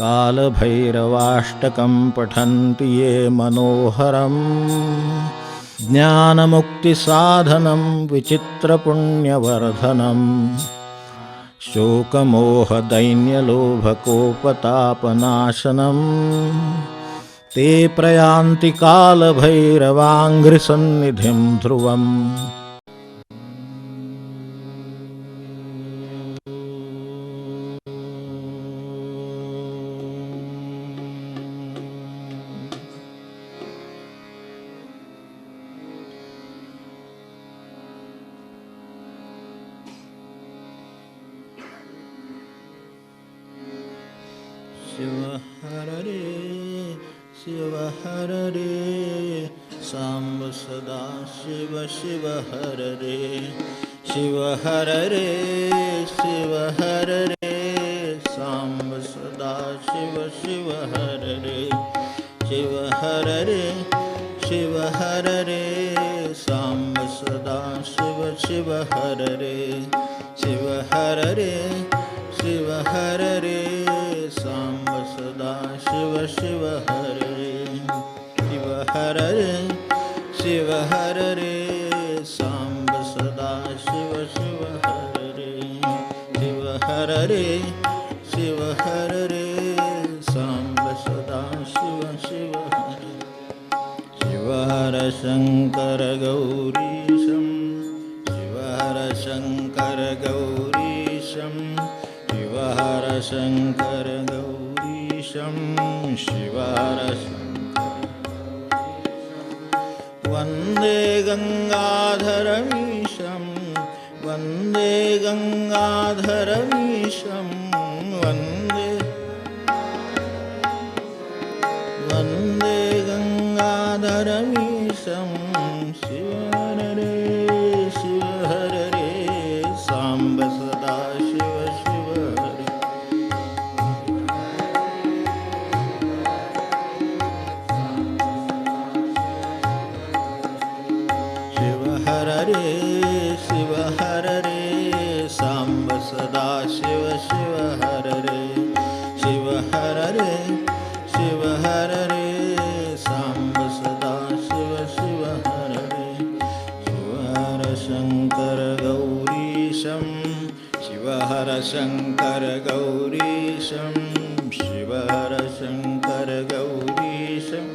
कालभैरवाष्टकं पठन्ति ये मनोहरं ज्ञानमुक्तिसाधनं विचित्रपुण्यवर्धनम् शोकमोहदैन्यलोभकोपतापनाशनम् ते प्रयान्ति कालभैरवाङ्घ्रिसन्निधिं ध्रुवम्। शिव हर रे शिव हर रे सांब सदा शिव शिव हर रे शिव हर रे शिव हर रे सांब सदा शिव शिव हर रे शिव हर रे शिव हर रे सांब सदा शिव शिव हर रे शिव हर रे शिव हर रे सांब सदा शिव शिव हर रे शिव हर रे शिव हर रे सांब सदा शिव शिव हर रे शिव हर रे शिव हर रे सांब सदा शिव शिव हर शिव हर शंकर गौरीशं शिव हर शंकर गौरीशं शिव हर शंकर गौरीशं शिव हर वन्दे गंगाधरमीशं वन्दे गंगाधरमीशं वन्दे वन्दे गंगाधरमीशं शिव हर रे शिव हर रे सांब सदा शिव शिव हरे शिव हर रे शिव हर रे सांब सदा शिव शिव हर रे शिव हर रे शिव हर रे सांब सदा शिव शिव हर रे शिव हर शंकर गौरीशं शिव हर शंकर गौरीशं शिव हर शंकर गौरीशं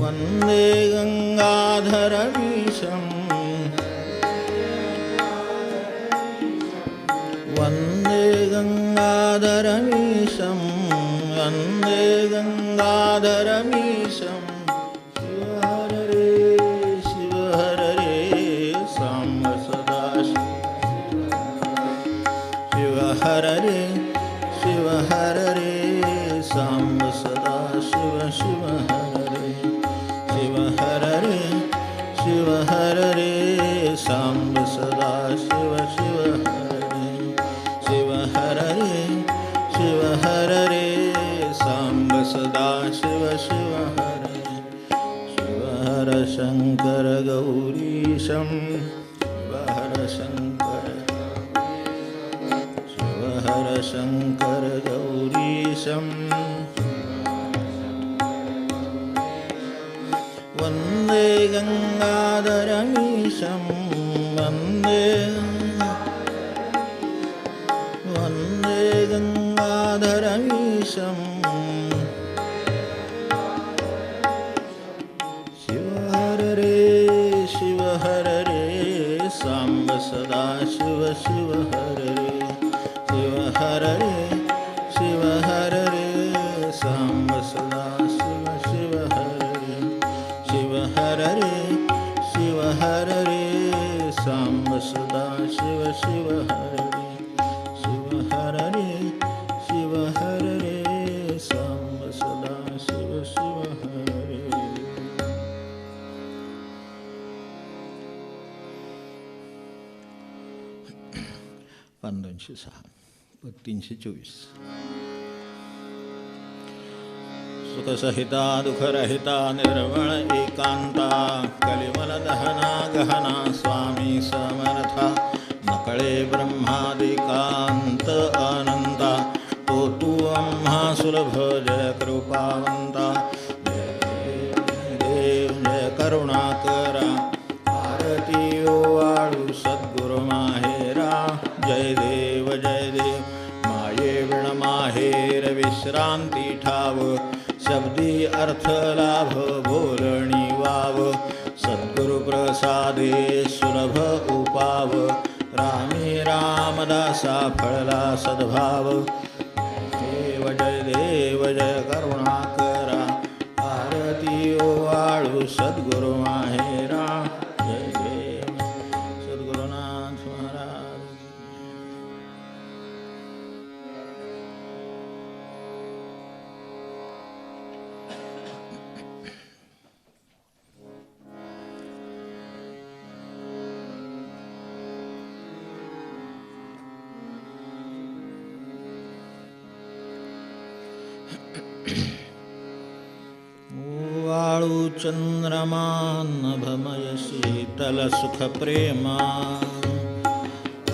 वन्दे गंगाधरमीशं वन्दे गंगाधरमीशं वन्दे गंगाधरमीशं शिव हर रे शिव हर रे सांब सदा शिव हर रे शिव हर रे सांब सदा शिव शिव हर रे शिव हर रे शिव हर रे सांब सदा शिव शिव हर रे शिव हर रे शिव हर रे सांब सदा शिव शिव हर रे शिव हर शंकर गौरीशं शिव हर शंकर शिव हर शंकर गौरीशं वन्दे गंगाधरमीशं वन्दे वन्दे गंगाधरमीशं शिव हर रे शिव हर रे सांब सदा शिव शिव हर रे शिव हर रे शिव हर रे सांब सदा शिव शिव हर रे शिव हर रे शिव हर रे सांब सदा शिव शिव हर रे शिव हर रे शिव हर रे सांब सदा शिव शिव हर रे 206 324 सुखसहिता दुःखरहिता निर्मळ एकांता कलिमल दहना गहना स्वामी समर्था नकळे ब्रह्मादिकांत अनंता तो तू महासुलभ जय कृपावंता, जय देव जय करुणाकरा, आरती ओवाळू सद्गुरु माहेरा, जय देव माये विण माहेर विश्रांती ठाव, शब्दी अर्थ लाभ बोलणी वाव, सद्गुरु प्रसादे सुलभ उपाव, रामी रामदासा फळला सद्भाव, देव जय करुणाकरा, आरती ओवाळू सद्गुरु माहेरा, जय देव सद्गुरुनाथ महाराज. वाळू चंद्रमा नभमय शीतल सुख प्रेमा,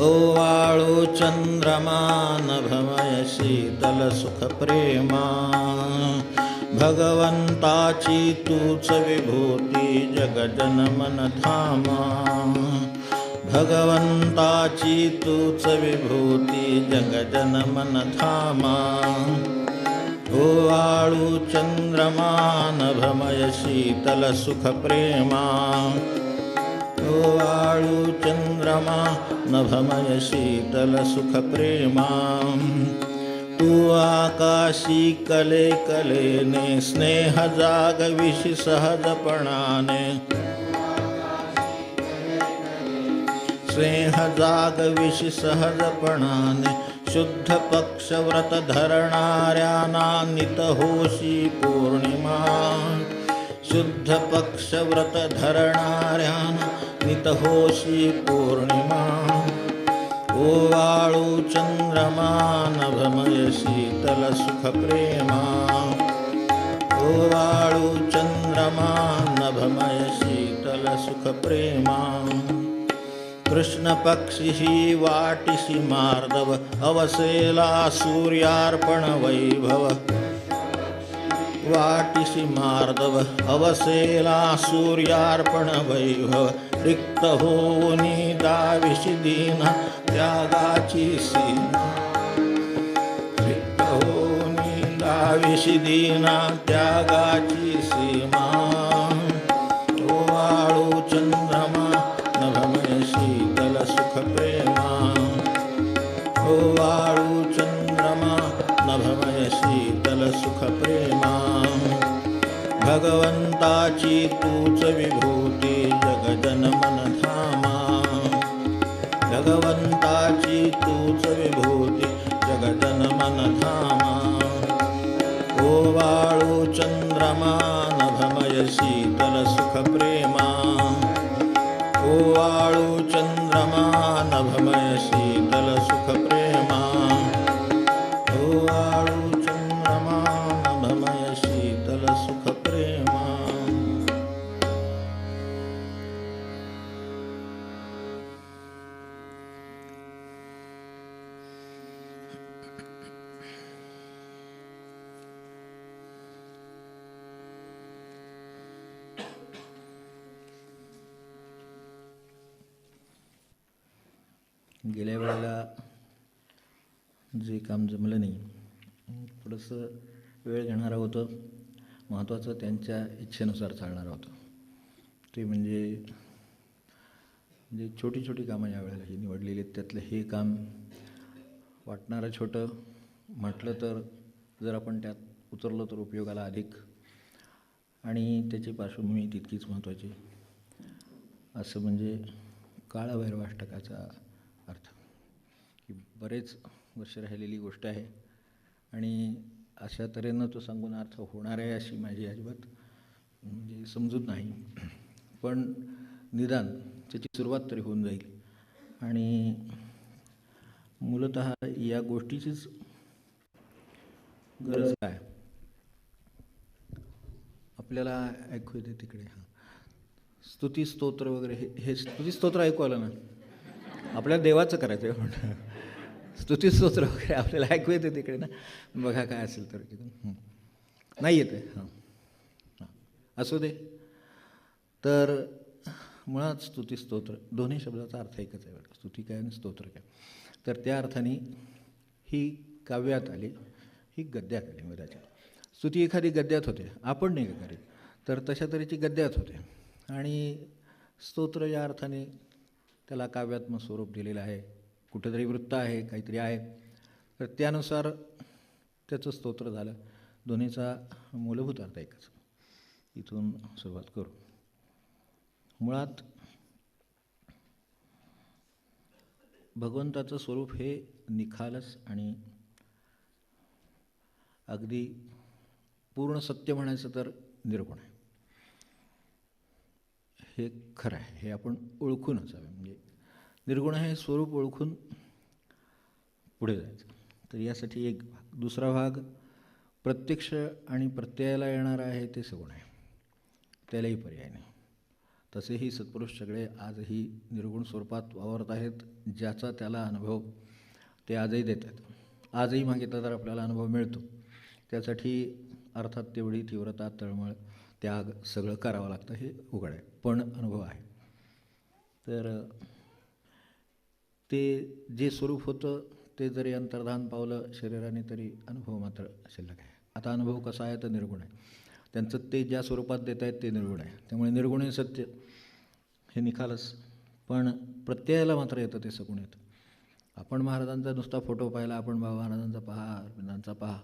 ओवाळू चंद्रमा नभमय शीतल सुख प्रेमा, भगवंताची तूच विभूती जगजन मन धामा, भगवंताची तूच विभूती जगजन मन धामा, ओवाळू चंद्रमा नभमय शीतल सुख प्रेमा, ओवाळू चंद्रमा नभमय शीतल सुख प्रेमा, तू आकाशी कले कलेने स्नेह जागविषी सहजपणाने, स्नेह जागविषी सहजपणाने, शुद्ध पक्ष व्रत धरणाऱ्यांना नित होशी पौर्णिमा, शुद्ध पक्ष व्रत धरणाऱ्यांना नित होशी पौर्णिमा, ओवाळू चंद्रमा नभमय शीतल सुख प्रेमा, ओवाळू चंद्रमा नभमय शीतल सुख प्रेमा, कृष्ण पक्षी ही वाटिसी मार्दव, अवसेला सूर्यार्पण वैभव, वाटिसी मार्दव अवसेला सूर्यार्पण वैभव, रिक्त होनी दाविशी दीना त्यागाची सीमा, रिक्त होनी दाविशी दीना त्यागाची सीमा, ओवाळू चंद्रमा नभमय शीतल सुख प्रेमा, ओवाळू चंद्रमा नभमय शीतल सुख प्रेमा, भगवंताची तूच विभूती जगजन मन धामा, भगवंताची तूच विभूती जगजन मन धामा, ओवाळू चंद्रमा नभमय शीतल सुख प्रेमा, ओवाळू चंद्रमा नभमय शीतल सुख प्रेमा, ओवाळू चंद्रमा नभमय शीतल सुख प्रेमा. गेल्या वेळेला जे काम जमलं नाही, थोडंसं वेळ घेणारं होतं, महत्त्वाचं त्यांच्या इच्छेनुसार चालणारं होतं, ते म्हणजे छोटी छोटी कामं यावेळेला ही निवडलेली आहेत. त्यातलं हे काम वाटणारं छोटं म्हटलं तर जर आपण त्यात उतरलो तर उपयोगाला अधिक, आणि त्याची पार्श्वभूमी तितकीच महत्त्वाची. असं म्हणजे काळभैरवाष्टकाचा अर्थ की बरेच वर्ष राहिलेली गोष्ट आहे आणि अशा तऱ्हेनं तो सांगून अर्थ होणार आहे अशी माझी अजिबात म्हणजे समजूत नाही, पण निदान त्याची सुरुवात तरी होऊन जाईल. आणि मूलतः या गोष्टीचीच गरज काय आपल्याला ऐकू येते तिकडे. हां, स्तुती स्तोत्र वगैरे हे स्तुती स्तोत्र ऐकू आलं ना, आपल्या देवाचं करायचं आहे. पण स्तुतीस्तोत्र वगैरे आपल्याला ऐकू येते तिकडे ना, बघा काय असेल तर तिथून नाही येते. हां हां असू दे. तर मुळात स्तुतीस्तोत्र दोन्ही शब्दाचा अर्थ एकच आहे बघा, स्तुती काय आणि स्तोत्र काय. तर त्या अर्थाने ही काव्यात आली, ही गद्यात आली. मधाच्या स्तुती एखादी गद्यात होते, आपण नाही का करीत, तर तशा तऱ्हेची गद्यात होते. आणि स्तोत्र या अर्थाने त्याला काव्यात्मक स्वरूप दिलेलं आहे, कुठेतरी वृत्त आहे, काहीतरी आहे, तर त्यानुसार त्याचं स्तोत्र झालं. दोन्हीचा मूलभूत अर्थ एकच. इथून सुरुवात करू. मुळात भगवंताचं स्वरूप हे निखालस आणि अगदी पूर्ण सत्य म्हणायचं तर निर्गुण आहे. हे खरं आहे, हे आपण ओळखूनच हवे. म्हणजे निर्गुण हे स्वरूप ओळखून पुढे जायचं. तर यासाठी एक भाग. दुसरा भाग प्रत्यक्ष आणि प्रत्ययाला येणारा आहे ते सगुण आहे, त्यालाही पर्याय नाही. तसेही सत्पुरुष सगळे आजही निर्गुण स्वरूपात वावरत आहेत. ज्याचा त्याला अनुभव ते आजही देतात. आजही मागितला तर आपल्याला अनुभव मिळतो. त्यासाठी अर्थात तेवढी तीव्रता, तळमळ, त्याग सगळं करावं लागतं, हे उघड आहे, पण अनुभव आहे. तर ते जे स्वरूप होतं ते जरी अंतर्धान पावलं शरीराने तरी अनुभव मात्र शिल्लक आहे. आता अनुभव कसा आहे तर निर्गुण आहे. त्यांचं ते ज्या स्वरूपात देत आहेत ते निर्गुण आहे. त्यामुळे निर्गुण हे सत्य, हे निखालस. पण प्रत्ययाला मात्र येतं ते सगुण येतं. आपण महाराजांचा नुसता फोटो पाहिला, आपण बाबा महाराजांचा पहा, अरविंदांचा पहा,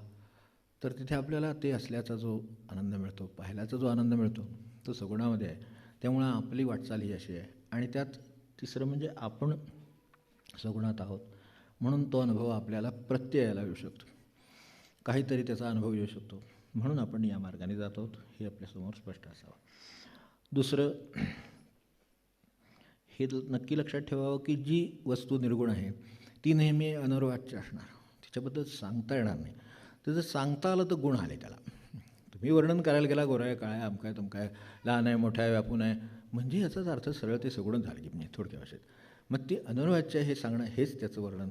तर तिथे आपल्याला ते असल्याचा जो आनंद मिळतो, पाहिल्याचा जो आनंद मिळतो तो सगुणामध्ये आहे. त्यामुळं आपली वाटचाल ही अशी आहे. आणि त्यात तिसरं म्हणजे आपण सगुणात आहोत, म्हणून तो अनुभव आपल्याला प्रत्ययाला येऊ शकतो, काहीतरी त्याचा अनुभव येऊ शकतो. म्हणून आपण या मार्गाने जात आहोत, हे आपल्यासमोर स्पष्ट असावं. दुसरं, हे नक्की लक्षात ठेवावं की जी वस्तू निर्गुण आहे ती नेहमी अनर्वाच्य असणार, तिच्याबद्दल सांगता येणार नाही. तर जर सांगता आलं तर गुण आले त्याला. तुम्ही वर्णन करायला गेला, गोरा आहे, काळा आहे, अमका आहे, तमका आहे, लहान आहे, मोठा आहे, व्यापून आहे, म्हणजे याचाच अर्थ सरळ ते सगुणच झालं की म्हणजे थोडक्या भाषेत. मग ते अनर्वाच्य हे सांगणं हेच त्याचं वर्णन.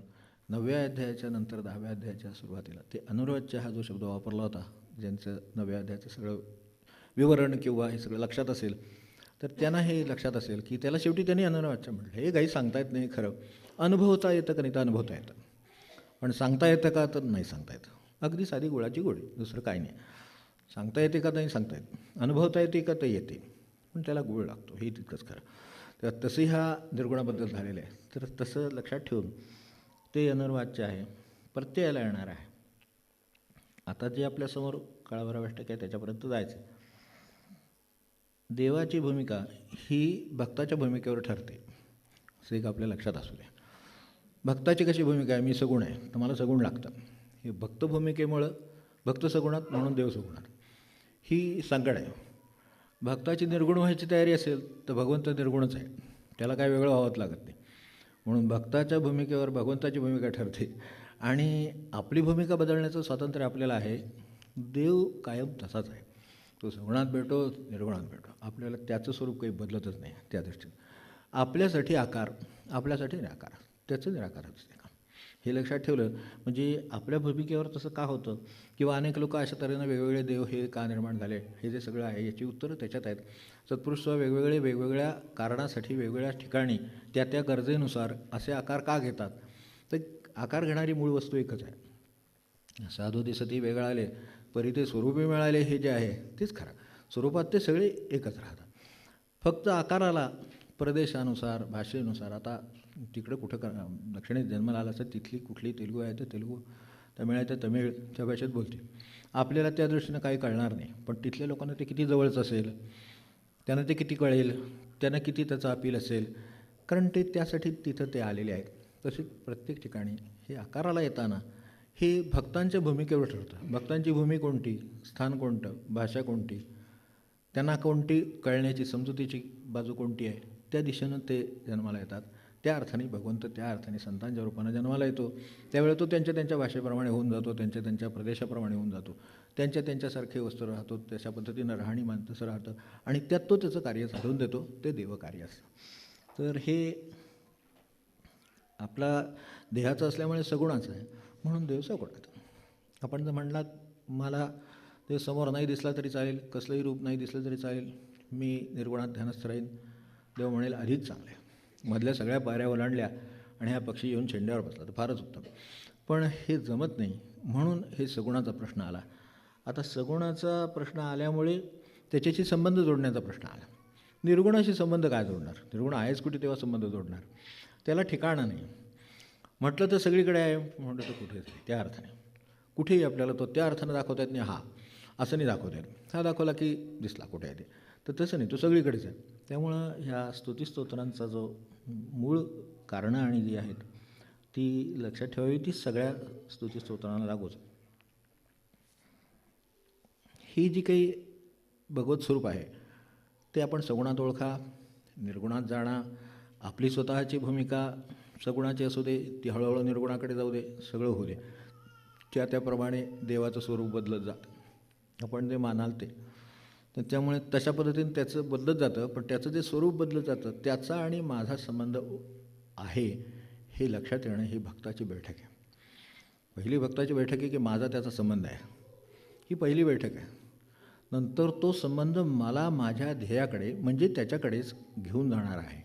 9व्या अध्यायाच्या नंतर 10व्या अध्यायाच्या सुरुवातीला ते अनर्वाच्य हा जो शब्द वापरला होता, ज्यांचं 9व्या अध्यायाचं सगळं विवरण किंवा हे सगळं लक्षात असेल तर त्यांना हे लक्षात असेल की त्याला शेवटी त्यांनी अनर्वाच्य म्हटलं. हे काही सांगता येत नाही खरं. अनुभवता येतं का नाही तर अनुभवता येतं, पण सांगता येतं का तर नाही सांगता येतं. अगदी साधी गुळाची गोळी, दुसरं काय नाही. सांगता येते का नाही सांगता येत, अनुभवता येते का तर येते, पण त्याला गुळ लागतो, हे तितकंच खरं. तर तसंही ह्या निर्गुणाबद्दल झालेलं आहे. तर तसं लक्षात ठेवून ते अनर्वाच्य आहे, प्रत्ययाला येणार आहे. आता जे आपल्यासमोर काळाभरा वाटतं आहे त्याच्यापर्यंत जायचं. देवाची भूमिका ही भक्ताच्या भूमिकेवर ठरते, असं एक आपल्या लक्षात असू द्या. भक्ताची कशी भूमिका आहे, मी सगुण आहे तर मला सगुण लागतं, हे भक्त भूमिकेमुळं भक्त सगुणात म्हणून देव सगुणात, ही सांगड आहे. भक्ताची निर्गुण व्हायची तयारी असेल तर भगवंत निर्गुणच आहे, त्याला काय वेगळं व्हावंच लागत नाही. म्हणून भक्ताच्या भूमिकेवर भगवंताची भूमिका ठरते आणि आपली भूमिका बदलण्याचं स्वातंत्र्य आपल्याला आहे. देव कायम तसाच आहे, तो सगुणात भेटो, निर्गुणात भेटो, आपल्याला त्याचं स्वरूप काही बदलतच नाही. त्या दृष्टीने आपल्यासाठी आकार, आपल्यासाठी निराकार, त्याचं निराकारच असते का, हे लक्षात ठेवलं म्हणजे आपल्या भूमिकेवर तसं का होतं, किंवा अनेक लोक अशा तऱ्हेनं वेगवेगळे देव हे का निर्माण झाले, हे जे सगळं आहे याची उत्तरं त्याच्यात आहेत. सत्पुरुष वेगवेगळ्या कारणासाठी वेगवेगळ्या ठिकाणी त्या त्या गरजेनुसार असे आकार का घेतात, तर आकार घेणारी मूळ वस्तू एकच आहे. साधू दिसती वेगळाले परी ते स्वरूपी मिळाले, हे जे आहे तेच खरं. स्वरूपात ते सगळे एकच राहतात, फक्त आकाराला प्रदेशानुसार, भाषेनुसार. आता तिकडं कुठं दक्षिणेत जन्माला आला तर तिथली कुठली तेलुगू आहे तर तेलुगू, तमिळ आहे तर तमिळच्या भाषेत बोलते. आपल्याला त्या दृष्टीनं काही कळणार नाही, पण तिथल्या लोकांना ते किती जवळचं असेल, त्यांना ते किती कळेल, त्यांना किती त्याचा अपील असेल, कारण ते त्यासाठी तिथं ते आलेले आहेत. तसेच प्रत्येक ठिकाणी हे आकाराला येताना हे भक्तांच्या भूमिकेवर ठरतं. भक्तांची भूमी कोणती, स्थान कोणतं, भाषा कोणती, त्यांना कोणती कळण्याची समजुतीची बाजू कोणती आहे, त्या दिशेनं ते जन्माला येतात. त्या अर्थाने भगवंत त्या अर्थाने संतांच्या रूपानं जन्माला येतो. त्यावेळेस तो त्यांच्या त्यांच्या भाषेप्रमाणे होऊन जातो, त्यांच्या त्यांच्या प्रदेशाप्रमाणे होऊन जातो, त्यांच्या त्यांच्यासारखे वस्त्र राहतो, तशा पद्धतीनं राहणीमान तसं राहतं आणि त्यात तो त्याचं कार्य साधून देतो. ते देवकार्य असतं. तर हे आपला देहाचा असल्यामुळे सगुणाचा आहे, म्हणून देव सगुणाचा. आपण जर म्हणलात मला देव समोर नाही दिसला तरी चालेल, कसलंही रूप नाही दिसलं तरी चालेल, मी निर्गुणात ध्यानस्थ राहीन, देव म्हणेल अधिक चांगलं आहे. मधल्या सगळ्या पायऱ्या ओलांडल्या आणि हा पक्षी येऊन शेंड्यावर बसला तर फारच उत्तम. पण हे जमत नाही, म्हणून हे सगुणाचा प्रश्न आला. आता सगुणाचा प्रश्न आल्यामुळे त्याच्याशी संबंध जोडण्याचा प्रश्न आला. निर्गुणाशी संबंध काय जोडणार? निर्गुण आहेच कुठे तेव्हा संबंध जोडणार? त्याला ठिकाणं नाही. म्हटलं तर सगळीकडे आहे, म्हटलं तर कुठेच नाही. त्या अर्थाने कुठेही आपल्याला तो त्या अर्थानं दाखवता येत नाही. हा असं नाही दाखवता येत, हा दाखवला की दिसला कुठे आहे ते, तर तसं नाही, तो सगळीकडेच आहे. त्यामुळं ह्या स्तुतिस्तोत्रांचा जो मूळ कारणं आणि जी आहेत ती लक्षात ठेवावी, ती सगळ्या स्तुतिस्तोत्रांना लागूच. ही जी काही भगवत स्वरूप आहे ते आपण सगुणात ओळखा, निर्गुणात जाणा. आपली स्वतःची भूमिका सगुणाची असू दे, ती हळूहळू निर्गुणाकडे जाऊ दे, सगळं होऊ दे. त्याप्रमाणे देवाचं स्वरूप बदलत जातं, आपण जे मानाल ते. तर त्यामुळे तशा पद्धतीने त्याचं बदलत जातं, पण त्याचं जे स्वरूप बदलत जातं त्याचा आणि माझा संबंध आहे हे लक्षात येणं ही भक्ताची बैठक आहे. पहिली भक्ताची बैठक आहे की माझा त्याचा संबंध आहे, ही पहिली बैठक आहे. नंतर तो संबंध मला माझ्या ध्येयाकडे म्हणजे त्याच्याकडेच घेऊन जाणार आहे,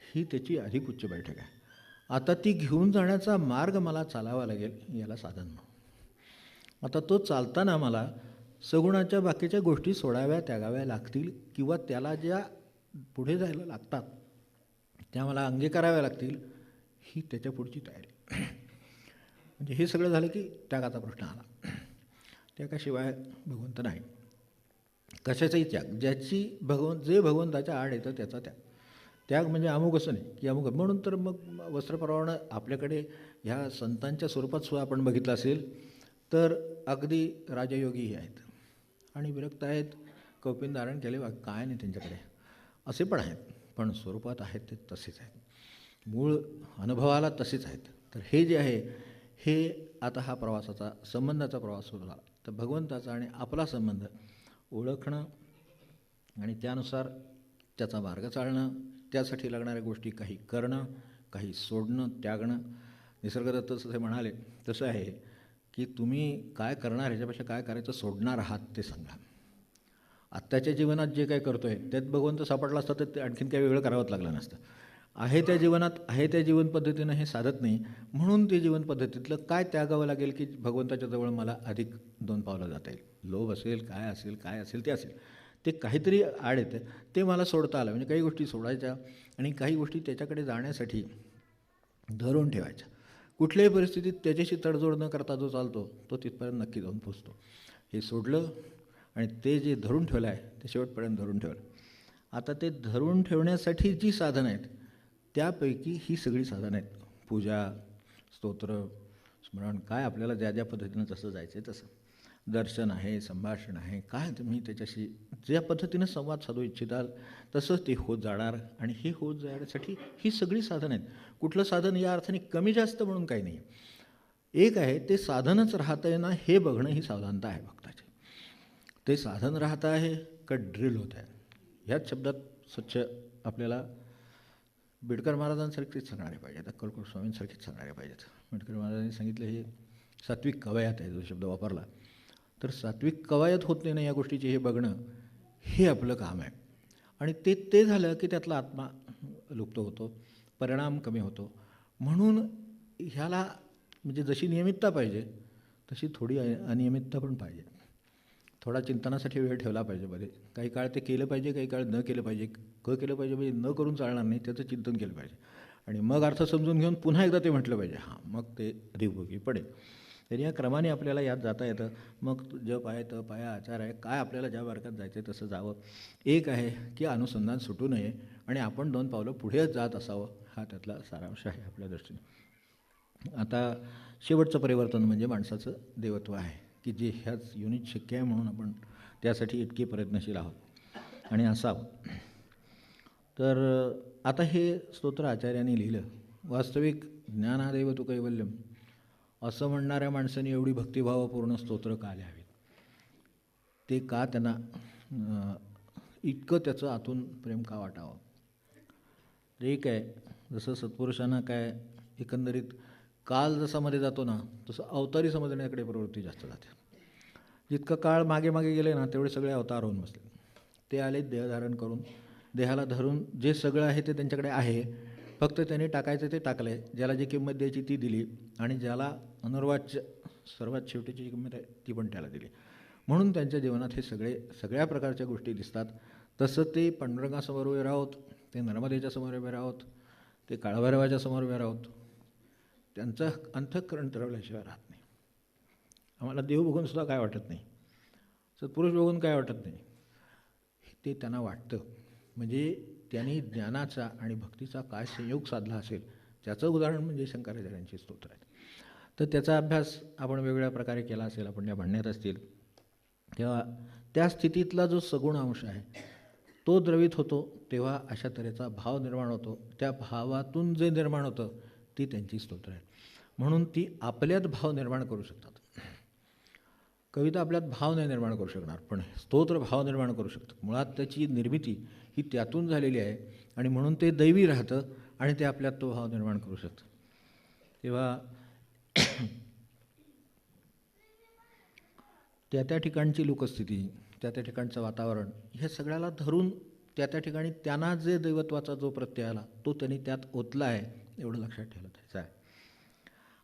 ही त्याची अधिक उच्च बैठक आहे. आता ती घेऊन जाण्याचा मार्ग मला चालावा लागेल, याला साधन म्हणू. आता तो चालताना मला सगुणाच्या बाकीच्या गोष्टी सोडाव्या त्यागाव्या लागतील, किंवा त्याला ज्या पुढे जायला लागतात त्या मला अंगीकाराव्या लागतील, ही त्याच्या पुढची तयारी. म्हणजे हे सगळं झालं की त्यागाचा प्रश्न आला. त्यागाशिवाय भगवंत नाही. कशाचाही त्याग, ज्याची जे भगवंताच्या आड येतं त्याचा त्याग. त्याग म्हणजे अमुक असं नाही की अमुक. म्हणून तर मग वस्त्रप्रवाहनं आपल्याकडे ह्या संतांच्या स्वरूपात सुद्धा आपण बघितलं असेल तर अगदी राजयोगीही आहेत आणि विरक्त आहेत, कौपिन धारण केले, काय नाही त्यांच्याकडे, असे पण आहेत. पण स्वरूपात आहेत ते तसेच आहेत, मूळ अनुभवाला तसेच आहेत. तर हे जे आहे हे आता हा प्रवासाचा संबंधाचा प्रवास सुरू झाला. तर भगवंताचा आणि आपला संबंध ओळखणं आणि त्यानुसार त्याचा मार्ग चालणं, त्यासाठी लागणाऱ्या गोष्टी काही करणं, काही सोडणं, त्यागणं. निसर्गदत्त जसे म्हणाले तसं आहे की तुम्ही काय करणार ह्याच्यापेक्षा काय करायचं सोडणार आहात ते सांगा. आत्ताच्या जीवनात जे काय करतो आहे त्यात भगवंत सापडला असता तर ते आणखीन काही वेगळं करावंच लागलं नसतं. आहे त्या जीवनात आहे त्या जीवन पद्धतीनं हे साधत नाही, म्हणून ते जीवन पद्धतीतलं काय त्यागावं लागेल की भगवंताच्या जवळ मला अधिक 2 पावलं जाता येईल. लोभ असेल, काय असेल ते असेल, ते काहीतरी आड येतं, ते मला सोडता आलं. म्हणजे काही गोष्टी सोडायच्या आणि काही गोष्टी त्याच्याकडे जाण्यासाठी धरून ठेवायच्या. कुठल्याही परिस्थितीत त्याच्याशी तडजोड न करता जो चालतो तो तिथपर्यंत नक्की जाऊन पोचतो. हे सोडलं आणि ते जे धरून ठेवलं आहे ते शेवटपर्यंत धरून ठेवलं. आता ते धरून ठेवण्यासाठी जी साधनं आहेत त्यापैकी ही सगळी साधनं आहेत. पूजा, स्तोत्र, स्मरण, काय आपल्याला ज्या ज्या पद्धतीनं जसं जायचं आहे तसं, दर्शन आहे, संभाषण आहे, काय तुम्ही त्याच्याशी ज्या पद्धतीनं संवाद साधू इच्छिताल तसंच ते होत जाणार. आणि हे होत जाण्यासाठी ही सगळी साधनं आहेत. कुठलं साधन या अर्थाने कमी जास्त म्हणून काही नाही. एक आहे ते साधनच राहतं आहे ना हे बघणं, ही सावधानता आहे भक्ताची. ते साधन राहतं आहे का ड्रिल होत आहे, ह्याच शब्दात स्वच्छ आपल्याला बिडकर महाराजांसारखेच सांगणारे पाहिजेत, अक्कलकोट स्वामींसारखेच सांगणारे पाहिजेत. बिडकर महाराजांनी सांगितलं हे सात्विक कवायत आहे, जो शब्द वापरला. तर सात्विक कवायत होत नाही ना या गोष्टीची हे बघणं, हे आपलं काम आहे. आणि ते झालं की त्यातला आत्मा लुप्त होतो, परिणाम कमी होतो. म्हणून ह्याला म्हणजे जशी नियमितता पाहिजे तशी थोडी अनियमितता पण पाहिजे. थोडा चिंतनासाठी वेळ ठेवला पाहिजे मध्ये. काही काळ ते केलं पाहिजे, काही काळ न केलं पाहिजे. केलं पाहिजे म्हणजे न करून चालणार नाही, त्याचं चिंतन केलं पाहिजे आणि मग अर्थ समजून घेऊन पुन्हा एकदा ते म्हटलं पाहिजे. हां, मग ते अधिकभोगी पडेल. तर या क्रमाने आपल्याला यात जाता येतं. मग जप आहे, तप आहे, आचार आहे, काय आपल्याला ज्या मार्गात जायचं आहे तसं जावं. एक आहे की अनुसंधान सुटू नये आणि आपण 2 पावलं पुढे जात असावं, हा त्यातला सारांश आहे आपल्या दृष्टीने. आता शेवटचं परिवर्तन म्हणजे माणसाचं देवत्व आहे की जे ह्याच युनिट शक्य आहे, म्हणून आपण त्यासाठी इतके प्रयत्नशील आहोत आणि असावं. तर आता हे स्तोत्र आचार्यांनी लिहिलं. वास्तविक ज्ञानादेव तु कैवल्यम असं म्हणणाऱ्या माणसाने एवढी भक्तिभावपूर्ण स्तोत्र का लिहावीत, ते का त्यांना इतकं त्याचं आतून प्रेम का वाटावं. एक आहे जसं सत्पुरुषांना काय एकंदरीत काल जसा मध्ये जातो ना तसं अवतारी समजण्याकडे प्रवृत्ती जास्त जाते. जितकं काळ मागे मागे गेले ना तेवढे सगळे अवतार होऊन बसले. ते आले देहधारण करून, देहाला धरून जे सगळं आहे ते त्यांच्याकडे आहे, फक्त त्यांनी टाकायचं ते टाकलं आहे, ज्याला जी किंमत द्यायची ती दिली आणि ज्याला अनर्वाच्य सर्वात शेवटीची जी किंमत आहे ती पण त्याला दिली. म्हणून त्यांच्या जीवनात हे सगळ्या प्रकारच्या गोष्टी दिसतात. तसं ते पांडुरंगासमोर उभे राहोत, ते नर्मदेच्या समोर उभे राहोत, ते काळभैरवाच्या समोर उभे राहोत, त्यांचं अंतःकरण ठरवल्याशिवाय राहत नाही. आम्हाला देव बघून सुद्धा काय वाटत नाही, सत्पुरुष बघून काय वाटत नाही, ते त्यांना वाटतं. म्हणजे त्यांनी ज्ञानाचा आणि भक्तीचा काय संयोग साधला असेल त्याचं उदाहरण म्हणजे शंकराचार्यांची स्तोत्र आहेत. तर त्याचा अभ्यास आपण वेगवेगळ्या प्रकारे केला असेल, आपण त्या म्हणण्यात असतील, तेव्हा त्या स्थितीतला जो सगुण अंश आहे तो द्रवित होतो, तेव्हा अशा तऱ्हेचा भाव निर्माण होतो. त्या भावातून जे निर्माण होतं ती त्यांची स्तोत्र आहेत. म्हणून ती आपल्यात भाव निर्माण करू शकतात. कविता आपल्यात भाव नाही निर्माण करू शकणार, पण स्तोत्र भाव निर्माण करू शकतं. मुळात त्याची निर्मिती ही त्यातून झालेली आहे आणि म्हणून ते दैवी राहतं आणि ते आपल्यात तो भाव निर्माण करू शकतं. तेव्हा त्या ठिकाणची लोकस्थिती, त्या ठिकाणचं वातावरण, हे सगळ्याला धरून त्या ठिकाणी त्यांना जे दैवत्वाचा जो प्रत्यय आला तो त्यांनी त्यात ओतला आहे, एवढं लक्षात ठेवलं जायचं आहे.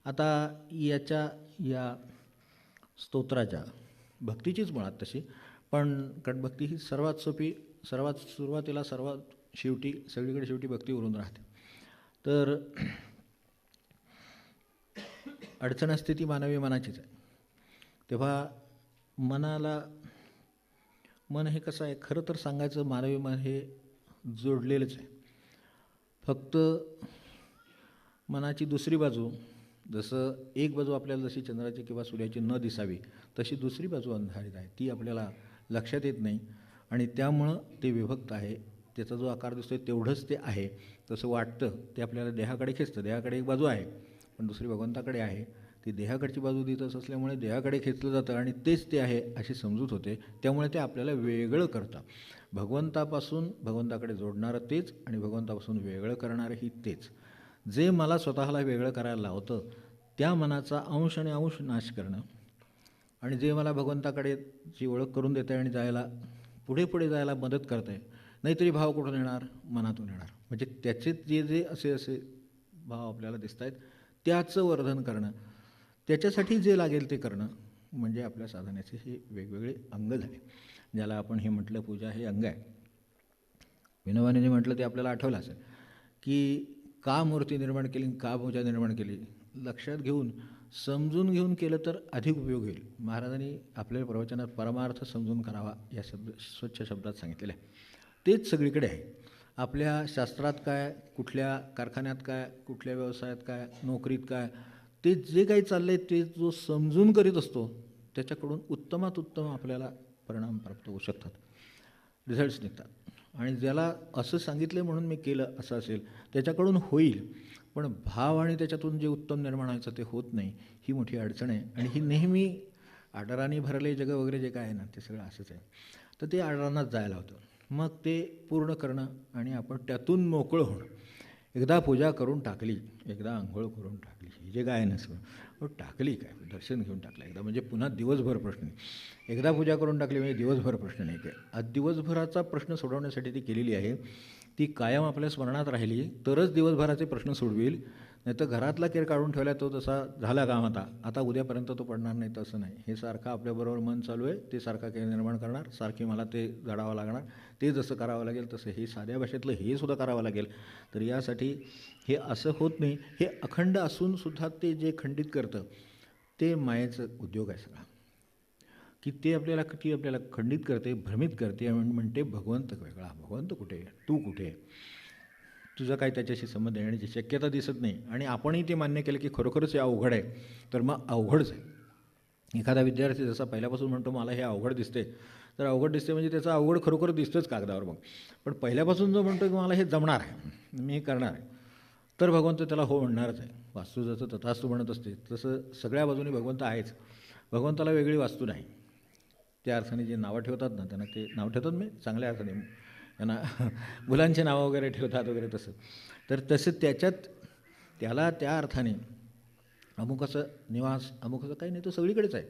आता या स्तोत्राच्या भक्तीचीच मुळात तशी, पण कारण भक्ती ही सर्वात सोपी, सर्वात सुरुवातीला, सर्वात शेवटी, सगळीकडे शेवटी भक्ती उरून राहते. तर अडचण असते ती मानवी मनाचीच आहे. तेव्हा मन हे कसं आहे, खरं तर सांगायचं मानवी मन हे जोडलेलंच आहे. फक्त मनाची दुसरी बाजू, जसं एक बाजू आपल्याला जशी चंद्राची किंवा सूर्याची न दिसावी तशी दुसरी बाजू अंधारीत आहे, ती आपल्याला लक्षात येत नाही आणि त्यामुळं ते विभक्त आहे. त्याचा जो आकार दिसतो तेवढंच ते आहे, तसं वाटतं. ते आपल्याला देहाकडे खेचतं. देहाकडे एक बाजू आहे पण दुसरी भगवंताकडे आहे. ती देहाकडची बाजू देतच असल्यामुळे देहाकडे खेचलं जातं आणि तेच ते आहे अशी समजूत होते. त्यामुळे ते आपल्याला वेगळं करतं. भगवंतापासून भगवंताकडे जोडणारं तेच आणि भगवंतापासून वेगळं करणारंही तेच. जे मला स्वतःला वेगळं करायला लावतं त्या मनाचा अंश आणि अंश नाश करणं, आणि जे मला भगवंताकडे जी ओळख करून देतं आहे आणि जायला पुढे जायला मदत करतं आहे, नाहीतरी भाव कुठून येणार, मनातून येणार. म्हणजे त्याचे जे असे भाव आपल्याला दिसत आहेत त्याचं वर्धन करणं, त्याच्यासाठी जे लागेल ते करणं, म्हणजे आपल्या साधनेचे हे वेगवेगळे अंग झाले. ज्याला आपण हे म्हटलं पूजा हे अंग आहे. विनोबाने जे म्हटलं ते आपल्याला आठवलं असेल की का मूर्ती निर्माण केली, का पूजा निर्माण केली, लक्षात घेऊन समजून घेऊन केलं तर अधिक उपयोग होईल. महाराजांनी आपल्या प्रवचनात परमार्थ समजून करावा या स्वच्छ शब्दात सांगितलेलं आहे. तेच सगळीकडे आहे. आपल्या शास्त्रात काय, कुठल्या कारखान्यात काय, कुठल्या व्यवसायात काय, नोकरीत काय, ते जे काही चाललं आहे ते जो समजून करीत असतो त्याच्याकडून उत्तमात उत्तम आपल्याला परिणाम प्राप्त होऊ शकतात, रिझल्ट्स निघतात. आणि ज्याला असं सांगितलं म्हणून मी केलं असं असेल त्याच्याकडून होईल, पण भाव आणि त्याच्यातून जे उत्तम निर्माण व्हायचं ते होत नाही, ही मोठी अडचण आहे. आणि ही नेहमी आडारांनी भरले जगं वगैरे जे काय आहे ना ते सगळं असंच आहे. तर ते आडारांनाच जायला होतं. मग ते पूर्ण करणं आणि आपण त्यातून मोकळं होणं. एकदा पूजा करून टाकली, एकदा आंघोळ करून टाकली, हे जे काय नसतं टाकली काय, दर्शन घेऊन टाकलं एकदा, म्हणजे पुन्हा दिवसभर प्रश्न नाही. एकदा पूजा करून टाकली म्हणजे दिवसभर प्रश्न नाही. काय आज दिवसभराचा प्रश्न सोडवण्यासाठी ती केलेली आहे. ती कायम आपल्या स्मरणात राहिली तरच दिवसभराचे प्रश्न सोडविल. नाही तर घरातला केर काढून ठेवला तो तसा झाला काम, आता उद्यापर्यंत तो पडणार नाही, तसं नाही. हे सारखं आपल्याबरोबर मन चालू आहे, ते सारखा केर निर्माण करणार, सारखी मला ते झाडावं लागणार, ते जसं करावं लागेल तसं हे साध्या भाषेतलं हे सुद्धा करावं लागेल. तर यासाठी हे असं होत नाही. हे अखंड असूनसुद्धा ते जे खंडित करतं ते मायेचं उद्योग आहे सगळा, की ते आपल्याला खंडित करते, भ्रमित करते, म्हणते भगवंत वेगळा, भगवंत कुठे, तू कुठे, तुझा काय त्याच्याशी संबंध येण्याची शक्यता दिसत नाही. आणि आपणही ते मान्य केलं की खरोखरच हे अवघड आहे, तर मग अवघडच आहे. एखादा विद्यार्थी जसा पहिल्यापासून म्हणतो मला हे अवघड दिसते, तर अवघड दिसते म्हणजे त्याचं अवघड खरोखर दिसतंच कागदावर. मग पण पहिल्यापासून जो म्हणतो की मला हे जमणार आहे, मी हे करणार आहे, तर भगवंत त्याला हो म्हणणारच आहे. वास्तू जसं तथास्तू म्हणत असते तसं सगळ्या बाजूने भगवंत आहेच. भगवंताला वेगळी वास्तू नाही. त्या अर्थाने जे नावं ठेवतात ना त्यांना ते नाव ठेवतात, मी चांगल्या अर्थाने त्यांना मुलांचे नावं वगैरे ठेवतात वगैरे तसं. तर तसं त्याच्यात त्याला त्या अर्थाने अमुक असं निवास, अमुक असं काही नाही, तो सगळीकडेच आहे.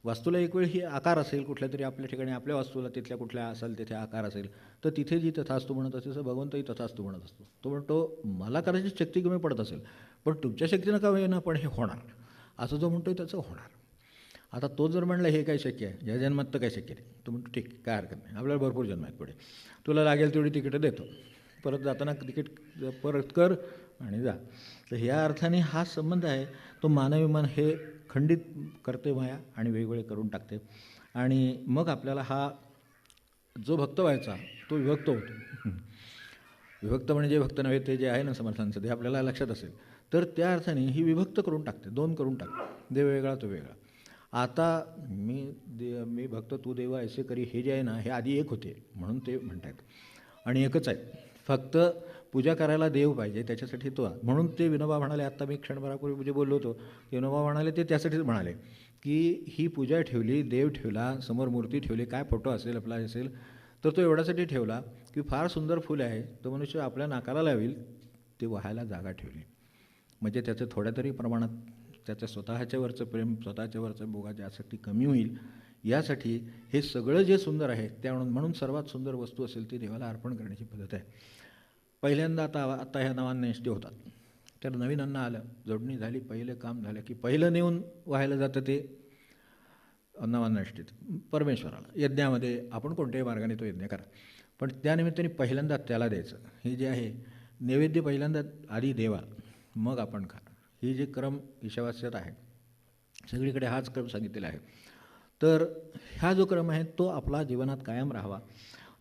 वास्तूला एक वेळ ही आकार असेल, कुठल्या तरी आपल्या ठिकाणी आपल्या वास्तूला तिथल्या कुठल्या असेल तिथे आकार असेल, तर तिथे जी तथास्तू म्हणत असेल तसं भगवंतही तथास्तू म्हणत असतो. तो म्हणतो मला कदाचित शक्ती कमी पडत असेल, पण तुमच्या शक्तीनं का होईना पण हे होणार, असं जो म्हणतोय त्याचं होणार. आता तो जर म्हणला हे काय शक्य आहे, या जन्मात तर काय शक्य नाही, तो म्हणतो ठीक, काय हरकत नाही, आपल्याला भरपूर जन्म आहेत पुढे, तुला लागेल तेवढी तिकीटं देतो, परत जाताना तिकीट परत कर आणि जा. तर ह्या अर्थाने हा संबंध आहे तो मानवी मन हे खंडित करते माया आणि वेगवेगळे करून टाकते. आणि मग आपल्याला हा जो भक्त व्हायचा तो विभक्त होतो. विभक्त म्हणजे भक्त नव्हे, ते जे आहे ना समर्थांचं, ते आपल्याला लक्षात असेल, तर त्या अर्थाने ही विभक्त करून टाकते, दोन करून टाकते, देव वेगळा तो वेगळा. आता मी भक्त तू देवा ऐसे करी, हे जे आहे ना हे आधी एक होते म्हणून ते म्हणतात, आणि एकच आहे, फक्त पूजा करायला देव पाहिजे, त्याच्यासाठी तो. म्हणून ते विनोबा म्हणाले, आत्ता मी क्षणभरापूर्वी जे बोललो होतो, विनोबा म्हणाले ते त्यासाठीच म्हणाले की ही पूजा ठेवली, देव ठेवला, समोर मूर्ती ठेवली, काय फोटो असेल आपला असेल, तर तो एवढ्यासाठी ठेवला की फार सुंदर फूल आहे, तो मनुष्य आपल्या नाकाला लावेल, ते वाहायला जागा ठेवली, म्हणजे त्याचं थोड्या तरी प्रमाणात त्याच्या स्वतःच्यावरचं प्रेम, स्वतःच्यावरचं भोगाची आसक्ती कमी होईल, यासाठी हे सगळं जे सुंदर आहे त्या म्हणून सर्वात सुंदर वस्तू असेल ती देवाला अर्पण करण्याची पद्धत आहे. पहिल्यांदा आता ह्या नवांना एस टी होतात, तर नवीन अन्न आलं, जोडणी झाली, पहिलं काम झालं की पहिलं नेऊन व्हायला जातं ते नवांना एष्टीत परमेश्वराला. यज्ञामध्ये आपण कोणत्याही मार्गाने तो यज्ञ करा, पण त्यानिमित्ताने पहिल्यांदा त्याला द्यायचं. हे जे आहे नैवेद्य पहिल्यांदा आधी देवा, मग आपण खा. ही जे क्रम ईशावास्यात आहे, सगळीकडे हाच क्रम सांगितलेला आहे. तर हा जो क्रम आहे तो आपला जीवनात कायम राहावा,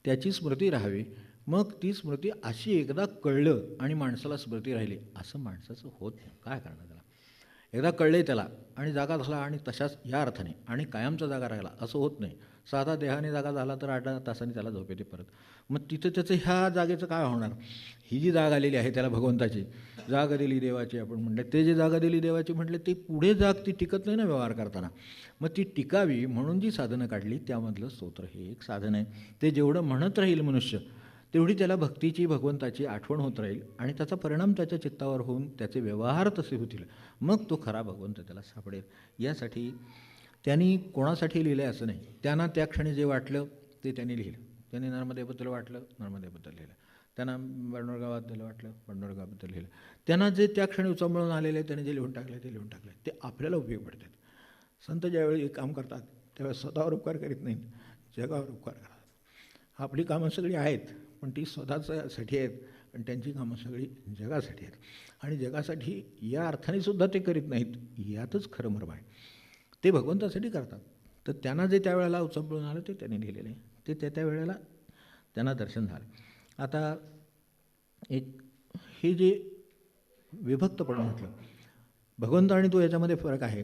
त्याची स्मृती राहावी. मग ती स्मृती अशी एकदा कळलं आणि माणसाला स्मृती राहिली, असं माणसाचं होत नाही. काय करणार त्याला, एकदा कळले त्याला आणि जागा झाला आणि तशाच या अर्थाने आणि कायमचा जागा राहिला असं होत नाही. साधा देहाने जागा झाला तर 8 तासांनी त्याला झोप येते परत. मग तिथं त्याचं ह्या जागेचं काय होणार. ही जी जाग आलेली आहे त्याला भगवंताची जाग दिली देवाची आपण म्हटलं, ते जे जागा दिली देवाची म्हटले ते पुढे जाग ती टिकत नाही ना व्यवहार करताना. मग ती टिकावी म्हणून जी साधनं काढली त्यामधलं स्तोत्र हे एक साधन आहे. ते जेवढं म्हणत राहील मनुष्य तेवढी त्याला भक्तीची, भगवंताची आठवण होत राहील आणि त्याचा परिणाम त्याच्या चित्तावर होऊन त्याचे व्यवहार तसे होतील, मग तो खरा भगवंत त्याला सापडेल. यासाठी त्यांनी कोणासाठी लिहिलं आहे असं नाही, त्यांना त्या क्षणी जे वाटलं ते त्यांनी लिहिलं. त्यांनी नर्मदेबद्दल वाटलं, नर्मदेबद्दल लिहिलं. त्यांना पांडुरंगाबद्दल वाटलं, पांडुरंगाबद्दल लिहिलं. त्यांना जे त्या क्षणी उचंबळून आलेले त्यांनी जे लिहून टाकले ते लिहून टाकले. ते आपल्याला उपयोग पडतात. संत ज्यावेळी काम करतात त्यावेळेस स्वतःवर उपकार करीत नाहीत, जगावर उपकार करतात. आपली कामं सगळी आहेत पण ती स्वतःसाठी आहेत आणि त्यांची कामं सगळी जगासाठी आहेत. आणि जगासाठी या अर्थाने सुद्धा ते करीत नाहीत, यातच खरं मर्म आहे. ते भगवंतासाठी करतात. तर त्यांना जे त्यावेळेला उचंबळून आलं ते त्यांनी लिहिलेलं आहे, ते त्या वेळेला त्यांना दर्शन झालं. आता एक हे जे विभक्तपण म्हटलं, भगवंत आणि तो याच्यामध्ये फरक आहे.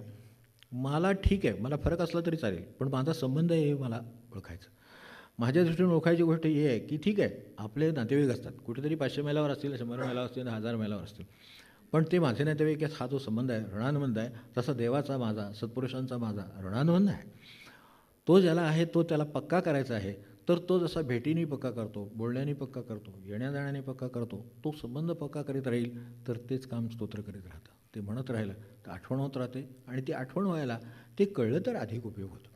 मला ठीक आहे, मला फरक असला तरी चालेल, पण माझा संबंध आहे हे मला ओळखायचं. माझ्या दृष्टीने ओळखायची गोष्ट ही आहे की ठीक आहे आपले नातेवाईक असतात, कुठेतरी 500 मैलावर असतील, 100 मैलावर असतील, 1000 मैलावर असतील, पण ते माझे नातेवाईक हा जो संबंध आहे ऋणानुबंध आहे. तसा देवाचा माझा, सत्पुरुषांचा माझा ऋणानुबंध आहे. तो ज्याला आहे तो त्याला पक्का करायचा आहे, तर तो जसा भेटीने पक्का करतो, बोलण्याने पक्का करतो, येण्या जाण्याने पक्का करतो, तो संबंध पक्का करीत राहील तर तेच काम स्तोत्र करीत राहतं. ते म्हणत राहिलं तर आठवण होत राहते आणि ती आठवण व्हायला ते कळलं तर अधिक उपयोग होतो.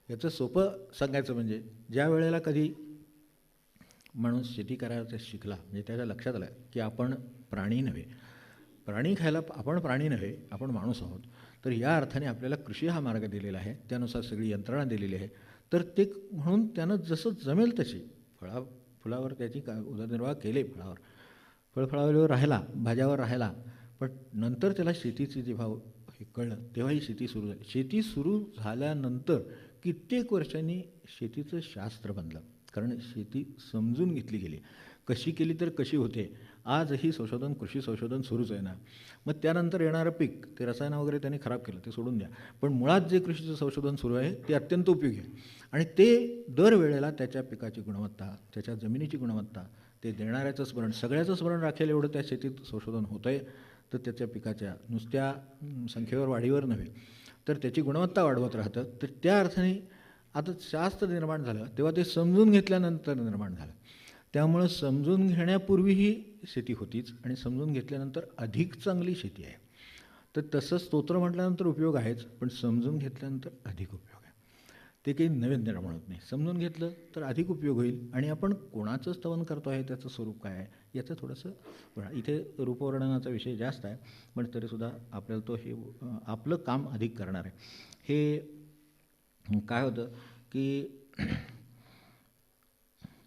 याचं सोपं सांगायचं म्हणजे ज्या वेळेला कधी माणूस शेती करायचं शिकला, म्हणजे त्याच्या लक्षात आलं की आपण प्राणी नव्हे, प्राणी खायला आपण प्राणी नव्हे, आपण माणूस आहोत. तर या अर्थाने आपल्याला कृषी हा मार्ग दिलेला आहे, त्यानुसार सगळी यंत्रणा दिलेली आहे. तर ते म्हणून त्यानं जसं जमेल तशी फुलावर त्याची उदरनिर्वाह केले, फळावर राहिला, भाज्यावर राहिला, पण नंतर त्याला शेतीची जेव्हा हे कळलं तेव्हा ही शेती सुरू झाली. शेती सुरू झाल्यानंतर कित्येक वर्षांनी शेतीचं शास्त्र बनलं, कारण शेती समजून घेतली गेली. कशी केली तर कशी होते. आजही संशोधन, कृषी संशोधन सुरूच आहे ना. मग त्यानंतर येणारं पीक, ते रसायनं वगैरे त्यांनी खराब केलं, ते सोडून द्या, पण मुळात जे कृषीचं संशोधन सुरू आहे ते अत्यंत उपयोगी आहे. आणि ते दरवेळेला त्याच्या पिकाची गुणवत्ता, त्याच्या जमिनीची गुणवत्ता, ते देणाऱ्याचं स्मरण, सगळ्याचं स्मरण राखेल एवढं त्या शेतीत संशोधन होतं आहे. तर त्याच्या पिकाच्या नुसत्या संख्येवर, वाढीवर नव्हे, तर त्याची गुणवत्ता वाढवत राहतं. तर त्या अर्थाने आता शास्त्र निर्माण झालं तेव्हा ते समजून घेतल्यानंतर निर्माण झालं. त्यामुळं समजून घेण्यापूर्वी ही शेती होतीच आणि समजून घेतल्यानंतर अधिक चांगली शेती आहे. तर तसं स्तोत्र म्हटल्यानंतर उपयोग आहेच, पण समजून घेतल्यानंतर अधिक उपयोग आहे. ते काही नवीन निर्माण होत नाही. समजून घेतलं तर अधिक उपयोग होईल आणि आपण कोणाचं स्तवन करतो आहे, त्याचं स्वरूप काय आहे याचं थोडंसं इथे रूपवर्णनाचा विषय जास्त आहे, पण तरीसुद्धा आपल्याला तो हे आपलं काम अधिक करणार आहे. हे काय होतं की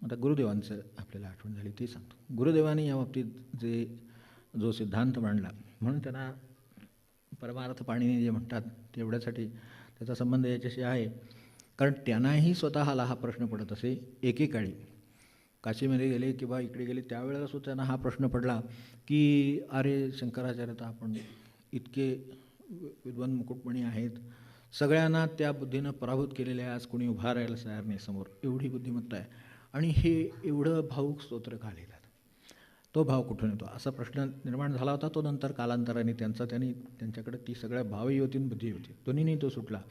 आता गुरुदेवांचं आपल्याला आठवण झाली ती सांगतो. गुरुदेवांनी या बाबतीत जो सिद्धांत मांडला, म्हणून त्यांना परमार्थ पाणिनी जे म्हणतात तेवढ्यासाठी त्याचा संबंध याच्याशी आहे. कारण त्यांनाही स्वतःला हा प्रश्न पडत असे. एकेकाळी काशीमध्ये गेले किंवा इकडे गेले त्यावेळेला सुद्धा त्यांना हा प्रश्न पडला की अरे शंकराचार्य तर आपण इतके विद्वान मुकुटमणी आहेत, सगळ्यांना त्या बुद्धीनं पराभूत केलेले आहे, आज कोणी उभा राहायला तयार नाही समोर, एवढी बुद्धिमत्ता आहे आणि हे एवढं भावुक स्तोत्र का लिहितात, तो भाव कुठून येतो असा प्रश्न निर्माण झाला होता. तो नंतर कालांतराने त्यांच्याकडे ती सगळ्या भावही होती आणि बुद्धी होती, दोन्हीने तो सुटला.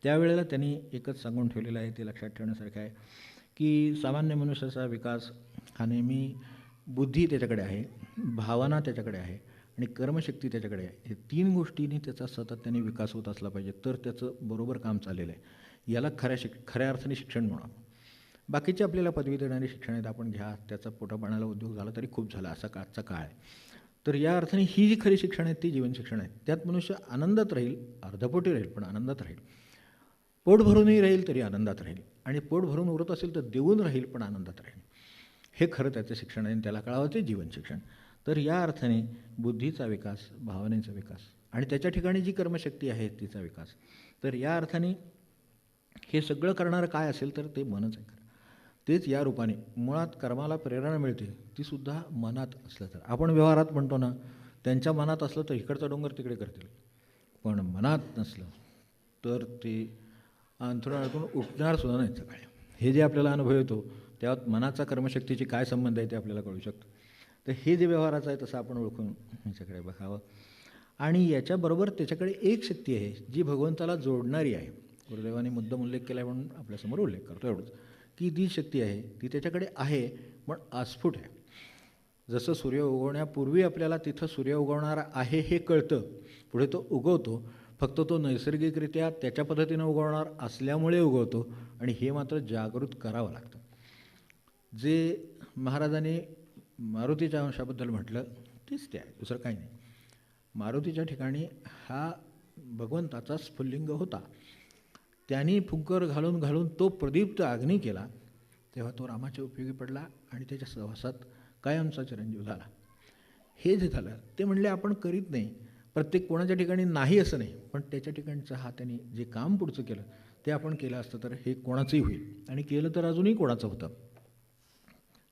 त्यावेळेला त्यांनी एकच सांगून ठेवलेलं आहे, ते लक्षात ठेवण्यासारखं आहे की सामान्य मनुष्याचा विकास हा नेहमी बुद्धी त्याच्याकडे आहे, भावना त्याच्याकडे आहे आणि कर्मशक्ती त्याच्याकडे आहे. हे तीन गोष्टींनी त्याचा सातत्याने विकास होत असला पाहिजे, तर त्याचं बरोबर काम चाललेलं आहे. याला खऱ्या अर्थाने शिक्षण म्हणावं. बाकीचे आपल्याला पदवी देणारे शिक्षण आहेत, आपण घ्या, त्याचा पोटापाण्याला उद्योग झाला तरी खूप झाला, असा आजचा काळ आहे. तर या अर्थाने ही जी खरी शिक्षण आहेत ती जीवन शिक्षण आहेत. त्यात मनुष्य आनंदात राहील, अर्धपोटी राहील पण आनंदात राहील, पोट भरूनही राहील तरी आनंदात राहील आणि पोट भरून उरत असेल तर देऊन राहील पण आनंदात राहील. हे खरं त्याचं शिक्षण आहे आणि त्याला कळावं ते जीवन शिक्षण. तर या अर्थाने बुद्धीचा विकास, भावनेचा विकास आणि त्याच्या ठिकाणी जी कर्मशक्ती आहे तिचा विकास, तर या अर्थाने हे सगळं करणारं काय असेल तर ते मनच आहे. तेच या रूपाने मुळात कर्माला प्रेरणा मिळते, तीसुद्धा मनात असलं तर. आपण व्यवहारात म्हणतो ना, त्यांच्या मनात असलं तर इकडचा डोंगर तिकडे करतील, पण मनात नसलं तर ते अंथरुणातून उठणार सुद्धा नाही सकाळी. हे जे आपल्याला अनुभव येतो त्यात मनाचा कर्मशक्तीची काय संबंध आहे ते आपल्याला कळू शकतं. तर हे जे व्यवहाराचं आहे तसं आपण ओळखून ह्याच्याकडे बघावं. आणि याच्याबरोबर त्याच्याकडे एक शक्ती आहे जी भगवंताला जोडणारी आहे. गुरुदेवाने मुद्दाम उल्लेख केला आहे म्हणून आपल्यासमोर उल्लेख करतो एवढंच, की ती शक्ती आहे ती त्याच्याकडे आहे पण अस्फुट आहे. जसं सूर्य उगवण्यापूर्वी आपल्याला तिथं सूर्य उगवणारा आहे हे कळतं, पुढे तो उगवतो, फक्त तो नैसर्गिकरित्या त्याच्या पद्धतीनं उगवणार असल्यामुळे उगवतो आणि हे मात्र जागृत करावं लागतं. जे महाराजांनी मारुतीच्या अंशाबद्दल म्हटलं तेच ते आहे, दुसरं काही नाही. मारुतीच्या ठिकाणी हा भगवंताचा स्फुल्लिंग होता, त्यांनी फुंकर घालून घालून तो प्रदीप्त अग्नी केला, तेव्हा तो रामाच्या उपयोगी पडला आणि त्याच्या सहवासात कायमचा चिरंजीव झाला. हे जे झालं ते म्हणले आपण करीत नाही, प्रत्येक कोणाच्या ठिकाणी नाही असं नाही, पण त्याच्या ठिकाणचं हा त्यांनी जे काम पुढचं केलं ते आपण केलं असतं तर हे कोणाचंही होईल आणि केलं तर अजूनही कोणाचं होतं.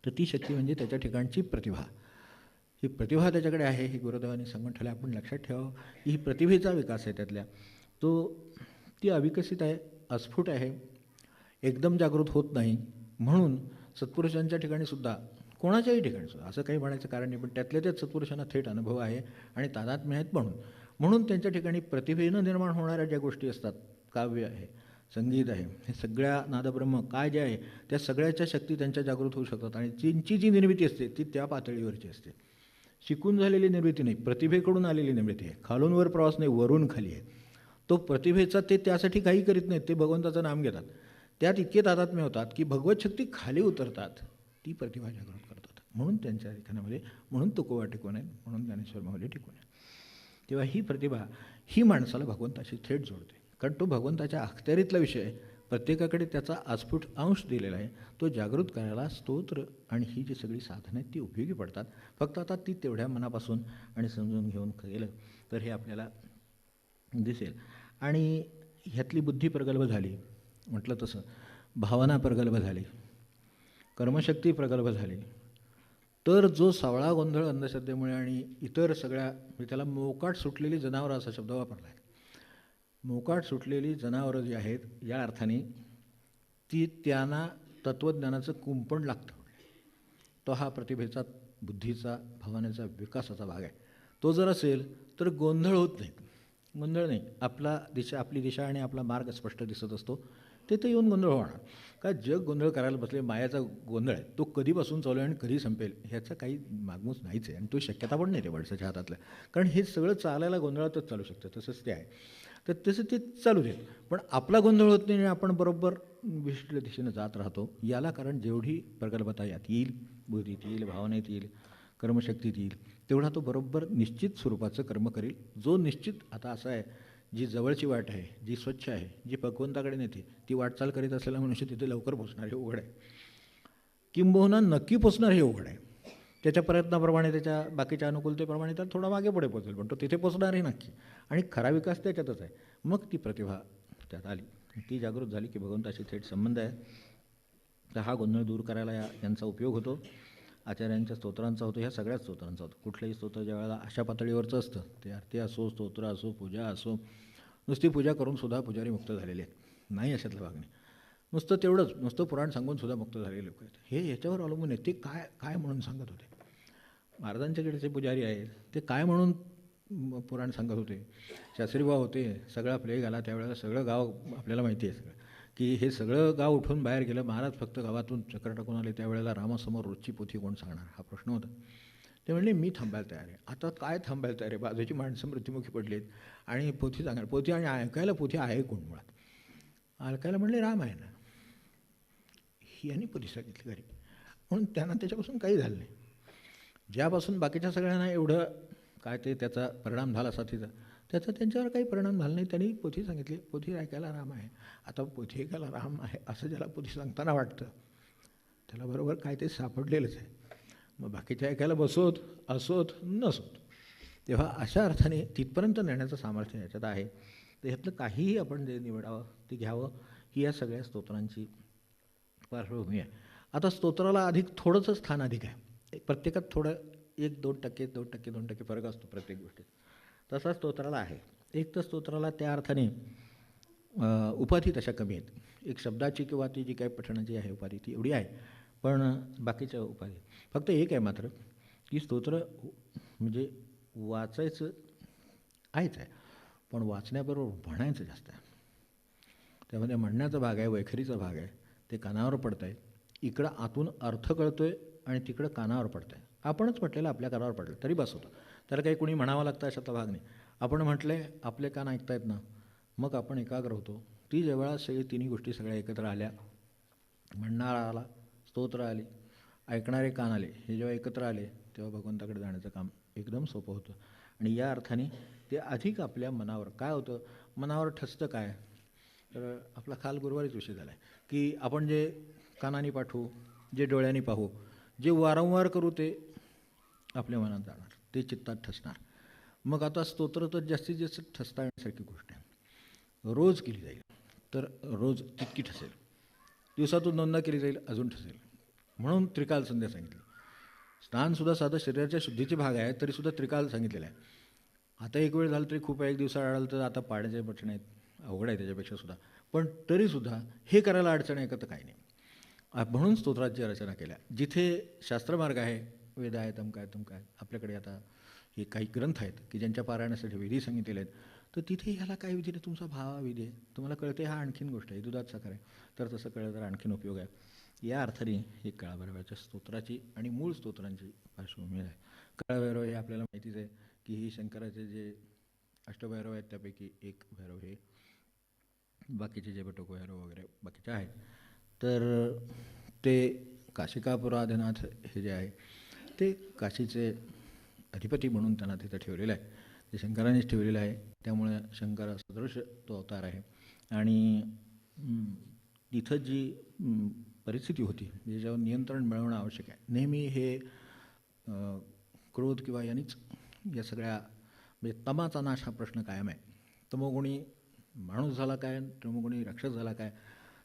तर ती शक्ती म्हणजे त्याच्या ठिकाणची प्रतिभा. ही प्रतिभा त्याच्याकडे आहे, ही गुरुदेवांनी सांगून ठेवलं. आपण लक्षात ठेवावं की ही प्रतिभेचा विकास आहे त्यातल्या, ती अविकसित आहे, अस्फुट आहे, एकदम जागृत होत नाही. म्हणून सत्पुरुषांच्या ठिकाणीसुद्धा, कोणाच्याही ठिकाणीसुद्धा असं काही म्हणायचं कारण नाही, पण त्यातल्या त्यात सत्पुरुषांना थेट अनुभव आहे आणि तादात्म्य आहेत. म्हणून त्यांच्या ठिकाणी प्रतिभेनं निर्माण होणाऱ्या ज्या गोष्टी असतात, काव्य आहे, संगीत आहे, हे सगळ्या नादब्रह्म काय जे आहे त्या सगळ्याच्या शक्ती त्यांच्या जागृत होऊ शकतात आणि त्यांची जी निर्मिती असते ती त्या पातळीवरची असते. शिकून झालेली निर्मिती नाही, प्रतिभेकडून आलेली निर्मिती आहे. खालून वर प्रवास नाही, वरून खाली आहे. तो प्रतिभेचा ते त्यासाठी काही करीत नाहीत, ते भगवंताचं नाम घेतात, त्यात इतके तादात्म्य होतात की भगवत शक्ती खाली उतरतात, ती प्रतिभा जागृत करतात. म्हणून त्यांच्या लिखाणामध्ये म्हणून तुकोबा टिकून आहे, म्हणून ज्ञानेश्वर माऊली टिकून आहे. तेव्हा ही प्रतिभा ही माणसाला भगवंताशी थेट जोडते, कारण तो भगवंताच्या अखत्यारीतला विषय आहे. प्रत्येकाकडे त्याचा अस्फुट अंश दिलेला आहे, तो जागृत करायला स्तोत्र आणि ही जी सगळी साधनं आहेत ती उपयोगी पडतात. फक्त आता ती तेवढ्या मनापासून आणि समजून घेऊन केलं तर हे आपल्याला दिसेल. आणि ह्यातली बुद्धी प्रगल्भ झाली, म्हटलं तसं भावना प्रगल्भ झाली, कर्मशक्ती प्रगल्भ झाली, तर जो सावळा गोंधळ अंधश्रद्धेमुळे आणि इतर सगळ्या, त्याला मोकाट सुटलेली जनावरं असा शब्द वापरला आहे. मोकाट सुटलेली जनावरं जी आहेत या अर्थाने त्यांना तत्त्वज्ञानाचं कुंपण लागतं. तो हा प्रतिभेचा, बुद्धीचा, भावनेचा, विकासाचा भाग आहे. तो जर असेल तर गोंधळ होत नाही. गोंधळ नाही, आपली दिशा आणि आपला मार्ग स्पष्ट दिसत असतो, तिथे येऊन गोंधळ होणार. का जग गोंधळ करायला बसले, मायाचा गोंधळ आहे तो कधीपासून चालू आहे आणि कधी संपेल ह्याचा काही मागमूस नाहीच आहे. आणि तो शक्यता पण नाही ते माणसाच्या हातातलं, कारण हे सगळं चालायला गोंधळातच चालू शकतं, तसंच ते आहे. तर तसं ते चालू देत, पण आपला गोंधळ होत नाही आणि आपण बरोबर विशिष्ट दिशेनं जात राहतो. याला कारण जेवढी प्रगल्भता यात येईल, बुद्धीत येईल, भावनेत येईल, कर्मशक्तीत येईल, तेवढा तो बरोबर निश्चित स्वरूपाचं कर्म करेल. जो निश्चित आता असं आहे, जी जवळची वाट आहे, जी स्वच्छ आहे, जी भगवंताकडे नेते, ती वाटचाल करीत असलेला मनुष्य तिथे लवकर पोचणार हे उघड आहे, किंबहुना नक्की पोचणार हे उघड आहे. त्याच्या प्रयत्नाप्रमाणे, त्याच्या बाकीच्या अनुकूलतेप्रमाणे तर थोडा मागे पुढे पोचेल, पण तो तिथे पोचणारही नक्की. आणि खरा विकास त्याच्यातच आहे. मग ती प्रतिभा त्यात आली, ती जागृत झाली की भगवंताशी थेट संबंध आहे. तर हा गोंधळ दूर करायला यांचा उपयोग होतो. आचार्यांच्या स्तोत्रांचा होतो, ह्या सगळ्याच स्तोत्रांचा होतो. कुठलंही स्तोत्र ज्यावेळेला अशा पातळीवरचं असतं, ते आरती असो, स्तोत्र असो, पूजा असो, नुसती पूजा करूनसुद्धा पुजारी मुक्त झालेले आहेत, नाही अशातलं भाग नाही. नुसतं तेवढंच, नुसतं पुराण सांगूनसुद्धा मुक्त झालेले लोक आहेत. हे याच्यावर अवलंबून आहे ते काय काय म्हणून सांगत होते. महाराजांच्याकडे जे पुजारी आहेत ते काय म्हणून पुराण सांगत होते. शास्त्रीभाव होते, सगळा प्लेग आला त्यावेळेला, सगळं गाव आपल्याला माहिती आहे सगळं, की हे सगळं गाव उठून बाहेर गेलं, महाराज फक्त गावातून चक्र टाकून आले. त्यावेळेला रामासमोर रोजची पोथी कोण सांगणार हा प्रश्न होता. ते म्हणले मी थांबायला तयार आहे. आता काय थांबायला तयार आहे, बाजूची माणसं मृत्युमुखी पडलीत आणि पोथी सांगणार, पोथी आणि ऐकायला पोथी आहे कोण मुळात. ऐकायला म्हणले राम आहे ना, ही यांनी पोथी सांगितली घरी, म्हणून त्यांना त्याच्यापासून काही झालं नाही. ज्यापासून बाकीच्या सगळ्यांना एवढं काय ते त्याचा परिणाम झाला साथीचा, त्याचा त्यांच्यावर काही परिणाम झाला नाही. त्यांनी पोथी सांगितली, पोथी ऐकायला राम आहे. आता पोथी ऐकायला राम आहे असं ज्याला पोथी सांगताना वाटतं, त्याला बरोबर काय ते सापडलेलंच आहे. मग बाकीच्या ऐकायला बसोत असोत नसोत, तेव्हा अशा अर्थाने तिथपर्यंत नेण्याचं सामर्थ्य याच्यात आहे. तर ह्यातलं काहीही आपण जे निवडावं ते घ्यावं, ही या सगळ्या स्तोत्रांची पार्श्वभूमी आहे. आता स्तोत्राला अधिक थोडंसं स्थान अधिक आहे, प्रत्येकात थोडं 1-2% 2% 2% फरक असतो प्रत्येक गोष्टीत. तसा स्तोत्राला आहे. एक तर स्तोत्राला त्या अर्थाने उपाधी तशा कमी आहेत. एक शब्दाची किंवा ती जी काही पठणाची आहे उपाधी ती एवढी आहे, पण बाकीच्या उपाधी फक्त एक आहे मात्र, की स्तोत्र म्हणजे वाचायचं आहेच आहे, पण वाचण्याबरोबर म्हणायचं जास्त आहे. त्यामध्ये म्हणण्याचा भाग आहे, वैखरीचा भाग आहे, ते कानावर पडत आहे. इकडं आतून अर्थ कळतो आहे आणि तिकडं कानावर पडतं आहे. आपणच म्हटलेलं आपल्या कानावर पडलं तरी बस होतं, त्याला काही कोणी म्हणावं लागतं अशातला भाग नाही. आपण म्हटले आपले कान ऐकतायत ना, मग आपण एकाग्र होतो. ती जेव्हा सगळी तिन्ही गोष्टी सगळ्या एकत्र आल्या, म्हणणारा आला, स्तोत्र आले, ऐकणारे कान आले, हे जेव्हा एकत्र आले तेव्हा भगवंताकडे जाण्याचं काम एकदम सोपं होतं. आणि या अर्थाने ते अधिक आपल्या मनावर काय होतं, मनावर ठसतं काय, तर आपला काल गुरुवारीच विषय झाला आहे की आपण जे कानाने पाठवू, जे डोळ्यांनी पाहू, जे वारंवार करू ते आपल्या मनात जाणार, ते चित्तात ठसणार. मग आता स्तोत्र तर जास्तीत जास्त ठसता येण्यासारखी गोष्ट आहे. रोज केली जाईल तर रोज तितकी ठसेल, दिवसातून 2दा केली जाईल अजून ठसेल. म्हणून त्रिकाल संध्या सांगितली. स्नानसुद्धा साधं शरीराच्या शुद्धीचे भाग आहे, तरीसुद्धा त्रिकाल सांगितलेला आहे. आता एक वेळ झालं तरी खूप आहे, एक दिवसात आढळलं तर आता पाण्याचे बटणे आहेत, अवघड आहे त्याच्यापेक्षा सुद्धा, पण तरीसुद्धा हे करायला अडचण आहे का, तर काही नाही. म्हणून स्तोत्राची रचना केल्या. जिथे शास्त्रमार्ग आहे, वेद आहे, तम काय आपल्याकडे आता हे काही ग्रंथ आहेत की ज्यांच्या पारायणासाठी विधी सांगितलेले आहेत, तर तिथे ह्याला काय विधी नाही, तुमचा भावाविधी आहे, तुम्हाला कळते हा आणखीन गोष्ट आहे, दुधात साखर आहे, तर तसं कळलं तर आणखीन उपयोग आहे. या अर्थाने ही काळभैरवाच्या स्तोत्राची आणि मूळ स्तोत्रांची पार्श्वभूमी आहे. काळभैरव हे आपल्याला माहितीच आहे की ही शंकराचे जे अष्टभैरव आहेत त्यापैकी एक भैरव हे, बाकीचे जे बटोक भैरव वगैरे बाकीचे आहेत, तर ते काशिकापुराधीनाथ हे जे आहे ते काशीचे अधिपती म्हणून त्यांना तिथं ठेवलेलं आहे. ते शंकरानेच ठेवलेलं आहे, त्यामुळे शंकर सदृश तो अवतार आहे. आणि तिथं जी परिस्थिती होती ज्याच्यावर नियंत्रण मिळवणं आवश्यक आहे. नेहमी हे क्रोध किंवा यांनीच या सगळ्या म्हणजे तमाचा नाश हा प्रश्न कायम आहे. तमोगुणी माणूस झाला काय, तमोगुणी राक्षस झाला काय,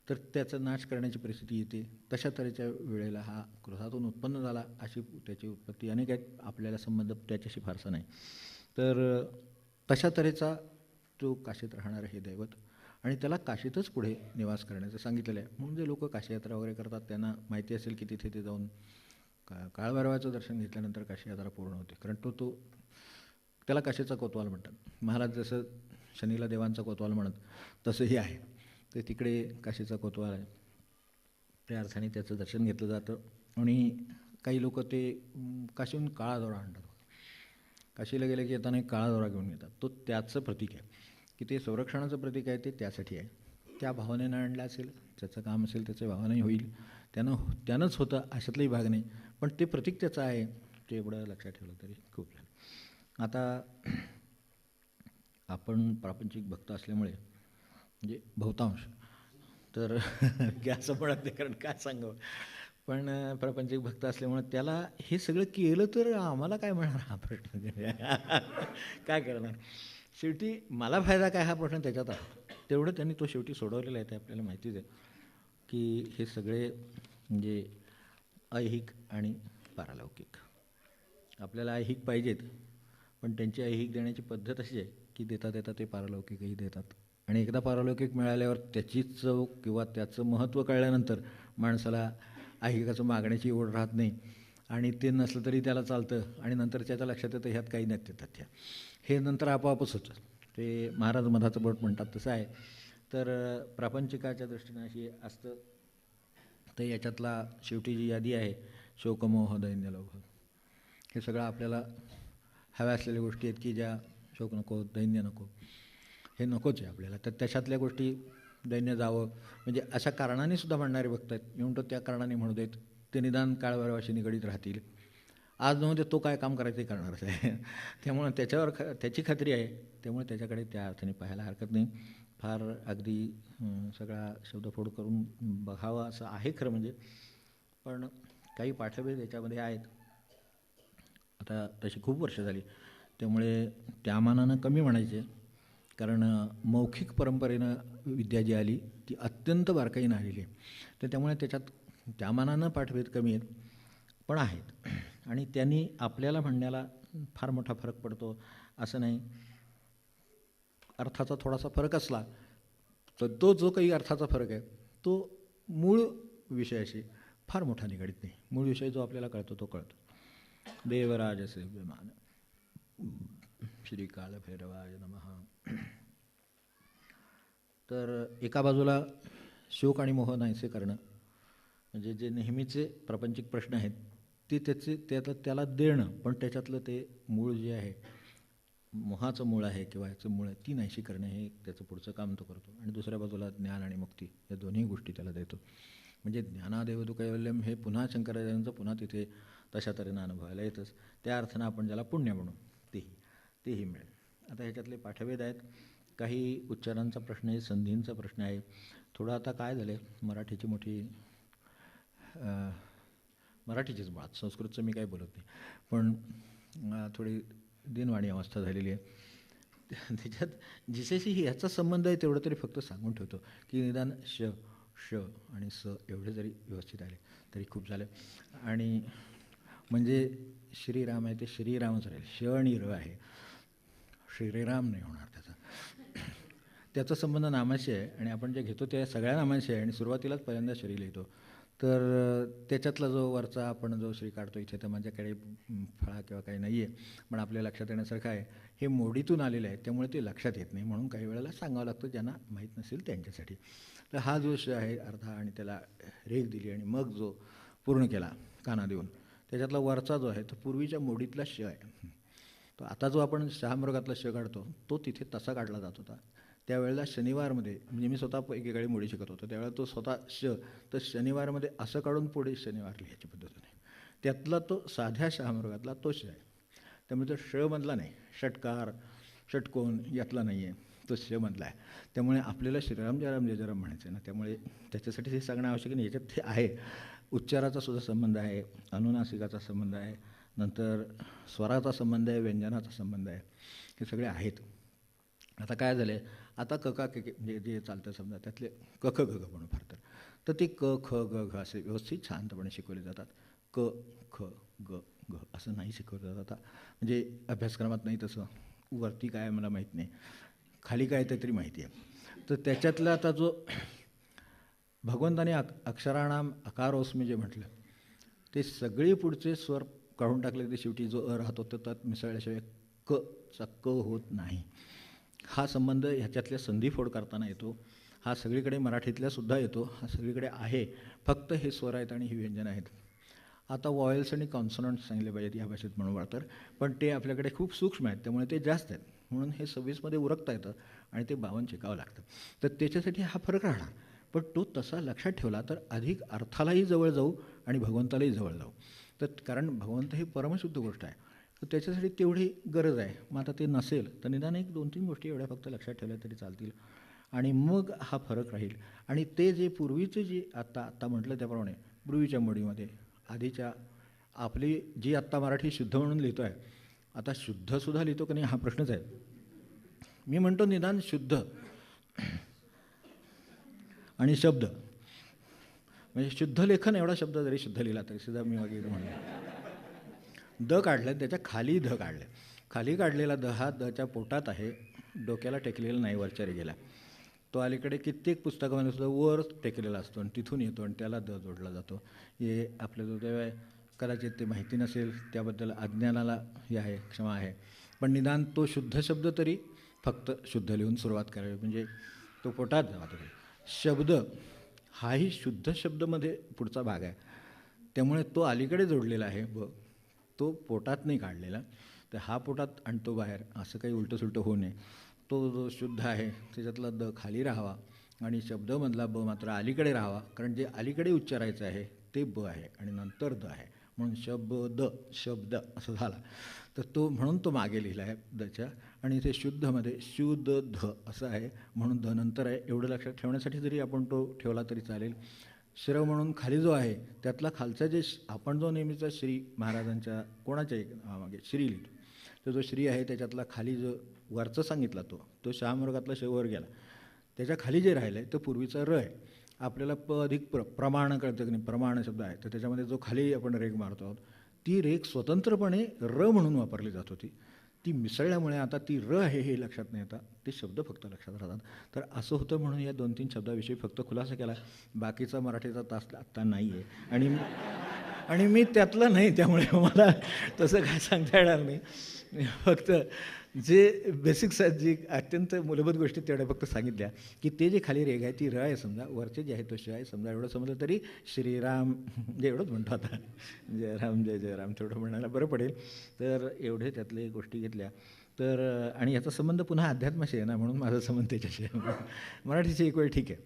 तर त्याचा नाश करण्याची परिस्थिती येते. तशा तऱ्हेच्या वेळेला हा क्रोधातून उत्पन्न झाला, अशी त्याची उत्पत्ती अनेक आहेत, आपल्याला संबंध त्याच्याशी फारसा नाही. तर तशा तऱ्हेचा तो काशीत राहणारं हे दैवत, आणि त्याला काशीतच पुढे निवास करण्याचं सांगितलेलं आहे. म्हणून जे लोक काशी यात्रा वगैरे करतात त्यांना माहिती असेल की तिथे ते जाऊन काळभैरवाचं दर्शन घेतल्यानंतर काशी यात्रा पूर्ण होते, कारण तो त्याला काशीचा कोतवाल म्हणतात. महाराज जसं शनीला देवांचा कोतवाल म्हणत तसंही आहे, ते तिकडे काशीचा कोतवाल आहे. त्या अर्थाने त्याचं दर्शन घेतलं जातं. आणि काही लोक ते काशीहून काळा दोरा आणतात. काशीला गेले की येताना एक काळा दोरा घेऊन येतात. तो त्याचं प्रतीक आहे की ते संरक्षणाचं प्रतीक आहे, ते त्यासाठी आहे. त्या भावनेनं आणलं असेल, त्याचं काम असेल, त्याच्या भावनेही होईल, त्यानंच होतं अशातलाही भाग नाही. पण ते प्रतीक त्याचं आहे, ते एवढं लक्षात ठेवलं तरी खूप झालं. आता आपण प्रापंचिक भक्त असल्यामुळे म्हणजे बहुतांश तर असं म्हणत नाही, कारण काय सांगावं, पण प्रापंचिक भक्त असल्यामुळे त्याला हे सगळं केलं तर आम्हाला काय मिळणार हा प्रश्न काय करणार. शेवटी मला फायदा काय हा प्रश्न त्याच्यात आहे. तेवढं त्यांनी तो शेवटी सोडवलेला आहे. ते आपल्याला माहितीच आहे की हे सगळे म्हणजे ऐहिक आणि पारलौकिक. आपल्याला ऐहिक पाहिजेत, पण त्यांची ऐहिक देण्याची पद्धत अशी आहे की देता देता ते पारलौकिकही देतात. आणि एकदा पारलौकिक मिळाल्यावर त्याची चव किंवा त्याचं महत्त्व कळल्यानंतर माणसाला ऐहिकाचं मागण्याची ओढ राहत नाही. आणि ते नसलं तरी त्याला चालतं. आणि नंतर त्याच्या लक्षात येतं ह्यात काही नाही तथ्य, हे नंतर आपोआपच होतं. ते महाराज मधाचं बोट म्हणतात तसं आहे. तर प्रापंचिकाच्या दृष्टीनं अशी असतं. तर याच्यातला शेवटी जी यादी आहे, शोकमोह दैन्यलोभ, हे सगळं आपल्याला हव्या असलेल्या गोष्टी आहेत की ज्या शोक नको, दैन्य नको, हे नकोच आहे आपल्याला. तर त्याच्यातल्या गोष्टी दैन्य जावं म्हणजे अशा कारणाने सुद्धा म्हणणारे भक्त आहेत. मी म्हणतो त्या कारणाने म्हणू देत, ते निदान काळभैरवाशी निगडीत राहतील. आज नव्हते तो काय काम करायचं करणारच आहे. त्यामुळे त्याच्यावर त्याची खात्री आहे. त्यामुळे त्याच्याकडे त्या अर्थाने पाहायला हरकत नाही. फार अगदी सगळा शब्दफोड करून बघावा असं आहे खरं म्हणजे, पण काही पाठभेद याच्यामध्ये आहेत. आता तशी खूप वर्ष झाली, त्यामुळे त्या मानानं कमी म्हणायचे. कारण मौखिक परंपरेनं विद्या जी आली ती अत्यंत बारकाईनं आलेली आहे. तर त्यामुळे त्याच्यात त्या मानानं पाठभेद कमी आहेत, पण आहेत. आणि त्यांनी आपल्याला म्हणण्याला फार मोठा फरक पडतो असं नाही. अर्थाचा थोडासा फरक असला तर तो जो काही अर्थाचा फरक आहे तो मूळ विषयाशी फार मोठा निगडीत नाही. मूळ विषय जो आपल्याला कळतो तो कळतो. देवराज सेव्यमान श्री कालभैरवाय नमः. तर एका बाजूला शोक आणि मोह नाहीसे करणं म्हणजे जे नेहमीचे प्रापंचिक प्रश्न आहेत ते त्याला देणं, पण त्याच्यातलं ते मूळ जे आहे, मोहाचं मूळ आहे किंवा याचं मूळ आहे, ती नाहीशी करणं, हे त्याचं पुढचं काम तो करतो. आणि दुसऱ्या बाजूला ज्ञान आणि मुक्ती या दोन्ही गोष्टी त्याला देतो. म्हणजे ज्ञानादेव कैवल्यम हे पुन्हा शंकराचार्यांचं पुन्हा तिथे तशा तऱ्हेनं अनुभवायला येतंच. त्या अर्थानं आपण ज्याला पुण्य म्हणू तेही मिळेल. आता ह्याच्यातले पाठभेद आहेत. काही उच्चारांचा प्रश्न आहे, संधींचा प्रश्न आहे. थोडं आता काय झालं आहे, मराठीची मोठी मराठीचीच मुळात, संस्कृतचं मी काही बोलत नाही, पण थोडी दिनवाणी अवस्था झालेली आहे. त्याच्यात जिच्याशी ह्याचा संबंध आहे तेवढं तरी फक्त सांगून ठेवतो की निदान श आणि स एवढे जरी व्यवस्थित आले तरी खूप झालं. आणि म्हणजे श्रीराम आहे ते श्रीरामच राहील. श आणि र आहे, श्रीराम नाही होणार. त्याचा संबंध नामाशी आहे. आणि आपण जे घेतो त्या सगळ्या नामाशी आहे. आणि सुरुवातीलाच पहिल्यांदा श्री लिहितो. तर त्याच्यातला जो वरचा आपण जो श्री काढतो इथे, तर माझ्याकडे फळा किंवा काही नाही आहे, पण आपल्या लक्षात येण्यासारखं आहे. हे मोडीतून आलेलं आहे त्यामुळे ते लक्षात येत नाही, म्हणून काही वेळेला सांगावं लागतं ज्यांना माहीत नसेल त्यांच्यासाठी. तर हा जो श आहे अर्धा, आणि त्याला रेघ दिली आणि मग जो पूर्ण केला काना देऊन, त्याच्यातला वरचा जो आहे तो पूर्वीच्या मोडीतला श आहे. तो आता जो आपण शहामृगातला श काढतो तो तिथे तसा काढला जात होता. त्यावेळेला शनिवारमध्ये, म्हणजे मी स्वतः एकेकाळी मोडी शिकत होतो त्यावेळेला तो स्वतः श, तर शनिवारमध्ये असं काढून पुढे शनिवार लिहायची पद्धत नाही. त्यातला तो साध्या शहामृगातला तो श आहे. त्यामुळे तो श मधला नाही, षटकार षटकोन यातला नाही आहे, तो श मधला आहे. त्यामुळे आपल्याला श्रीराम जयराम जय जयराम म्हणायचं आहे ना, त्यामुळे त्याच्यासाठी हे सांगणं आवश्यक नाही. याच्यात ते आहे. उच्चाराचा सुद्धा संबंध आहे, अनुनासिकाचा संबंध आहे, नंतर स्वराचा संबंध आहे, व्यंजनाचा संबंध आहे, हे सगळे आहेत. आता काय झालं आहे, आता कका के म्हणजे जे चालतं समजा त्यातले क ख ग म्हणून फार तर ते क ख ग घ असे व्यवस्थित शांतपणे शिकवले जातात. क ख ग घ असं नाही शिकवलं जातं. आता म्हणजे अभ्यासक्रमात नाही तसं, वरती काय मला माहीत नाही, खाली काय ते तरी माहिती आहे. तर त्याच्यातला आता जो भगवंताने अक्षराणाम अकारोस्मी जे म्हटलं, ते सगळे पुढचे स्वर काढून टाकले, ते शेवटी जो अ राहतो तर त्यात मिसळल्याशिवाय क चा क होत नाही. हा संबंध ह्याच्यातल्या संधी फोड करताना येतो. हा सगळीकडे मराठीतल्या सुद्धा येतो, हा सगळीकडे आहे, फक्त हे स्वर आहेत आणि ही व्यंजनं आहेत. आता वॉयल्स आणि कॉन्सोनंट्स सांगितले पाहिजेत या भाषेत म्हणून तर, पण ते आपल्याकडे खूप सूक्ष्म आहेत, त्यामुळे ते जास्त आहेत, म्हणून हे 26मध्ये उरकता येतं आणि ते 52 शिकावं लागतं. तर त्याच्यासाठी हा फरक राहणार, पण तो तसा लक्षात ठेवला तर अधिक अर्थालाही जवळ जाऊ आणि भगवंतालाही जवळ जाऊ. तर कारण भगवंत ही परमशुद्ध गोष्ट आहे, तर त्याच्यासाठी तेवढी गरज आहे. मग आता ते नसेल तर निदान 1-2-3 गोष्टी एवढ्या फक्त लक्षात ठेवल्या तरी चालतील आणि मग हा फरक राहील. आणि ते जे पूर्वीचे जे आत्ता म्हटलं त्याप्रमाणे पूर्वीच्या मोडीमध्ये आधीच्या आपली जी आत्ता मराठी शुद्ध म्हणून लिहितो आहे, आता शुद्धसुद्धा लिहितो की नाही हा प्रश्नच आहे. मी म्हणतो निदान शुद्ध आणि शब्द, म्हणजे शुद्ध लेखन एवढा शब्द जरी शुद्ध लिहिला तरी सुद्धा मी वगैरे म्हणलं. द काढलं, त्याच्या खाली ध काढले, खाली काढलेला द हा दच्या पोटात आहे, डोक्याला टेकलेला नाही वरच्या रेगेला. तो अलीकडे कित्येक पुस्तकामध्ये सुद्धा वर टेकलेला असतो आणि तिथून येतो आणि त्याला द जोडला जातो. हे आपल्या जो कदाचित ते माहिती नसेल त्याबद्दल अज्ञानाला हे आहे, क्षमा आहे, पण निदान तो शुद्ध शब्द तरी फक्त शुद्ध लिहून सुरुवात करावी, म्हणजे तो पोटात जावा. तरी शब्द हाही शुद्ध शब्दमध्ये पुढचा भाग आहे, त्यामुळे तो अलीकडे जोडलेला आहे, तो पोटात नाही काढलेला. तर हा पोटात आणि तो बाहेर असं काही उलटंसुलटं होऊ नये. तो जो शुद्ध आहे त्याच्यातला द खाली राहावा आणि शब्दमधला ब मात्र अलीकडे राहावा, कारण जे अलीकडे उच्चारायचं आहे ते ब आहे आणि नंतर द आहे, म्हणून शब्द असं झाला. तर तो म्हणून तो मागे लिहिला आहे दच्या, आणि इथे शुद्धमध्ये शुद्ध ध असं आहे, म्हणून ध नंतर आहे. एवढं लक्षात ठेवण्यासाठी जरी आपण तो ठेवला तरी चालेल. श्र म्हणून खाली जो आहे त्यातला खालचा जे आपण जो नेहमीचा श्री महाराजांच्या कोणाच्याही मागे श्री लिहितो, तर जो श्री आहे त्याच्यातला खाली जो वरचं सांगितला तो शहामृगातला शेवर गेला, त्याच्या खाली जे राहिलं आहे तो पूर्वीचा र आहे. आपल्याला अधिक प्रमाण कळतं की नाही, प्रमाण शब्द आहे, तर त्याच्यामध्ये जो खाली आपण रेग मारतो आहोत ती रेग स्वतंत्रपणे र म्हणून वापरली जात होती. ती मिसळल्यामुळे आता ती र आहे हे लक्षात नाही येतात, ते शब्द फक्त लक्षात राहतात. तर असं होतं म्हणून या 2-3 शब्दाविषयी फक्त खुलासा केला. बाकीचा मराठीचा तास आत्ता नाही आहे आणि मी त्यातलं नाही, त्यामुळे मला तसं काय सांगता येणार नाही. फक्त जे बेसिक्स आहेत, जी अत्यंत मूलभूत गोष्टी तेवढ्या फक्त सांगितल्या, की ते जे खाली रेग आहे ती र आहे समजा, वरचे जे आहे तो श आहे समजा. एवढं समजलं तरी श्रीराम म्हणजे एवढंच म्हणतो आता, जय राम जय जय राम तेवढं म्हणायला बरं पडेल. तर एवढे त्यातले गोष्टी घेतल्या तर, आणि याचा संबंध पुन्हा अध्यात्माशी आहे ना, म्हणून माझा संबंध त्याच्याशी आहे. मराठीची एक वेळ ठीक आहे,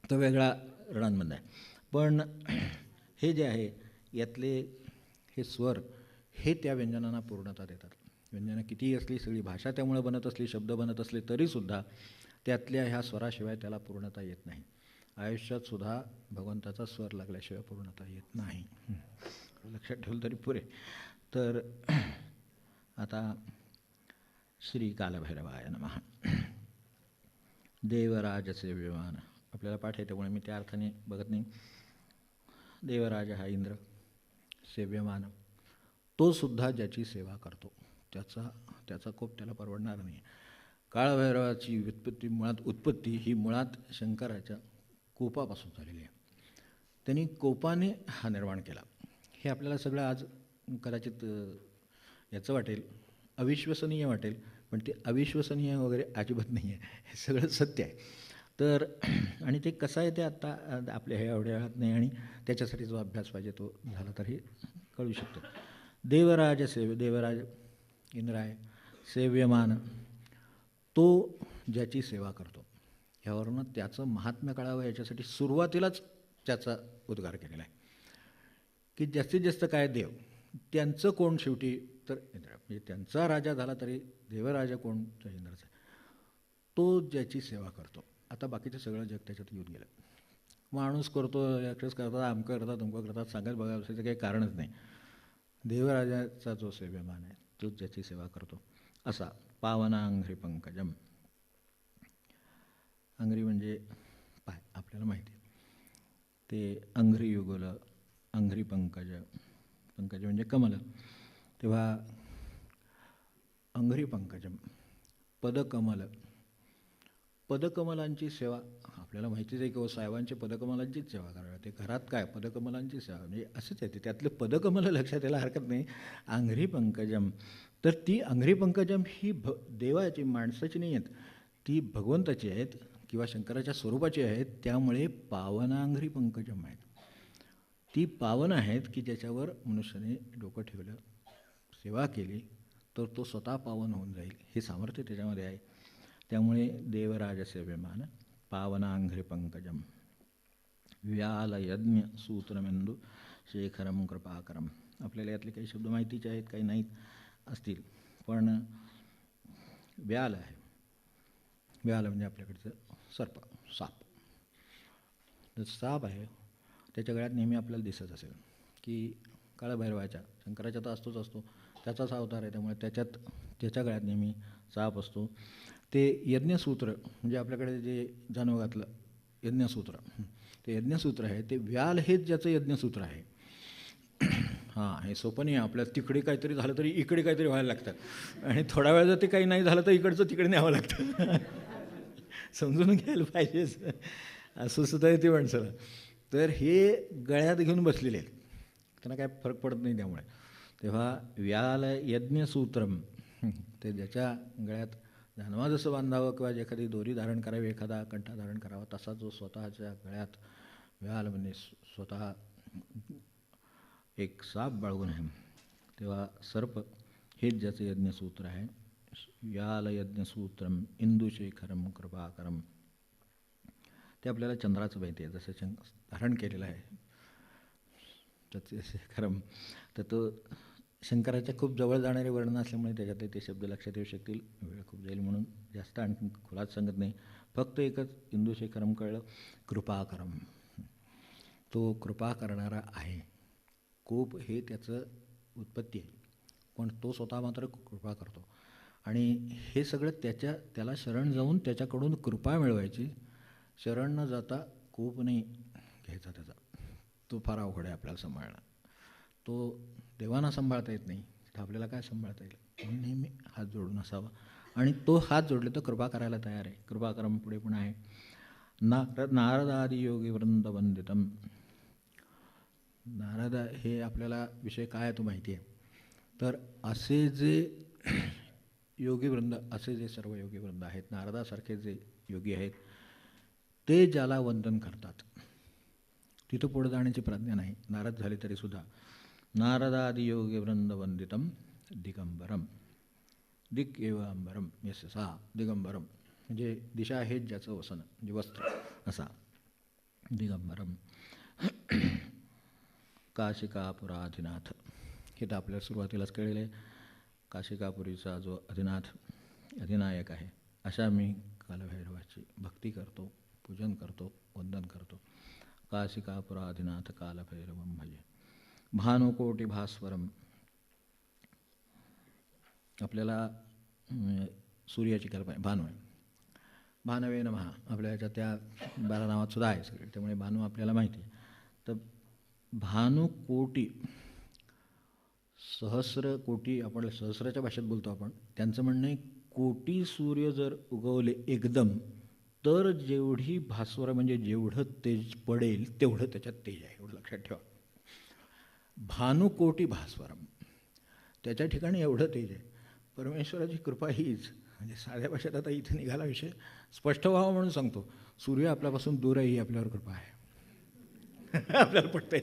तो वेगळा ऋणांबंध आहे. पण हे जे आहे यातले हे स्वर हे त्या व्यंजनांना पूर्णता देतात. व्यंजनं कितीही असली, सगळी भाषा त्यामुळे बनत असली, शब्द बनत असले तरीसुद्धा त्यातल्या ह्या स्वराशिवाय त्याला पूर्णता येत नाही. आयुष्यात सुद्धा भगवंताचा स्वर लागल्याशिवाय पूर्णता येत नाही. लक्षात ठेवलं तरी पुरे. तर आता श्री कालभैरवाय नमः. देवराज सेव्यमान आपल्याला पाठ आहे, त्यामुळे मी त्या अर्थाने बघत नाही. देवराज हा इंद्र, सेव्यमान तो सुद्धा ज्याची सेवा करतो त्याचा कोप त्याला परवडणार नाही. काळभैरवाची उत्पत्ती ही मुळात शंकराच्या कोपापासून झालेली आहे. त्यांनी कोपाने हा निर्माण केला. हे आपल्याला सगळं आज कदाचित याचं वाटेल, अविश्वसनीय वाटेल, पण ते अविश्वसनीय वगैरे अजिबात नाही आहे, हे सगळं सत्य आहे. तर आणि ते कसं आहे ते आत्ता आपल्या ह्या एवढ्या वेळात नाही, आणि त्याच्यासाठी जो अभ्यास पाहिजे तो झाला तरी कळू शकतो. देवराज इंद्र आहे, सेव्यमान तो ज्याची सेवा करतो. ह्यावरनं त्याचं महात्म्य कळावं याच्यासाठी सुरुवातीलाच त्याचा उद्गार केलेला आहे की जास्तीत जास्त काय देव, त्यांचं कोण शेवटी तर इंद्र, म्हणजे त्यांचा राजा झाला तरी देवराजा कोण तर इंद्राचा, तो ज्याची सेवा करतो. आता बाकीचं सगळं जग त्याच्यात येऊन गेलं. माणूस करतो, यक्षस करतात, अमकं करतात, तमकं करतात, सांगत बघा असायचं काही कारणच नाही. देवराजाचा जो सेव्यमान आहे तो ज्याची सेवा करतो असा. पावना अंघ्री पंकजम, अंघ्री म्हणजे पाय, आपल्याला माहिती आहे ते अंघ्री युगल, अंघ्री पंकज म्हणजे कमल. तेव्हा अंघ्री पंकजम पदकमलांची सेवा आपल्याला माहितीच आहे की साहेबांची पदकमलांचीच सेवा करावी. ते घरात काय पदकमलांची सेवा म्हणजे असंच आहे. त्यातले पदकमलं लक्षात यायला हरकत नाही. अंघ्री पंकजम, तर ती अंघ्री पंकजम ही देवाची, माणसाची नाही आहेत, ती भगवंताची आहेत. किंवा शंकराच्या स्वरूपाची आहेत, त्यामुळे पावनांघ्री पंकजम आहेत. ती पावन आहेत की ज्याच्यावर मनुष्याने डोकं ठेवलं, सेवा केली तर तो स्वतः पावन होऊन जाईल, हे सामर्थ्य त्याच्यामध्ये आहे. त्यामुळे देवराजस्य विमान पावनांघ्री पंकजम व्यालयज्ञ सूत्रमेंदू शेखरम कृपाकरम. आपल्याला यातले काही शब्द माहितीचे आहेत, काही नाहीत असतील, पण व्याल आहे. व्याल म्हणजे आपल्याकडचं सर्प, साप. तर साप आहे, त्याच्या गळ्यात नेहमी आपल्याला दिसत असेल की काळभैरवाच्या, शंकराच्या तर असतो, त्याचाच अवतार आहे, त्यामुळे त्याच्या गळ्यात नेहमी साप असतो. ते यज्ञसूत्र म्हणजे आपल्याकडे जे जानोगातलं यज्ञसूत्र, ते यज्ञसूत्र आहे, ते व्याल हेच ज्याचं यज्ञसूत्र आहे. हां, हे सोपं नाही. आपल्या तिकडे काहीतरी झालं तरी इकडे काहीतरी व्हायला लागतं, आणि थोडा वेळ जर ते काही नाही झालं तर इकडचं तिकडे न्यावं लागतं. समजून घ्यायला पाहिजेच, असं सुद्धा येते माणसाला. तर हे गळ्यात घेऊन बसलेले आहेत, त्यांना काय फरक पडत नाही त्यामुळे. तेव्हा व्याल यज्ञसूत्रम, ते ज्याच्या गळ्यात जानवा जसं बांधावं किंवा एखादी दोरी धारण करावी, एखादा कंठा धारण करावा, तसा जो स्वतःच्या गळ्यात व्याल म्हणजे स्वतः एक साप बाळगून आहे, तेव्हा सर्प हेच ज्याचं यज्ञसूत्र आहे. व्याल यज्ञसूत्रम इंदुशेखरम कृपाकरम. ते आपल्याला चंद्राचं माहिती आहे, जसं धारण केलेलं आहे त्याचे शेखरम. तर तो शंकराच्या खूप जवळ जाणारे वर्ण असल्यामुळे त्याच्यातले ते शब्द लक्षात येऊ शकतील, वेळ खूप जाईल म्हणून जास्त आणखी खुलाच सांगत नाही. फक्त एकच इंदुशेखरम कळलं, कृपाकरम. तो कृपा करणारा आहे. कोप हे त्याचं उत्पत्ती आहे, पण तो स्वतः मात्र कृपा करतो. आणि हे सगळं त्याला शरण जाऊन त्याच्याकडून कृपा मिळवायची. शरण न जाता कोप नाही घ्यायचा त्याचा, तो फार अवघड आहे आपल्याला सांभाळणं. तो देवांना सांभाळता येत नाही, तर आपल्याला काय सांभाळता येईल, म्हणून नेहमी हात जोडून असावा. आणि तो हात जोडले तर कृपा करायला तयार आहे. कृपाकरम पुढे पण आहे. नारदादी योगी वृंद वंदितम. नारद हे आपल्याला विषय काय आहे तो माहिती आहे. तर असे जे योगीवृंद, असे जे सर्व योगीवृंद आहेत, नारदासारखे जे योगी आहेत, ते ज्याला वंदन करतात, तिथं पुढे जाण्याची प्रज्ञा नाही, नारद झाले तरीसुद्धा. नारदादी योगी वृंद वंदितम दिगंबरम. दिक एव अंबरम यस्य सा दिगंबरम, म्हणजे दिशा हेच ज्याचं वसन म्हणजे वस्त्र असा दिगंबरम. काशिकापुराधिनाथ, हे तर आपल्याला सुरुवातीलाच कळलेलं आहे. काशिकापुरीचा जो अधिनायक आहे, अशा मी कालभैरवाची भक्ती करतो, पूजन करतो, वंदन करतो. काशिकापुराधिनाथ कालभैरवम भजे. भानुकोटी भास्वरम. आपल्याला सूर्याची कल्पना आहे, भानू आहे. भानवे नमः आपल्या ह्याच्यात त्या 12 नावात सुद्धा आहे सगळे, त्यामुळे भानू आपल्याला माहिती आहे. तर भानुकोटी, सहस्र कोटी, आपण सहस्राच्या भाषेत बोलतो आपण, त्यांचं म्हणणं आहे कोटी सूर्य जर उगवले एकदम तर जेवढी भास्वर म्हणजे जेवढं तेज पडेल तेवढं त्याच्यात तेज आहे, एवढं लक्षात ठेवा. भानुकोटी भास्वरम, त्याच्या ठिकाणी एवढं तेज आहे. परमेश्वराची कृपा हीच, म्हणजे साध्या भाषेत आता इथे निघाला विषय, स्पष्ट व्हावा म्हणून सांगतो. सूर्य आपल्यापासून दूर आहे, ही आपल्यावर कृपा आहे. आपल्याला पटतंय.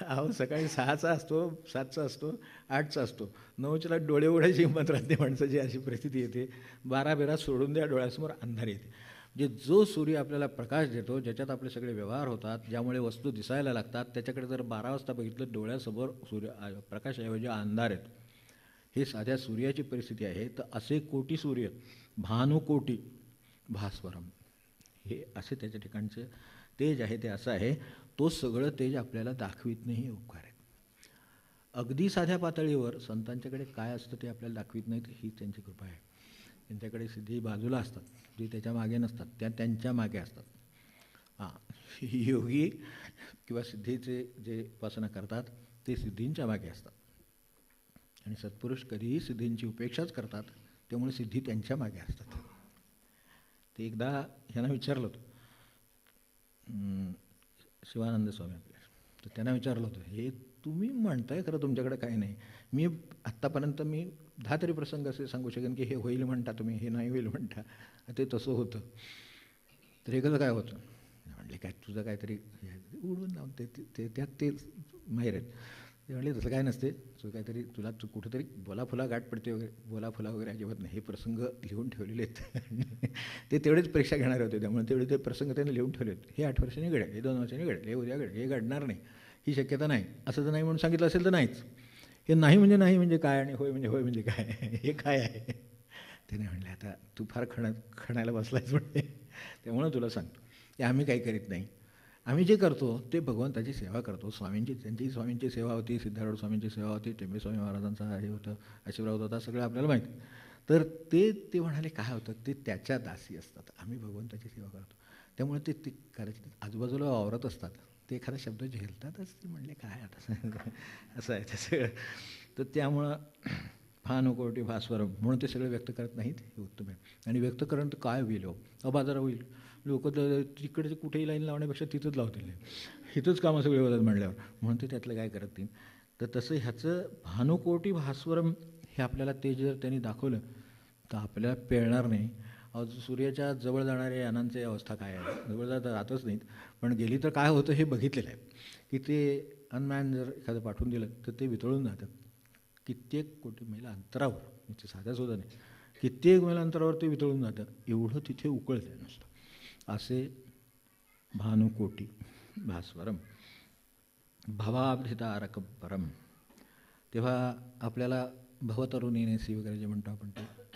अहो सकाळी 6चा असतो, 7चा असतो, 8चा असतो, 9च्या डोळे उघडायची हिंमत राहते माणसाची, अशी परिस्थिती येते. 12 सोडून द्या, डोळ्यासमोर अंधार येते. म्हणजे जो सूर्य आपल्याला प्रकाश देतो, ज्याच्यात आपले सगळे व्यवहार होतात, ज्यामुळे वस्तू दिसायला लागतात, त्याच्याकडे जर 12 वाजता बघितलं, डोळ्यासमोर प्रकाशाऐवजी अंधार येतो. हे साध्या सूर्याची परिस्थिती आहे. तर असे कोटी सूर्य, भानुकोटी भास्वरम, हे असे त्याच्या ठिकाणचे तेज आहे. ते असं आहे, तो सगळं तेज आपल्याला दाखवित नाही, हे उपकार आहे. अगदी साध्या पातळीवर संतांच्याकडे काय असतं ते आपल्याला दाखवित नाहीत, ही त्यांची कृपा आहे. त्यांच्याकडे सिद्धी बाजूला असतात, जे त्याच्या मागे नसतात, त्या त्यांच्या मागे असतात. योगी किंवा सिद्धीचे जे उपासना करतात ते सिद्धींच्या मागे असतात, आणि सत्पुरुष कधीही सिद्धींची उपेक्षाच करतात, त्यामुळे सिद्धी त्यांच्या मागे असतात. ते एकदा ह्यांना विचारलं होतं, शिवानंद स्वामी आपले, तर त्यांना विचारलं होतं, हे तुम्ही म्हणताय खरं तुमच्याकडे काही नाही, मी आत्तापर्यंत 10 तरी प्रसंग असे सांगू शकेन की हे होईल म्हणता तुम्ही, हे नाही होईल म्हणता, ते तसं होतं. तर हे कसं काय होतं म्हणले, काय तुझं काहीतरी उडून लावून त्यात ते माहीर आहेत. ते म्हणले तसं काय नसते, तुझं काहीतरी तुला कुठंतरी बोलाफुला गाठ पडते वगैरे. बोलाफुला वगैरे अजिबात नाही, हे प्रसंग लिहून ठेवलेले आहेत. ते तेवढेच परीक्षा घेणारे होते, त्यामुळे तेवढे ते प्रसंग त्यांनी लिहून ठेवले आहेत. हे 8 वर्षांनी घडेल, हे 2 वर्षांनी घडेल, हे उद्या घडेल, हे घडणार नाही, ही शक्यता नाही, असं जर नाही म्हणून सांगितलं असेल तर नाहीच. हे नाही म्हणजे काय आणि होय म्हणजे काय, हे काय आहे. त्याने म्हणले आता तू फार खणायला बसलायच म्हणते, त्यामुळं तुला सांगतो की आम्ही काही करीत नाही. आम्ही जे करतो ते भगवंताची सेवा करतो. त्यांची स्वामींची सेवा होती, सिद्धारूढ स्वामींची सेवा होती, टेंबेस्वामी महाराजांचा हे होतं, आशीर्वाद होता, सगळं आपल्याला माहिती. तर ते म्हणाले काय होतं, ते त्याच्या दासी असतात, आम्ही भगवंताची सेवा करतो. त्यामुळे ते करायचे. आजूबाजूला वावरत असतात, ते एखादा शब्द झेलतातच. ते म्हणले काय आता असं आहे ते सगळं. तर त्यामुळं भानुकोटी भास्वरम म्हणून ते सगळं व्यक्त करत नाहीत, हे उत्तम आहे. आणि व्यक्त करणं तर काय होईल, अबाजारा होईल. लोक तिकडे कुठेही लाईन लावण्यापेक्षा तिथंच लावतील, इथंच कामं सगळे होतात म्हणल्यावर, म्हणून ते त्यातलं काय करत नाही. तर तसं ह्याचं भानुकोटी भास्वरम हे आपल्याला ते जर त्यांनी दाखवलं तर आपल्याला पेळणार नाही. सूर्याच्या जवळ जाणाऱ्या यानांची अवस्था काय आहे, जवळ राहतच नाहीत, पण गेली तर काय होतं हे बघितलेलं आहे. की ते अनमॅन जर एखादं पाठवून दिलं तर ते वितळून जातं कित्येक कोटी मैल अंतरावर, म्हणजे साध्यासुद्धा नाही, कित्येक मैल अंतरावर ते वितळून जातं, एवढं तिथे उकळतं आहे नुसतं. असे भानुकोटी भास्वरम भवाब्धितारक परम. तेव्हा आपल्याला भवतरुणीनेसी वगैरे जे म्हणतो आपण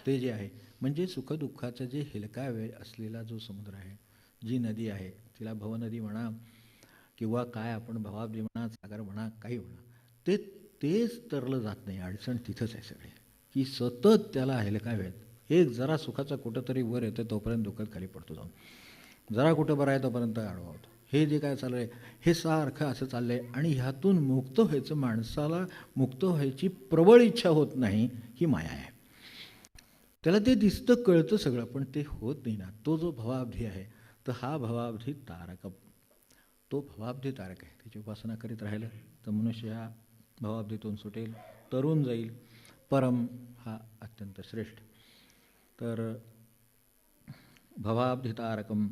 ते जे आहे, म्हणजे सुखदुःखाचं जे हेलकावे असलेला जो समुद्र आहे, जी नदी आहे, तिला भवनदी म्हणा किंवा काय आपण भवाब्धी म्हणा, सागर म्हणा, काही म्हणा, तेच तरलं जात नाही. अडचण तिथंच आहे सगळे, की सतत त्याला हेलकावे आहेत. एक जरा सुखाचा कुठंतरी वर येतं तोपर्यंत दुःखात खाली पडतो जाऊन, जरा कुठं बरं आहे तोपर्यंत आडवा होतो. हे जे काय चाललं आहे हे सारखं असं चाललं आहे. आणि ह्यातून मुक्त व्हायचं, माणसाला मुक्त व्हायची प्रबळ इच्छा होत नाही, ही माया आहे. त्याला ते दिसतं, कळतं सगळं, पण ते होत नाही ना. तो जो भवाब्धी आहे, तर हा भवाब्धी तारक, तो भवाब्धी तारक आहे. त्याची उपासना करीत राहिलं तर मनुष्य हा भवाब्धीतून सुटेल, तरुण जाईल. परम हा अत्यंत श्रेष्ठ. तर भवाब्धी तारकम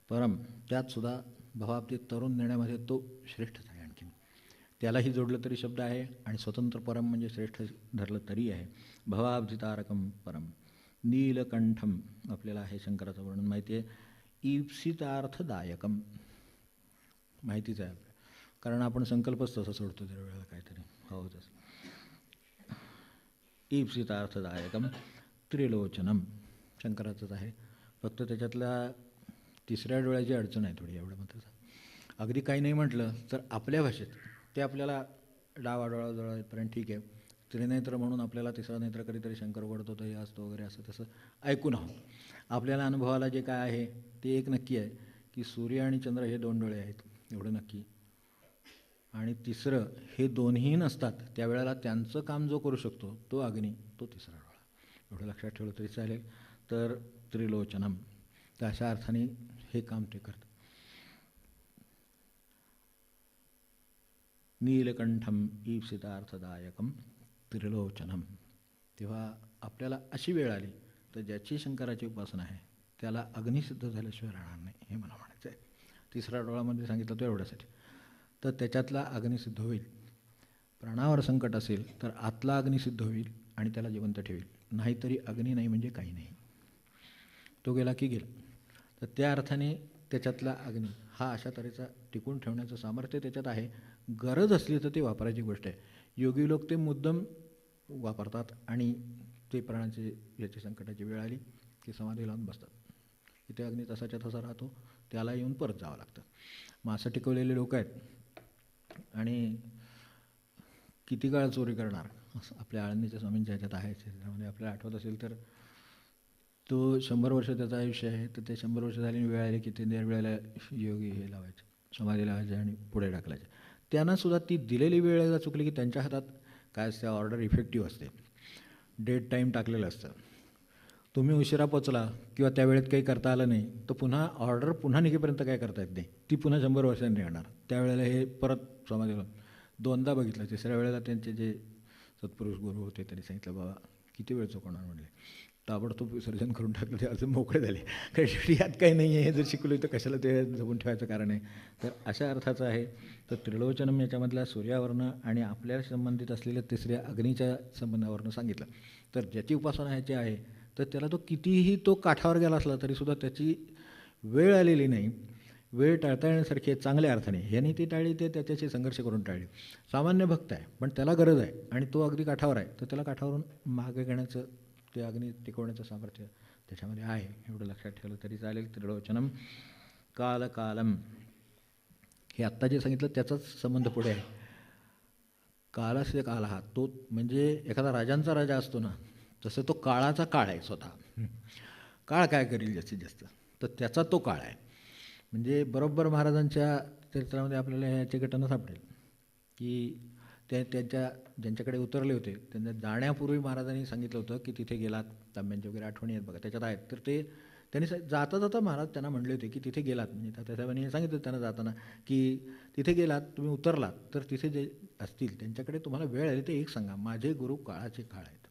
परम, त्यातसुद्धा भवाब्धीत तरुण नेण्यामध्ये तो श्रेष्ठच आहे. आणखीन त्यालाही जोडलं तरी शब्द आहे, आणि स्वतंत्र परम म्हणजे श्रेष्ठ धरलं तरी आहे. भवाब्धितारकम परम नीलकंठम, आपल्याला हे शंकराचं वर्णन माहिती आहे. ईप्सितार्थदायकम माहितीच आहे आपल्याला, कारण आपण संकल्पच तसं सोडतो दर वेळेला काहीतरी हो तसं. ईप्सितार्थदायकम त्रिलोचनम शंकराचंच आहे, फक्त त्याच्यातल्या तिसऱ्या डोळ्याची अडचण आहे थोडी, एवढं मात्र. अगदी काही नाही म्हटलं तर आपल्या भाषेत ते आपल्याला डावा डोळा जवळपर्यंत ठीक आहे, त्रिनेत्र म्हणून आपल्याला तिसरा नेत्र कधीतरी शंकर उघडतो तर हे असतो वगैरे, असं तसं ऐकून आहोत. आपल्याला अनुभवाला जे काय आहे ते एक नक्की आहे की सूर्य आणि चंद्र हे 2 डोळे आहेत, एवढं नक्की. आणि तिसरं हे दोन्ही नसतात त्यावेळेला त्यांचं काम जो करू शकतो तो अग्नी, तो तिसरा डोळा, एवढं लक्षात ठेवलं तरी चालेल. तर त्रिलोचनम, तर अशा अर्थाने हे काम ते करतं. नीलकंठम ईप्सितार्थदायकम त्रिलोचनम. तेव्हा आपल्याला अशी वेळ आली तर ज्याची शंकराची उपासना आहे त्याला अग्निसिद्ध झाल्याशिवाय राहणार नाही, हे मला म्हणायचं आहे. तिसऱ्या डोळामध्ये सांगितलं तो एवढ्यासाठी, तर त्याच्यातला अग्निसिद्ध होईल. प्राणावर संकट असेल तर आतला अग्निसिद्ध होईल आणि त्याला जिवंत ठेवेल, नाहीतरी अग्नी नाही म्हणजे काही नाही, तो गेला की गेला. तर त्या अर्थाने त्याच्यातला अग्नी हा अशा तऱ्हेचा टिकून ठेवण्याचं सामर्थ्य त्याच्यात आहे. गरज असली तर ते वापरायची गोष्ट आहे. योगी लोक ते मुद्दम वापरतात आणि ते प्राणाची याची संकटाची वेळ आली की समाधी लावून बसतात. इथे अग्नी तसाच्या तसा राहतो, त्याला येऊन परत जावं लागतं. मग असं टिकवलेले लोक आहेत. आणि किती काळ चोरी करणार, असं आपल्या आळंदीच्या स्वामींच्या ह्याच्यात आहे. त्यामध्ये आपल्याला आठवत असेल तर तो 100 वर्ष त्याचं आयुष्य आहे, तर ते 100 वर्ष झाली वेळ आली की ते वेळेला योगी हे लावायचे, समाधी लावायचे आणि पुढे ढकलायचे. त्यांनासुद्धा ती दिलेली वेळ चुकली की त्यांच्या हातात काय असते, ऑर्डर इफेक्टिव्ह असते, डेट टाईम टाकलेलं असतं. तुम्ही उशिरा पोचला किंवा त्या वेळेत काही करता आलं नाही तर पुन्हा ऑर्डर पुन्हा निघेपर्यंत काय करता येत नाही, ती पुन्हा 100 वर्षांनी निघणार. त्यावेळेला हे परत समाधीला 2दा बघितलं. तिसऱ्या वेळेला त्यांचे जे सत्पुरुष गुरु होते त्यांनी सांगितलं, बाबा किती वेळ चुकवणार म्हणले, ताबडतोब विसर्जन करून टाकलं, ते अजून मोकळे झाले. कारण शेवटी यात काही नाही आहे, हे जर शिकलो तर कशाला ते जपून ठेवायचं कारण आहे. तर अशा अर्थाचं आहे. तर त्रिलोचनम याच्यामधल्या सूर्यावरनं आणि आपल्या संबंधित असलेल्या तिसऱ्या अग्नीच्या संबंधावरनं सांगितलं. तर ज्याची उपासना ह्याची आहे तर त्याला तो कितीही तो काठावर गेला असला तरीसुद्धा त्याची वेळ आलेली नाही. वेळ टाळता येण्यासारखी आहे चांगल्या अर्थाने. ह्यानी ती टाळली, ते त्याच्याशी संघर्ष करून टाळली. सामान्य भक्त आहे पण त्याला गरज आहे आणि तो अगदी काठावर आहे, तर त्याला काठावरून मागे घेण्याचं, ते अग्नी टिकवण्याचं सामर्थ्य त्याच्यामध्ये आहे. एवढं लक्षात ठेवलं तरी चालेल. त्रिलोचनम कालकालम, हे आत्ता जे सांगितलं त्याचाच संबंध पुढे आहे. कालस्य काल, हा तो म्हणजे एखादा राजांचा राजा असतो ना, तसं तो काळाचा काळ आहे स्वतः. काळ काय करेल जास्तीत जास्त, तर त्याचा तो काळ आहे. म्हणजे बरोबर महाराजांच्या चरित्रामध्ये आपल्याला ह्याची घटना सापडेल की त्यांच्या ज्यांच्याकडे उतरले होते त्यांना जाण्यापूर्वी महाराजांनी सांगितलं होतं की तिथे गेलात, तांब्यांच्या वगैरे आठवणी आहेत बघा त्याच्यात आहेत. तर ते त्यांनी जाता जाता महाराज त्यांना म्हणले होते की तिथे गेलात, म्हणजे तात्यासाहेबांनी सांगितलं त्यांना जाताना की तिथे गेलात, तुम्ही उतरलात तर तिथे जे असतील त्यांच्याकडे तुम्हाला वेळ आली ते एक सांगा, माझे गुरु काळाचे काळ आहेत,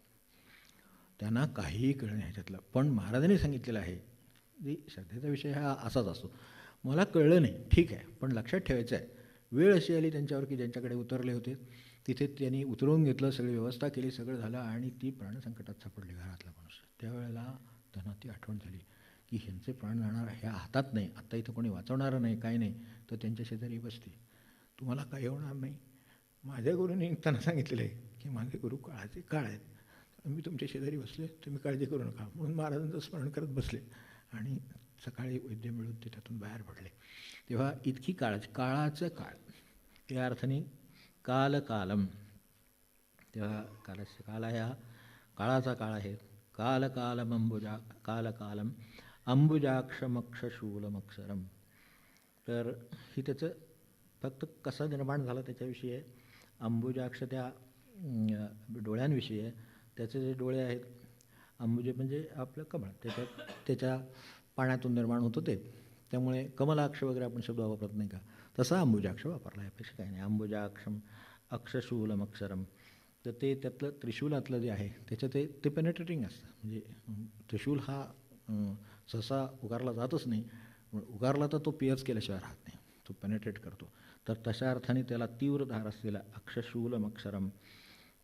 त्यांना काहीही कळलं नाही ह्याच्यातलं. पण महाराजांनी सांगितलेलं आहे, की श्रद्धेचा विषय हा असाच असतो, मला कळलं नाही ठीक आहे पण लक्षात ठेवायचं आहे, वेळ अशी आली त्यांच्यावर की ज्यांच्याकडे उतरले होते तिथे त्यांनी उतरवून घेतलं, सगळी व्यवस्था केली, सगळं झालं आणि ती प्राणसंकटात सापडली घरातला माणूस. त्यावेळेला त्यांना ती आठवण झाली की ह्यांचे प्राण जाणार ह्या हातात नाही, आत्ता इथं कोणी वाचवणारं नाही, काय नाही. तर त्यांच्या शेजारी बसते, तुम्हाला काही होणार नाही, माझ्या गुरुंनी त्यांना सांगितलेलं आहे की माझे गुरु काळाचे काळ आहेत, मी तुमच्या शेजारी बसले, तुम्ही काळजी करू नका. म्हणून महाराजांचं स्मरण करत बसले आणि सकाळी वैद्य मिळून ते त्यातून बाहेर पडले. तेव्हा इतकी काळाचं काळ या अर्थाने कालकालम, तेव्हा कालस्य काल हा काळाचा काळ आहे. कालकालम कालकालम अंबुजाक्षमक्षशूलमक्षरम. तर ही त्याचं फक्त कसं निर्माण झालं त्याच्याविषयी आहे. अंबुजाक्ष त्या डोळ्यांविषयी आहे. त्याचे जे डोळे आहेत, अंबुजे म्हणजे आपलं कमळ, त्याच्या पाण्यातून निर्माण होतं ते, त्यामुळे कमलाक्ष वगैरे आपण शब्द वापरत नाही का, तसा अंबुजाक्ष वापरला आहे, अपेक्षा काही नाही. अंबुजाक्षम अक्षशूलम अक्षरम. तर ते त्यातलं त्रिशूलातलं जे आहे त्याचं ते पेनेट्रेटिंग असतं. म्हणजे त्रिशूल हा सहसा उगारला जातच नाही, उगारला तर तो पियर्स केल्याशिवाय राहत नाही, तो पेनेट्रेट करतो. तर तशा अर्थाने त्याला तीव्र धार असलेला अक्षशूलम अक्षरम.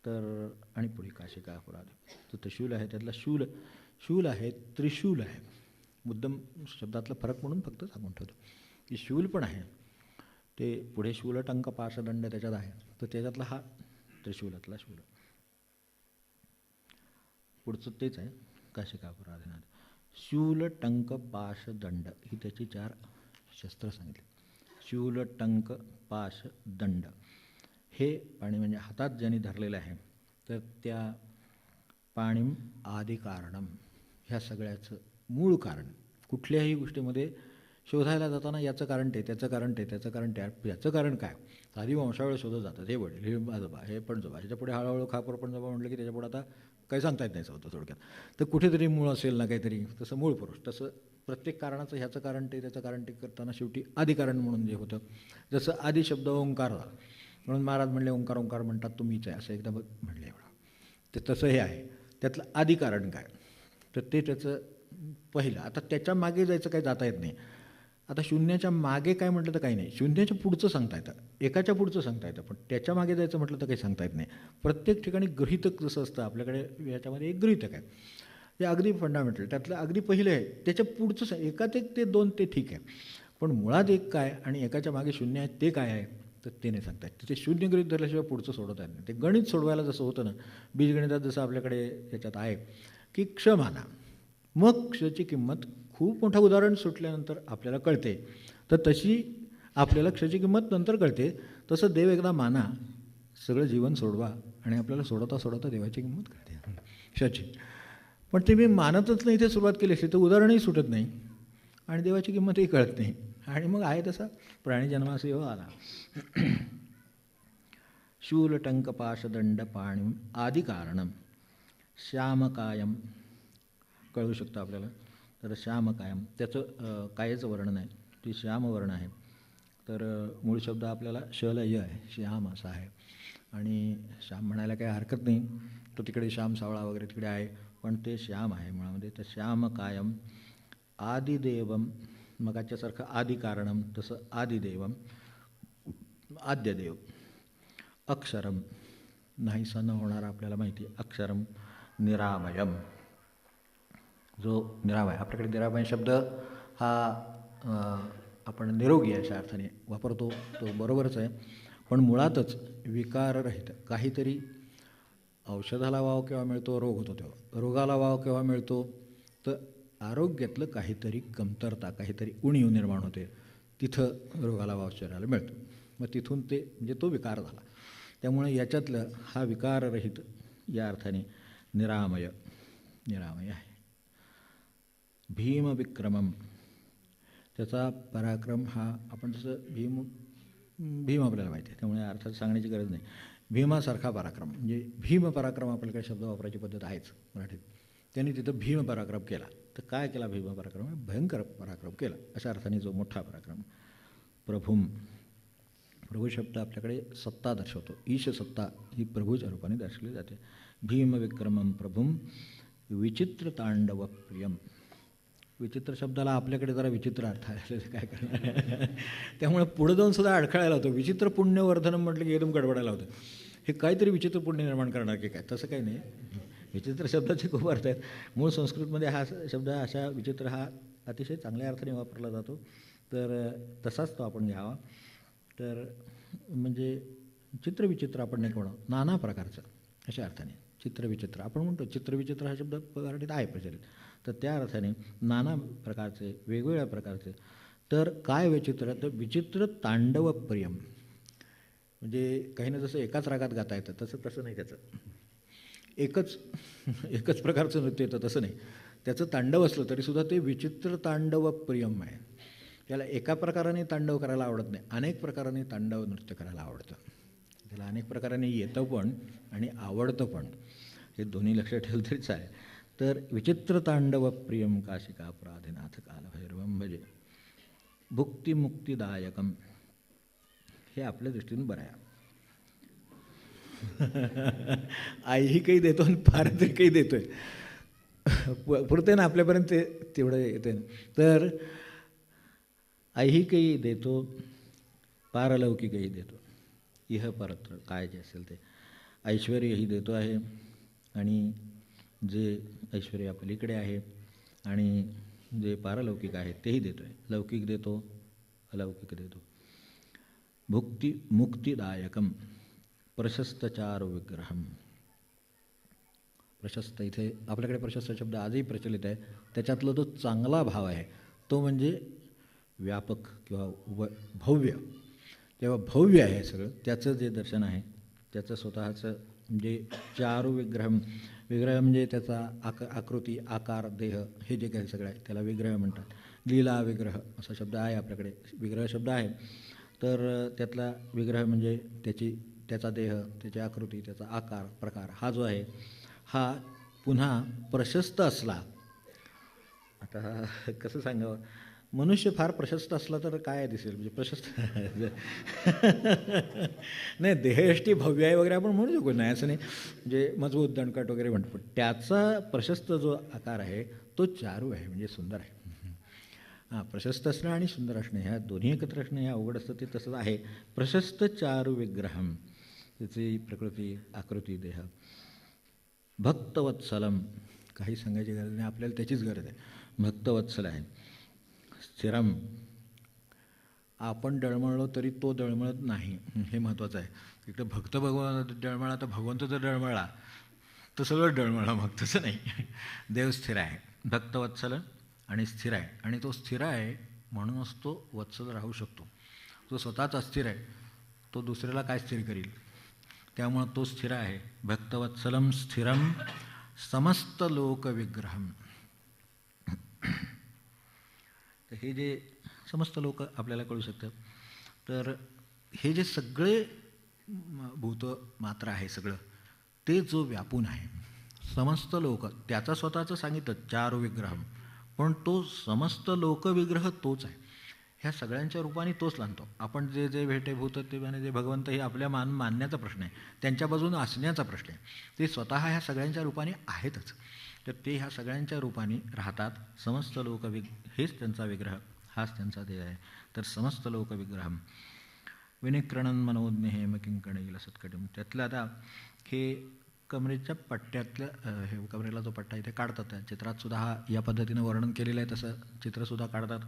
तर आणि पुढे काशिका अपराध, तर त्रिशूल आहे, त्यातला शूल आहे, त्रिशूल आहे. मुद्दम शब्दातला फरक म्हणून फक्त सांगून ठेवतो की शूल पण आहे, ते पुढे शूल टंक पाशदंड त्याच्यात आहे, तर त्याच्यातला हा त्रिशूलातला शूल. पुढचं तेच आहे काशिका अपराधनात. शूल टंक पाश दंड ही त्याची 4 शस्त्र सांगितली. शूल टंक पाश दंड हे पाणी म्हणजे हातात ज्यांनी धरलेलं आहे, तर त्या पाणीम आदी कारणम, ह्या सगळ्याचं मूळ कारण. कुठल्याही गोष्टीमध्ये शोधायला जाताना याचं कारण ते, त्याचं कारण ते, त्याचं कारण ते, याचं कारण काय, आधी वंशावळ शोधत जातात, हे वडील, हे आजोबा, हे पणजोबा, ह्याच्या पुढे हळूहळू खापर पणजोबा म्हटलं की त्याच्यापुढे आता काही सांगता येत नाही होतं थोडक्यात. तर कुठेतरी मूळ असेल ना काहीतरी, तसं मूळ पुरुष, तसं प्रत्येक कारणाचं ह्याचं कारण ते, त्याचं कारण ते करताना शेवटी आदिकारण म्हणून जे होतं, जसं आदी शब्द ओंकार झाला म्हणून महाराज म्हणले ओंकार ओंकार म्हणतात तुम्हीच आहे असं एकदा म्हणले एवढं. ते तसं हे आहे, त्यातलं आदिकारण काय, तर ते त्याचं पहिलं. आता त्याच्या मागे जायचं काही जाता येत नाही. आता शून्याच्या मागे काय म्हटलं तर काही नाही, शून्याच्या पुढचं सांगता येतं, एकाच्या पुढचं सांगता येतं, पण त्याच्या मागे जायचं म्हटलं तर काही सांगता येत नाही. प्रत्येक ठिकाणी गृहीतक जसं असतं आपल्याकडे, याच्यामध्ये एक गृहीतक आहे, ते अगदी फंडामेंटल, त्यातलं अगदी पहिलं आहे, त्याच्या पुढचं एकात एक ते 2 ते ठीक आहे, पण मुळात एक काय आणि एकाच्या मागे शून्य आहे ते काय आहे, तर ते नाही सांगता येत. ते शून्य गृहीत धरल्याशिवाय पुढचं सोडवता येत नाही. ते गणित सोडवायला जसं होतं ना, बीजगणितात जसं आपल्याकडे याच्यात आहे की क्ष माना, मग क्षची किंमत खूप मोठं उदाहरण सुटल्यानंतर आपल्याला कळते, तर तशी आपल्याला क्षची किंमत नंतर कळते. तसं देव एकदा माना, सगळं जीवन सोडवा आणि आपल्याला सोडवता सोडवता देवाची किंमत कळते क्षची. पण ते मी मानतच नाही, इथे सुरुवात केली असली तर उदाहरणही सुटत नाही आणि देवाची किंमतही कळत नाही आणि मग आहे तसा प्राणी जन्मास येऊ आला. शूल टंक पाशदंड पाणीम आदी कारणम श्यामकायम कळू शकतं आपल्याला. तर श्यामकायम त्याचं कायेचं वर्णन आहे, ती श्यामवर्ण आहे. तर मूळ शब्द आपल्याला शलय आहे, श्याम असा आहे आणि श्याम म्हणायला काही हरकत नाही. तो तिकडे श्याम सावळा वगैरे तिकडे आहे, पण ते श्याम आहे मुळामध्ये. तर श्याम कायम आदिदेवम, मगाच्यासारखं आदिकारणम तसं आदिदेवम, आद्यदेव. अक्षरम, नाहीसा न होणारा आपल्याला माहिती आहे. अक्षरम निरामयम, जो निरामय. आपल्याकडे निरामय शब्द हा आपण निरोगी अशा अर्थाने वापरतो, तो बरोबरच आहे. पण मुळातच विकाररहित. काहीतरी औषधाला वाव केव्हा मिळतो, रोग होतो तेव्हा. रोगाला वाव केव्हा मिळतो, तर आरोग्यातलं काहीतरी कमतरता, काहीतरी उणीव निर्माण होते, तिथं रोगाला वाव शरीराला मिळतो. मग तिथून ते म्हणजे तो विकार झाला. त्यामुळे याच्यातलं हा विकाररहित या अर्थाने निरामय, निरामय आहे. भीमविक्रमम, त्याचा पराक्रम हा आपण जसं भीम आपल्याला माहिती आहे, त्यामुळे अर्थात सांगण्याची गरज नाही. भीमासारखा पराक्रम म्हणजे भीम पराक्रम आपल्याकडे शब्द वापरायची पद्धत आहेच मराठीत. त्यांनी तिथं भीम पराक्रम केला. तर काय केला भीम पराक्रम? भयंकर पराक्रम केला अशा अर्थाने जो मोठा पराक्रम. प्रभुम, प्रभू शब्द आपल्याकडे सत्ता दर्शवतो. ईश सत्ता ही प्रभूच्या रूपाने दर्शवली जाते. भीमविक्रमम प्रभुम विचित्र तांडव प्रियम. विचित्र शब्दाला आपल्याकडे जरा विचित्र अर्थ आहे, काय करणार. त्यामुळे पुढे जाऊन सुद्धा अडखळायला होतं. विचित्र पुण्यवर्धनम म्हटलं की एकदम गडबडायला होतं. हे काहीतरी विचित्र पुण्य निर्माण करणार की काय, तसं काही नाही. विचित्र शब्दाचे खूप अर्थ आहेत. मूळ संस्कृतमध्ये हा शब्द अशा विचित्र हा अतिशय चांगल्या अर्थाने वापरला जातो. तर तसाच तो आपण घ्यावा. तर म्हणजे चित्रविचित्र आपण नाही म्हणू, नाना प्रकारचं अशा अर्थाने चित्रविचित्र आपण म्हणतो. चित्रविचित्र हा शब्द मराठीत आहे प्रचलित. तर त्या अर्थाने नाना प्रकारचे, वेगवेगळ्या प्रकारचे. तर काय विचित्र, तर विचित्र तांडव प्रियम. म्हणजे काहींना जसं एकाच रागात गाता येतं तसं नाही त्याचं. एकच प्रकारचं नृत्य येतं तसं नाही. त्याचं तांडव असलं तरीसुद्धा ते विचित्र तांडव प्रियम आहे. त्याला एका प्रकाराने तांडव करायला आवडत नाही, अनेक प्रकाराने तांडव नृत्य करायला आवडतं. त्याला अनेक प्रकाराने येतं पण आणि आवडतं पण, हे दोन्ही लक्षात ठेवलं तरीच आहे. तर विचित्र तांडव प्रियम काशिका प्राधिनाथ कालभैरवम भजे भुक्तिमुक्तिदायकम. हे आपल्या दृष्टीने बरं आहे. आईही काही देतो आणि फार तरी काही देतोय, पुरते ना आपल्यापर्यंत तेवढं येते ना. तर आईही काही देतो, पारलौकिकही देतो, इह परत्र काय जे असेल ते. ऐश्वर्यही देतो आहे, आणि जे ऐश्वर्य पलीकडे आहे आणि जे पारलौकिक आहे तेही देतो आहे. लौकिक देतो, अलौकिक देतो. भुक्ती मुक्तिदायकम प्रशस्त चारु विग्रहम. प्रशस्त, इथे आपल्याकडे प्रशस्त शब्द आजही प्रचलित आहे. त्याच्यातला जो चांगला भाव आहे तो म्हणजे व्यापक किंवा भव्य. तेव्हा भव्य आहे सगळं, त्याचं जे दर्शन आहे त्याचं स्वतःचं म्हणजे चारु विग्रहम. विग्रह म्हणजे त्याचा आकृती, आकार, देह, हे जे काही सगळं आहे त्याला विग्रह म्हणतात. लीला विग्रह असा शब्द आहे आपल्याकडे, विग्रह शब्द आहे. तर त्यातला विग्रह म्हणजे त्याचा देह, त्याची आकृती, त्याचा आकार, प्रकार हा जो आहे हा पुन्हा प्रशस्त असला. आता कसं सांगावं, मनुष्य फार प्रशस्त असला तर काय दिसेल, म्हणजे प्रशस्त नाही, देहयष्टी भव्य आहे वगैरे आपण म्हणू शकतो, नाही असं नाही, म्हणजे मजबूत दणकट वगैरे म्हणतो. पण त्याचा प्रशस्त जो आकार आहे तो चारू आहे, म्हणजे सुंदर आहे. हां, प्रशस्त असणं आणि सुंदर असणं ह्या दोन्ही एकत्र असणं हे अवघड असतं, ते तसंच आहे. प्रशस्त चारू विग्रहम, त्याची प्रकृती, आकृती, देह. भक्तवत्सलम, काही सांगायची गरज नाही, आपल्याला त्याचीच गरज आहे. भक्तवत्सल आहे. स्थिरम, आपण डळमळलो तरी तो डळमळत नाही, हे महत्त्वाचं आहे. इकडं भक्त भगवान डळमळा तर भगवंत जर डळमळला तर सगळं डळमळा, मग तसं नाही. देव स्थिर आहे, भक्तवत्सल आणि स्थिर आहे. आणि तो स्थिर आहे म्हणूनच तो वत्सल राहू शकतो. तो स्वतःच अस्थिर आहे, तो दुसऱ्याला काय स्थिर करील, त्यामुळं तो स्थिर आहे. भक्तवत्सलम स्थिरम समस्त लोकविग्रहम. तर हे जे समस्त लोक आपल्याला कळू शकतात. तर हे जे सगळे भूत मात्र आहे सगळं, ते जो व्यापून आहे समस्त लोक, त्याचा स्वतःचं सांगितलं चारु विग्रहम, पण तो समस्त लोकविग्रह तोच आहे. ह्या सगळ्यांच्या रूपाने तोच लागतो. आपण जे जे भेटे भूत ते आणि जे भगवंत, हे आपल्या मानण्याचा प्रश्न आहे, त्यांच्या बाजूने असण्याचा प्रश्न आहे. ते स्वतः ह्या सगळ्यांच्या रूपाने आहेतच. तर ते ह्या सगळ्यांच्या रूपाने राहतात. समस्त लोक हेच त्यांचा विग्रह, हाच त्यांचा देह आहे. तर समस्त लोक विग्रहम विनिक्रणन मनोज्ञ हेम किंकणील सत्कटीम. त्यातलं आता हे कमरेच्या पट्ट्यातलं हे कमरेला जो पट्टा इथे काढतात त्या चित्रातसुद्धा हा या पद्धतीनं वर्णन केलेलं आहे. तसं चित्रसुद्धा काढतात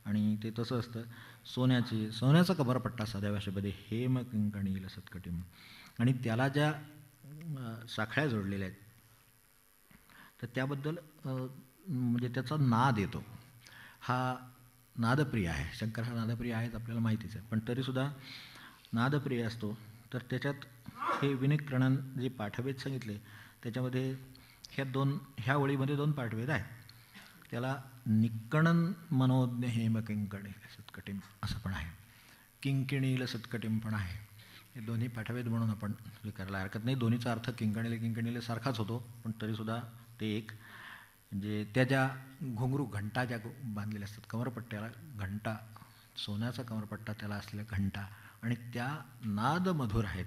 आणि ते तसं असतं. सोन्याचा कमरपट्टा साध्या भाषेमध्ये हेम किंकणील सत्कटीम. आणि त्याला ज्या साखळ्या जोडलेल्या आहेत तर त्याबद्दल म्हणजे त्याचा नाद येतो. हा नादप्रिय आहे. शंकर हा नादप्रिय आहेच आपल्याला माहितीच आहे. पण तरीसुद्धा नादप्रिय असतो. तर त्याच्यात हे विनिक्रणन जे पाठभेद सांगितले त्याच्यामध्ये ह्या ओळीमध्ये 2 पाठभेद आहेत. त्याला निक्कणन मनोज्ञ हेम किंकणील सत्कटीम असं पण आहे, किंकिणील सत्कटीम पण आहे. हे दोन्ही पाठभेद म्हणून आपण स्वीकारायला हरकत नाही. दोन्हीचा अर्थ किंकणील सारखाच होतो. पण तरीसुद्धा ते एक म्हणजे त्या ज्या घुंगरू घंटा ज्या बांधलेल्या असतात कमरपट्ट्याला, घंटा सोन्याचा कमरपट्टा त्याला असलेल्या घंटा आणि त्या नाद मधुर आहेत,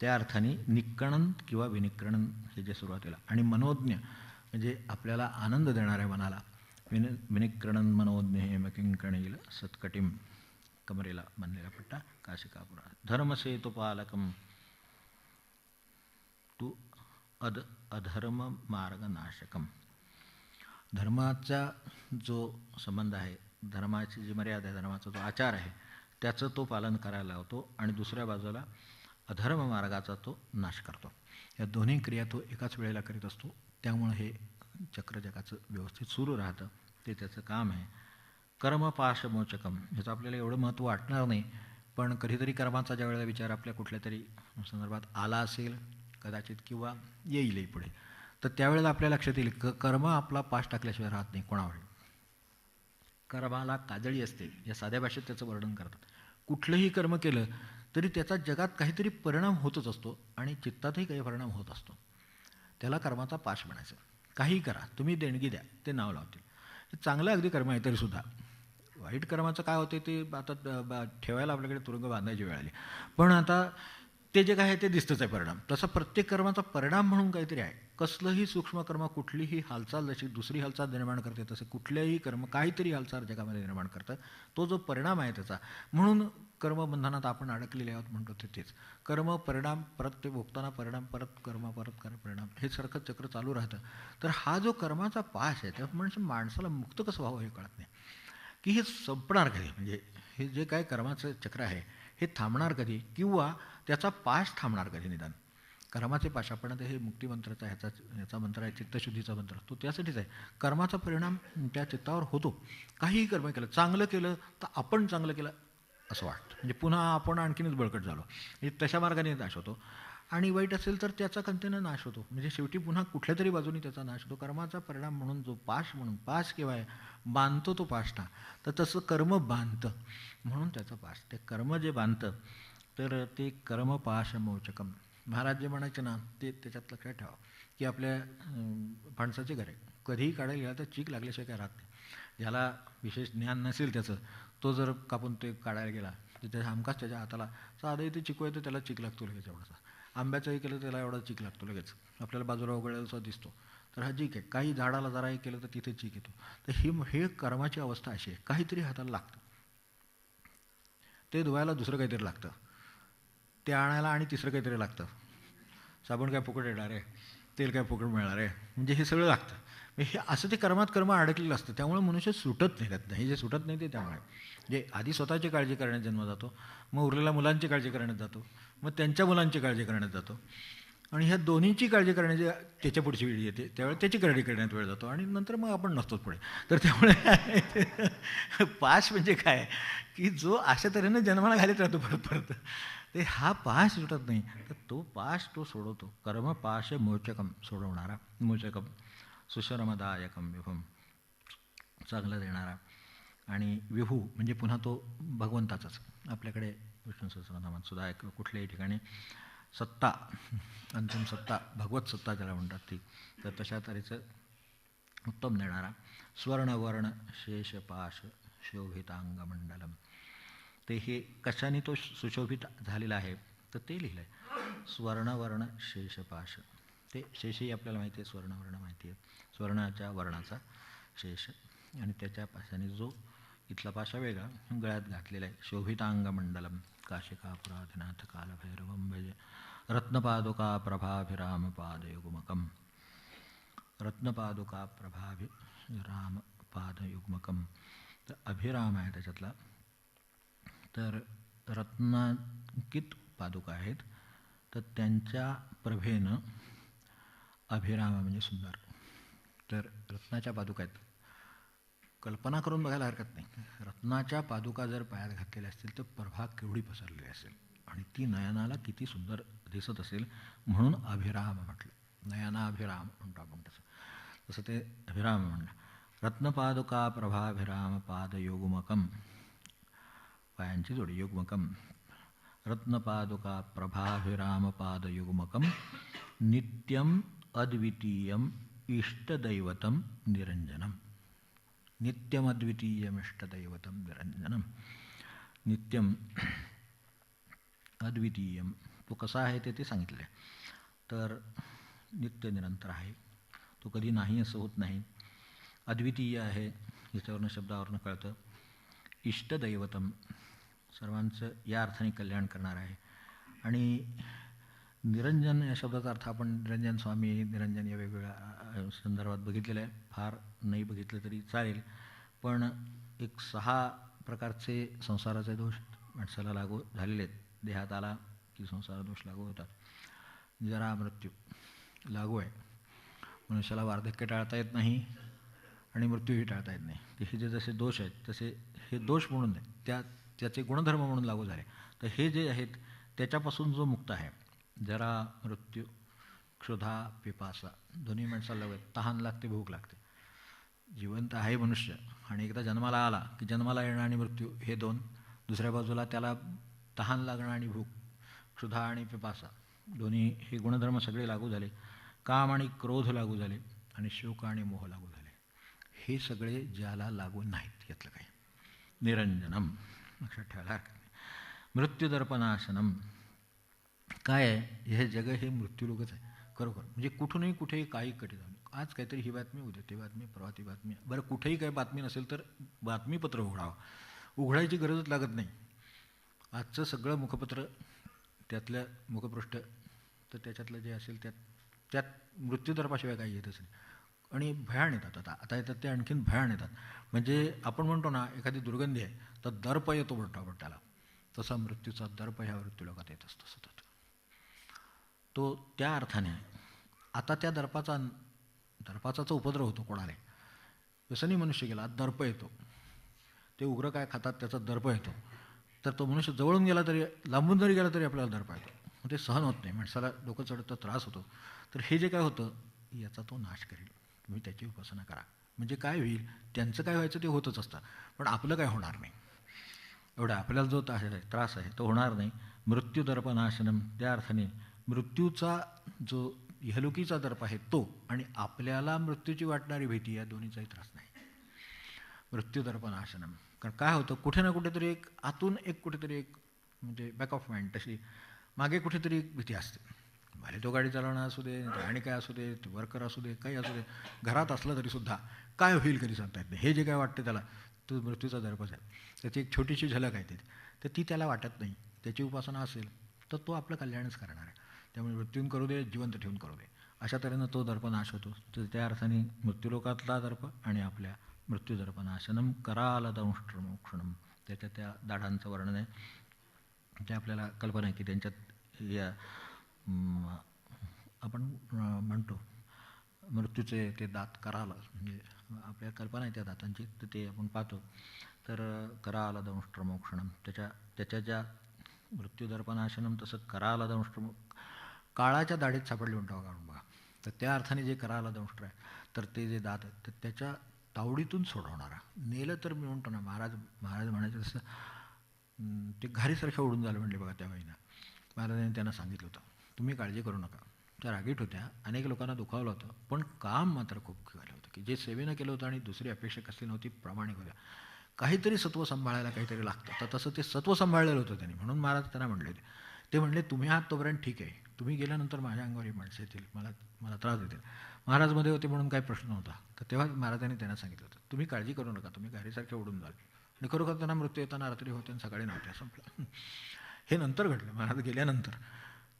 त्या अर्थाने निक्कणन किंवा विनिक्रणन हे जे सुरुवातीला आणि मनोज्ञ म्हणजे आपल्याला आनंद देणाऱ्या मनाला विनिक्रणन मनोज्ञ हेम किंकणील सत्कटीम. कमरेला बांधलेला पट्टा काशिकापुरा. धर्मसेतुपालकम तू अधर्म मार्गनाशकम. धर्माचा जो संबंध आहे, धर्माची जी मर्यादा आहे, धर्माचा जो आचार आहे त्याचं तो पालन करायला लावतो आणि दुसऱ्या बाजूला अधर्म मार्गाचा तो नाश करतो. या दोन्ही क्रिया तो एकाच वेळेला करीत असतो. त्यामुळं हे चक्र जगाचं व्यवस्थित सुरू राहतं. ते त्याचं काम आहे. कर्मपाशमोचकम. ह्याचं आपल्याला एवढं महत्त्व वाटणार नाही, पण कधीतरी कर्माचा ज्या वेळेला विचार आपल्या कुठल्या तरी संदर्भात आला असेल कदाचित किंवा येईलही पुढे, तर त्यावेळेला आपल्या लक्षात येईल कर्म आपला पाश टाकल्याशिवाय राहत नाही कोणावर. कर्माला काजळी असते या साध्या भाषेत त्याचं वर्णन करतात. कुठलंही कर्म केलं तरी त्याचा जगात काहीतरी परिणाम होतच असतो आणि चित्तातही काही परिणाम होत असतो. त्याला कर्माचा पाश म्हणायचं. काहीही करा, तुम्ही देणगी द्या, ते नाव लावतील. हे चांगलं अगदी कर्म आहे तरीसुद्धा वाईट कर्माचं काय होते ते आता ठेवायला आपल्याकडे तुरुंग बांधायची वेळ आली. पण आता ते जे काय आहे ते दिसतंच आहे परिणाम. तसा प्रत्येक कर्माचा परिणाम म्हणून काहीतरी आहे. कसलंही सूक्ष्म कर्म, कुठलीही हालचाल जशी दुसरी हालचाल निर्माण करते तसे कुठल्याही कर्म काहीतरी हालचाल जगामध्ये निर्माण करतं. तो जो परिणाम आहे त्याचा, म्हणून कर्मबंधनात आपण अडकलेले आहोत म्हणतो ते तेच. कर्म परिणाम परत ते भोगताना परिणाम परत कर्म परत परिणाम हे सारखं चक्र चालू राहतं. तर हा जो कर्माचा पाश आहे त्या म्हणजे माणसाला मुक्त कसं व्हावं हे कळत नाही की हे संपणार कधी. म्हणजे हे जे काय कर्माचं चक्र आहे हे थांबणार कधी किंवा त्याचा पाश थांबणार कधी. निदान कर्माचे पाश आपण हे मुक्तिमंत्राचा ह्याचा मंत्र आहे, चित्तशुद्धीचा मंत्र, तो त्यासाठीच आहे. कर्माचा परिणाम त्या चित्तावर होतो. काहीही कर्म केलं, चांगलं केलं तर आपण चांगलं केलं असं वाटतं, म्हणजे पुन्हा आपण आणखीनच बळकट झालो, म्हणजे तशा मार्गाने नाश होतो. आणि वाईट असेल तर त्याचा कंटेनं नाश होतो, म्हणजे शेवटी पुन्हा कुठल्या तरी बाजूने त्याचा नाश होतो. कर्माचा परिणाम म्हणून जो पाश म्हणून पाश केव्हा बांधतो तो पाशना, तर तसं कर्म बांधतं म्हणून त्याचा पाश. ते कर्म जे बांधतं तर ते कर्मपाशमोचकम. महाराज जे म्हणायचे ना ते त्याच्यात लक्षात ठेवा की आपल्या फणसाचे घर आहे, कधीही काढायला गेला तर चीक लागल्याशिवाय काय राहत नाही. ज्याला विशेष ज्ञान नसेल त्याचं, तो जर कापून ते काढायला गेला तर त्याच्या हमखास त्याच्या हाताला साधंही ते चिकू आहे तर त्याला चीक लागतो लगेच एवढासा. आंब्याचंही केलं त्याला एवढा चीक लागतो लगेच, आपल्याला बाजूला उघडलेला दिसतो. तर हा चीक आहे. काही झाडाला जराही केलं तर तिथे चीक येतो. तर हे कर्माची अवस्था अशी आहे, काहीतरी हाताला लागतं, ते धुवायला दुसरं काहीतरी लागतं, ते आणायला आणि तिसरं काहीतरी लागतं. साबण काय फुकट येणार आहे, तेल काय फुकट मिळणार आहे, म्हणजे हे सगळं लागतं. हे असं ते कर्मात कर्म अडकलेलं असतं. त्यामुळे मनुष्य सुटत नाही त्यात. हे जे सुटत नाही ते त्यामुळे जे आधी स्वतःची काळजी करण्यात जन्म जातो, मग उरलेल्या मुलांची काळजी करण्यात जातो, मग त्यांच्या मुलांची काळजी करण्यात जातो आणि ह्या दोन्हीची काळजी करण्याची त्याच्या पुढची वेळ येते, त्यावेळेस त्याची काळजी करण्यात वेळ जातो आणि नंतर मग आपण नसतोच पुढे. तर त्यामुळे पाश म्हणजे काय की जो अशा तऱ्हेनं जन्माला घालीत राहतो परत परत, ते हा पाश सुटत नाही. तर तो पाश तो सोडवतो. कर्मपाश मोचकम, सोडवणारा. मोचकम सुशरमदायकम विभुम, चांगलं देणारा. आणि विभू म्हणजे पुन्हा तो भगवंताचाच. आपल्याकडे विष्णू सहस्रनामात सुद्धा एक कुठल्याही ठिकाणी सत्ता, अंतिम सत्ता, भगवत सत्ता ज्याला म्हणतात ती, तर तशा तऱ्हेचं उत्तम देणारा. स्वर्णवर्ण शेषपाश शोभितांगमंडलम. ते हे कशाने तो सुशोभित झालेला आहे तर ते लिहिलं आहे. स्वर्णवर्ण शेषपाश. ते शेषही आपल्याला माहिती आहे, स्वर्णवर्ण माहिती आहे. स्वर्णाच्या वर्णाचा शेष आणि त्याच्या पाशाने जो इथला पाशा वेगळा गळ्यात घातलेला आहे. शोभितांगमंडलम काशिकापुराधिनाथ कालभैरवं भजे रत्नपादुका प्रभाभिरामपादयुग्मकं रत्नपादुका प्रभाभिरामपादयुग्मकं. तर अभिराम आहे त्याच्यातला. तर रत्नांकित पादुका आहेत, तर त्यांच्या प्रभेनं अभिराम म्हणजे सुंदर. तर रत्नाच्या पादुका आहेत. कल्पना करून बघायला हरकत नाही. रत्नाच्या पादुका जर पायात घातलेल्या असतील तर प्रभा केवढी पसरलेली असेल आणि ती नयनाला किती सुंदर दिसत असेल, म्हणून अभिराम म्हटलं. नयनाभिराम म्हणतो आपण तसं. तसं ते अभिराम म्हणलं. रत्नपादुका प्रभाभिराम पादयुग्मकम, पायांची जोडी युग्मकम. रत्नपादुका प्रभाभिराम पादयुग्मकम नित्यम अद्वितीयम इष्टदैवतम निरंजनम. नित्यम अद्वितीयम इष्टदैवतम निरंजनम. नित्यम अद्वितीयम तो कसा आहे ते सांगितलं आहे. तर नित्य निरंतर आहे, तो कधी नाही असं होत नाही. अद्वितीय आहे, याच्यावरनं शब्दावरनं कळतं. इष्टदैवतम सर्वांचं या अर्थाने कल्याण करणार आहे. आणि निरंजन या शब्दाचा अर्थ आपण निरंजन स्वामी, निरंजन या वेगवेगळ्या संदर्भात बघितलेलं आहे. फार नाही बघितलं तरी चालेल, पण एक 6 प्रकारचे संसाराचे दोष माणसाला लागू झालेले आहेत. देहात आला की संसार दोष लागू होतात. जरा मृत्यू लागू आहे. मनुष्याला वार्धक्य टाळता येत नाही आणि मृत्यूही टाळता येत नाही. हे जे जसे दोष आहेत तसे हे दोष म्हणून नाही, त्याचे गुणधर्म म्हणून लागू झाले. तर हे जे आहेत त्याच्यापासून जो मुक्त आहे, जरा मृत्यू, क्षुधा, पिपासा दोन्ही माणसाला लागू आहेत. तहान लागते, भूक लागते. जिवंत आहे मनुष्य आणि एकदा जन्माला आला की जन्माला येणं आणि मृत्यू हे दोन. दुसऱ्या बाजूला त्याला तहान लागणं आणि भूक, क्षुधा आणि पिपासा दोन्ही हे गुणधर्म सगळे लागू झाले. काम आणि क्रोध लागू झाले आणि शोक आणि मोह लागू झाले. हे सगळे ज्याला लागू नाहीत यातलं काही. निरंजनम लक्षात ठेवायला हरकत नाही. मृत्यूदर्पनाशनम काय आहे, हे जग हे मृत्यूलोकच आहे खरोखर. म्हणजे कुठूनही कुठेही काही कटी जाऊ. आज काहीतरी ही बातमी, उद्या ती बातमी, परवा ती बातमी. बरं कुठेही काही बातमी नसेल तर बातमीपत्र उघडावं. उघडायची गरजच लागत नाही. आजचं सगळं मुखपत्र, त्यातलं मुखपृष्ठ, तर त्याच्यातलं जे असेल त्यात मृत्यूदर्पाशिवाय काही येतच नाही. आणि भयाण येतात. आता येतात ते आणखीन भयाण येतात. म्हणजे आपण म्हणतो ना एखादी दुर्गंधी आहे तर दर्प येतो म्हणतो आपण त्याला, तसा मृत्यूचा दर्प ह्या मृत्यूलोकात येत असतो सतत. तो त्या अर्थाने आता त्या दर्पाचा उपद्रव होतो कोणाला. व्यसनी मनुष्य गेला, दर्प येतो. ते उग्र काय खातात त्याचा दर्प येतो. तर तो मनुष्य जवळून गेला तरी, लांबून जरी गेला तरी आपल्याला दर्प येतो. मग ते सहन होत नाही, माणसाला डोकं चढतं, त्रास होतो. तर हे जे काय होतं याचा तो नाश करेल. तुम्ही त्याची उपासना करा. म्हणजे काय होईल, त्यांचं काय व्हायचं ते होतच असतं, पण आपलं काय होणार नाही. एवढा आपल्याला जो त्रास आहे तो होणार नाही. मृत्यूदर्पनाशनम त्या अर्थाने मृत्यूचा जो इहलोकीचा दर्प आहे तो, आणि आपल्याला मृत्यूची वाटणारी भीती, या दोन्हीचाही त्रास नाही. मृत्यूदर्पनाशनम. कारण काय होतं, कुठे ना कुठेतरी एक आतून एक कुठेतरी एक म्हणजे बॅक ऑफ माइंड तशी मागे कुठेतरी एक भीती असते. भले तो गाडी चालवणं असू दे, आणि काय असू दे, वर्कर असू दे, काही असू दे, घरात असलं तरीसुद्धा काय होईल कधी सांगता येत नाही. हे जे काय वाटतं त्याला तो मृत्यूचा दर्पच आहे. त्याची एक छोटीशी झलक आहे तर ती त्याला वाटत नाही. त्याची उपासना असेल तर तो आपलं कल्याणच करणार आहे. त्यामुळे मृत्यून करू दे, जिवंत ठेवून करू दे, अशा तऱ्हेनं तो दर्प नाश होतो. तर त्या अर्थाने मृत्यूलोकातला दर्प आणि आपल्या मृत्यूदर्पनाशनम करालदंष्ट्रमोक्षणम, त्याच्या त्या दाढांचं वर्णन आहे. ते आपल्याला कल्पना आहे की त्यांच्यात या आपण म्हणतो मृत्यूचे ते दात कराल, म्हणजे आपल्या कल्पना आहे त्या दातांची, तर ते आपण पाहतो. तर करालदंष्ट्रमोक्षणम, त्याच्या ज्या मृत्यूदर्पनाशनम तसं करालदंष्ट्रमो काळाच्या दाढीत सापडले म्हणतो काढून बघा. तर त्या अर्थाने जे करालदंष्ट्र आहे तर ते जे दात आहेत तर त्याच्या तावडीतून सोडवणारा. नेलं तर मी म्हणतो ना, महाराज म्हणायचं तसं ते घारीसारखं उडून झालं म्हणले बघा. त्या महिना महाराजांनी त्यांना सांगितलं होतं, तुम्ही काळजी करू नका. त्या रागीट होत्या, अनेक लोकांना दुखावलं होतं, पण काम मात्र खूप झालं होतं की जे सेवेनं केलं होतं आणि दुसरी अपेक्षा कसली नव्हती, प्रामाणिक होत्या. काहीतरी सत्व सांभाळायला काहीतरी लागतं. तर तसं ते सत्व सांभाळलेलं होतं त्यांनी. म्हणून महाराज त्यांना म्हणले ते म्हणले तुम्ही आहात तोपर्यंत ठीक आहे, तुम्ही गेल्यानंतर माझ्या अंगावर ही माणसं येतील, मला त्रास देतील. महाराज मध्ये होते म्हणून काही प्रश्न नव्हता. तर तेव्हा महाराजांनी त्यांना सांगितलं होतं, तुम्ही काळजी करू नका, तुम्ही गाडीसारखे उडून जाल. आणि खरोखर त्यांना मृत्यू येताना रात्री होते आणि सकाळी नव्हते, संपलं. हे नंतर घडलं, महाराज गेल्यानंतर.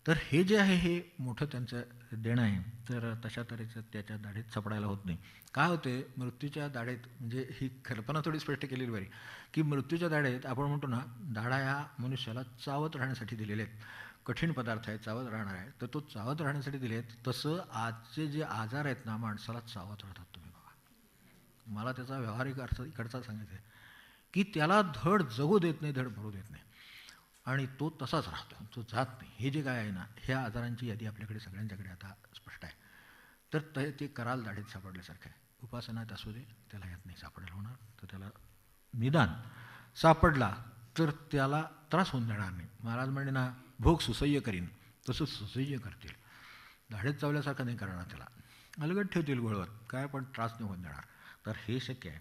तर हे जे आहे हे मोठं त्यांचं देणं आहे. तर तशा तऱ्हेचं त्याच्या दाढीत सापडायला होत नाही. काय होते मृत्यूच्या दाढेत, म्हणजे ही कल्पना थोडी स्पष्ट केलेली बरी, की मृत्यूच्या दाढेत आपण म्हणतो ना, दाढा ह्या मनुष्याला चावत राहण्यासाठी दिलेले आहेत. कठीण पदार्थ आहे, चावत राहणार आहे, तर तो चावत राहण्यासाठी दिले आहेत. तसं आजचे जे आजार आहेत ना, माणसाला चावत राहतात. तुम्ही बघा, मला त्याचा व्यावहारिक अर्थ इकडचा सांगायचा आहे, की त्याला धड जगू देत नाही, धड भरू देत नाही, आणि तो तसाच राहतो, तो जात नाही. हे जे काय आहे ना, ह्या आजारांची यादी आपल्याकडे सगळ्यांच्याकडे आता स्पष्ट आहे. तर ते कराल दाढीत सापडल्यासारखं आहे. उपासनात असू दे, त्याला यात नाही सापडेल होणार. तर त्याला निदान सापडला तर त्याला त्रास होऊन देणार नाही. महाराज म्हणजे ना, भोग सुसह्य करीन, तसं सुसह्य करतील. दाढीत चावल्यासारखं नाही करणार, त्याला अलगद ठेवतील गोळवत, काय पण त्रास नाही होऊन देणार. तर हे शक्य आहे.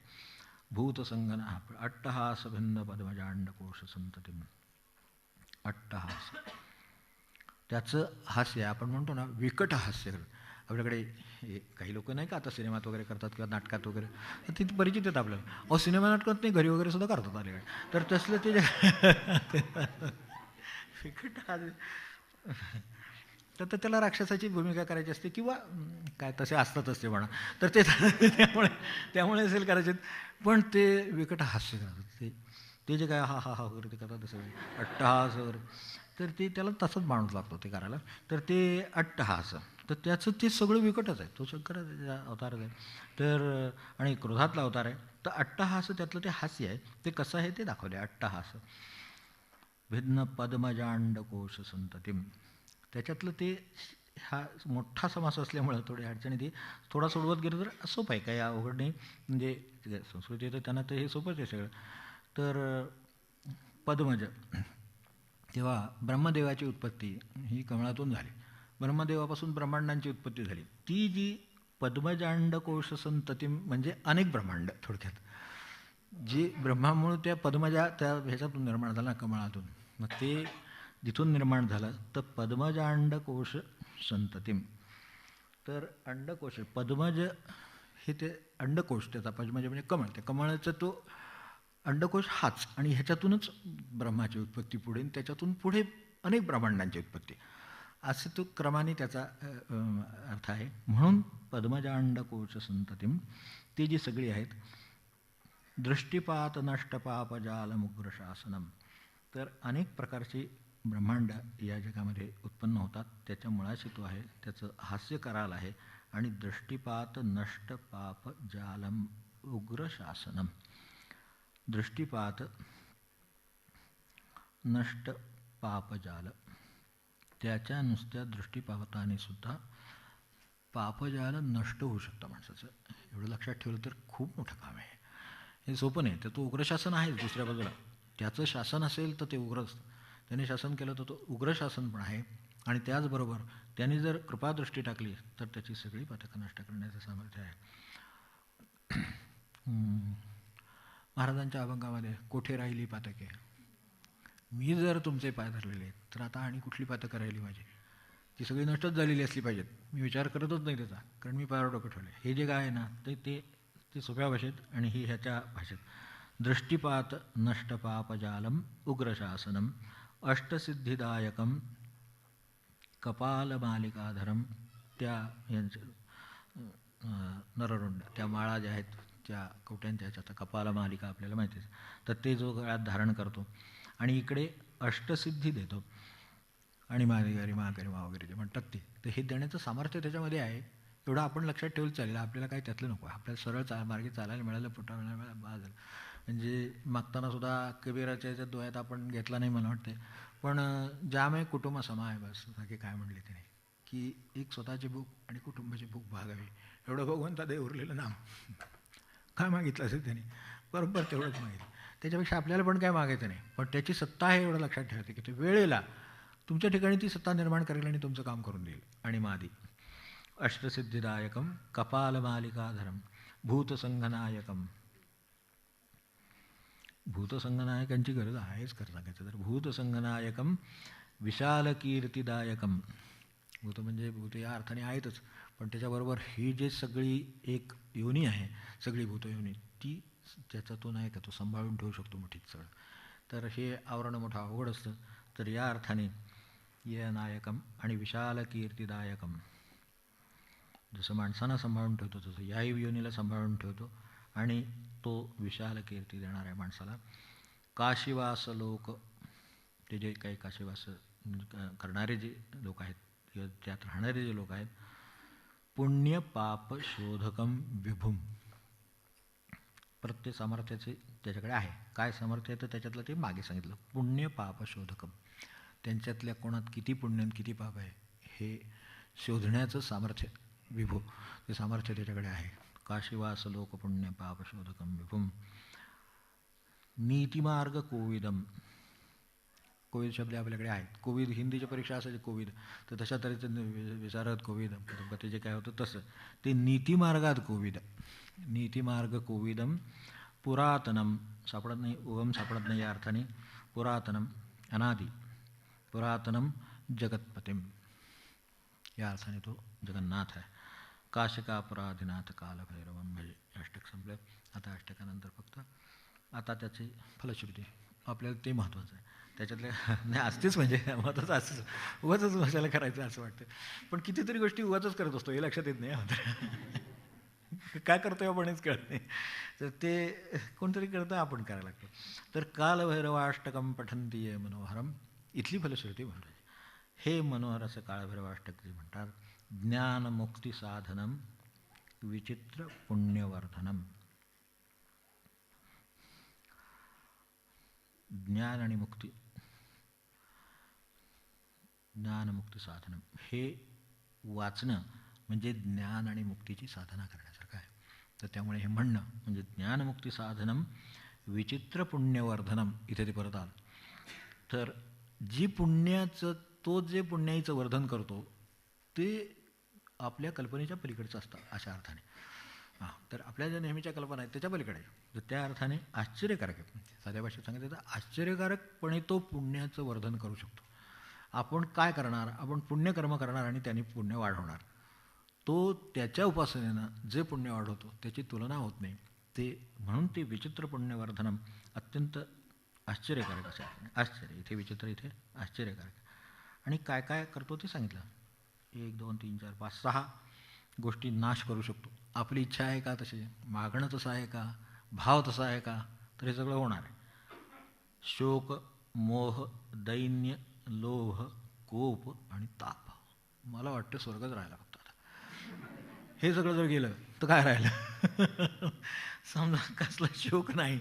भूतसंगना अट्टहास भिन्न पद्मजांडकोश संतती. अट्टहास, त्याचं हास्य आपण म्हणतो ना, विकट हास्य. आपल्याकडे काही लोक नाही का आता सिनेमात वगैरे करतात किंवा नाटकात वगैरे, तर ती परिचित आहेत आपल्याला. सिनेमा नाटकात नाही, घरी वगैरे सुद्धा करतात आले. तर तसलं ते विकट हास्य. तर त्याला राक्षसाची भूमिका करायची असते किंवा काय तसे असतातच ते म्हणा. तर ते त्यामुळे असेल करायचे, पण ते विकट हास्य करतात. ते जे काय हा हा हा वगैरे ते करतात तसं अट्टहास वगैरे, तर ते त्याला तसंच माणूस लागतो ते करायला. तर ते अट्टहास, तर त्याचं ते सगळं विकटच आहे. तो शंकराचा अवतारच आहे. तर आणि क्रोधातला अवतार आहे. तर अट्टहास त्यातलं ते हास्य आहे. ते कसं आहे ते दाखवले. अट्टहास भिन्न पद्मजांडकोश संततीम, त्याच्यातलं ते हा मोठा समास असल्यामुळं थोडी अडचणी ती थोडा सोडवत गेलं तर सोपं आहे, काही अवघड नाही. म्हणजे संस्कृती तर त्यांना तर हे सोपंच आहे सगळं. तर पद्मज, तेव्हा ब्रह्मदेवाची उत्पत्ती ही कमळातून झाली. ब्रह्मदेवापासून ब्रह्मांडांची उत्पत्ती झाली. ती जी पद्मजांडकोश संतती म्हणजे अनेक ब्रह्मांड, थोडक्यात जे ब्रह्मामुळे त्या पद्मजा त्या ह्याच्यातून निर्माण झाला, कमळातून. मग ते जिथून निर्माण झालं तर पद्मजांडकोश संततीम. तर अंडकोश, पद्मज हे ते अंडकोश, त्याचा पद्मज म्हणजे कमळ, त्या कमळाचा तो अंडकोश हाच, आणि ह्याच्यातूनच ब्रह्माची उत्पत्ती पुढे, त्याच्यातून पुढे अनेक ब्रह्मांडांची उत्पत्ती, असे तो क्रमाने त्याचा अर्थ आहे. म्हणून पद्मजांडकोश संततीम, ती जी सगळी आहेत. दृष्टिपात नष्टपापजाल मुग्रशासनम, तर अनेक प्रकारची ब्रह्मांड या जगामध्ये उत्पन्न होतात. त्याच्या मुळाशी तो आहे, त्याचं हास्य कराल आहे. आणि दृष्टिपात नष्ट पाप जालम उग्रशासनम, दृष्टिपात नष्ट पापजाल, त्याच्या नुसत्या दृष्टिपाताने सुद्धा पापजाल नष्ट होऊ शकतं माणसाचं. एवढं लक्षात ठेवलं तर खूप मोठं काम आहे. हे सोपं नाही. तर तो उग्रशासन आहेच दुसऱ्या बाजूला. त्याचं शासन असेल तर ते उग्र असतं, त्याने शासन केलं तर तो उग्रशासन पण आहे. आणि त्याचबरोबर त्याने जर कृपादृष्टी टाकली तर त्याची सगळी पातकं नष्ट करण्याचं सामर्थ्य आहे. महाराजांच्या अभंगामध्ये कोठे राहिली पातके, मी जर तुमचे पाय धरलेले तर आता आणि कुठली पातकं राहिली माझी, ती सगळी नष्टच झालेली असली पाहिजेत. मी विचार करतच नाही त्याचा, कारण मी पायावर डोकं ठेवलं. हे जे काय आहे ना, ते सोप्या भाषेत आणि ही ह्याच्या भाषेत. दृष्टिपात नष्टपापजालम उग्रशासनम अष्टसिद्धिदायकम कपालमालिकाधरम, त्या यांच्या नररुंड, त्या माळा ज्या आहेत त्या कवट्यांच्या ह्याच्यात कपालमालिका आपल्याला माहिती आहे. तर ते जो गळ्यात धारण करतो आणि इकडे अष्टसिद्धी देतो. आणि गरिमा वगैरे जे म्हणतात ते, तर हे देण्याचं सामर्थ्य त्याच्यामध्ये आहे. एवढं आपण लक्षात ठेवलं चालेल. आपल्याला काही त्यातलं नको, आपल्याला सरळ मार्गी चालायला मिळालं, पोटा मिळायला बा झालं. म्हणजे मागताना सुद्धा कबीराच्या याच्यात दोह्यात आपण घेतला नाही मला वाटते, पण ज्यामुळे कुटुंब समाय बस बाकी काय म्हणले त्याने, की एक स्वतःची भूक आणि कुटुंबाची भूक भागावी, एवढं भगवंता दे उरलेलं नाम. काय मागितलं असेल त्याने, बरोबर तेवढंच मागितलं. त्याच्यापेक्षा आपल्याला पण काय मागायचं नाही, पण त्याची सत्ता आहे एवढं लक्षात ठेवायचं, की ते वेळेला तुमच्या ठिकाणी ती सत्ता निर्माण करेल आणि तुमचं काम करून देईल. आणि मादी अष्टसिद्धिदायकम कपालमालिकाधरम भूतसंघनायकम, भूतसंघनायकांची गरज आहेच खरं सांगायचं तर. भूतसंघनायकम विशालकीर्तिदायकम, भूत म्हणजे भूत या अर्थाने आहेतच, पण त्याच्याबरोबर ही जी सगळी एक योनी आहे, सगळी भूतयोनी, ती त्याचा तो नाही का तो सांभाळून ठेवू शकतो मुठीत सगळं. तर हे आवरणं मोठं अवघड असतं. तर या अर्थाने ये नायकम आणि विशाल कीर्तिदायकम, जसं माणसांना सांभाळून ठेवतो तसं याही योनीला सांभाळून ठेवतो आणि तो विशाल कीर्ती देणाऱ्या माणसाला काशीवास लोक, ते जे काही काशीवास करणारे जे लोक आहेत किंवा त्यात राहणारे जे लोक आहेत, पुण्य पाप शोधकम विभुम, प्रत्येक सामर्थ्याचे त्याच्याकडे आहे. काय सामर्थ्य आहे तर त्याच्यातलं ते मागे सांगितलं. पुण्य पाप शोधकम, त्यांच्यातल्या कोणात किती पुण्य आणि किती पाप आहे हे शोधण्याचं सामर्थ्य विभू, ते सामर्थ्य त्याच्याकडे आहे. काशीवास लोक पुण्य पाप शोधकम विभुम. नीतिमार्ग कोविदम, कोविद शब्द आपल्याकडे आहेत. कोविद हिंदीची परीक्षा असायची कोविद, तर तशा तऱ्हेचं विचारत कोविद, ते जे काय होतं तसं ते नीतिमार्गात कोविद. नीतिमार्ग कोविदम पुरातनम, सापडत नाही, उगम सापडत नाही या अर्थाने. पुरातनम अनादि, पुरातनम जगतपतिम या अर्थाने तो जगन्नाथ आहे. काशिकापुराधिनाथ कालभैरवम भजे. अष्टक संपलं. आता अष्टकानंतर फक्त आता त्याची फलश्रुती, आपल्याला ते महत्त्वाचं आहे. त्याच्यातल्या नाही असतेच, म्हणजे महत्त्वाचं असतेच, उगाचच भाषाला करायचं असं वाटतं. पण कितीतरी गोष्टी उगाचच करत असतो हे लक्षात येत नाही. काय करतोय आपणच कळत नाही. तर ते कोणतरी करतं, आपण करायला लागतो. तर कालभैरवाष्टकम पठंती ये मनोहरम, इथली फलश्रुती म्हणतो. हे मनोहर असं कालभैरवाष्टक जे म्हणतात. ज्ञानमुक्ती साधनम विचित्र पुण्यवर्धनम. ज्ञान आणि मुक्ती, ज्ञानमुक्ती साधनम, हे वाचणं म्हणजे ज्ञान आणि मुक्तीची साधना करण्यासारखं आहे. तर त्यामुळे हे म्हणणं म्हणजे ज्ञानमुक्ती साधनम विचित्र पुण्यवर्धनम. इथे ते परत आलं. तर जी पुण्याचं, तो जे पुण्याईचं वर्धन करतो ते आपल्या कल्पनेच्या पलीकडचं असतं अशा अर्थाने. हां, तर आपल्या ज्या नेहमीच्या कल्पना आहेत त्याच्या पलीकडे, तर त्या अर्थाने आश्चर्यकारक आहे. साध्या भाषेत सांगितलं तर आश्चर्यकारकपणे तो पुण्याचं वर्धन करू शकतो. आपण काय करणार, आपण पुण्यकर्म करणार आणि त्याने पुण्य वाढवणार. तो त्याच्या उपासनेनं जे पुण्य वाढवतो त्याची तुलना होत नाही. ते म्हणून ते विचित्र पुण्यवर्धनम अत्यंत आश्चर्यकारक असे. आश्चर्य इथे विचित्र, इथे आश्चर्यकारक. आणि काय काय करतो ते सांगितलं. 1 2 3 4 5 6 गोष्टी नाश करू शकतो. आपली इच्छा आहे का तशी, मागणं तसं आहे का, भाव तसा आहे का, तर हे सगळं होणार आहे. शोक, मोह, दैन्य, लोभ, कोप आणि ताप. मला वाटतं स्वर्गच राहिला फक्त आता. हे सगळं जर गेलं तर काय राहिलं. समजा कसला शोक नाही,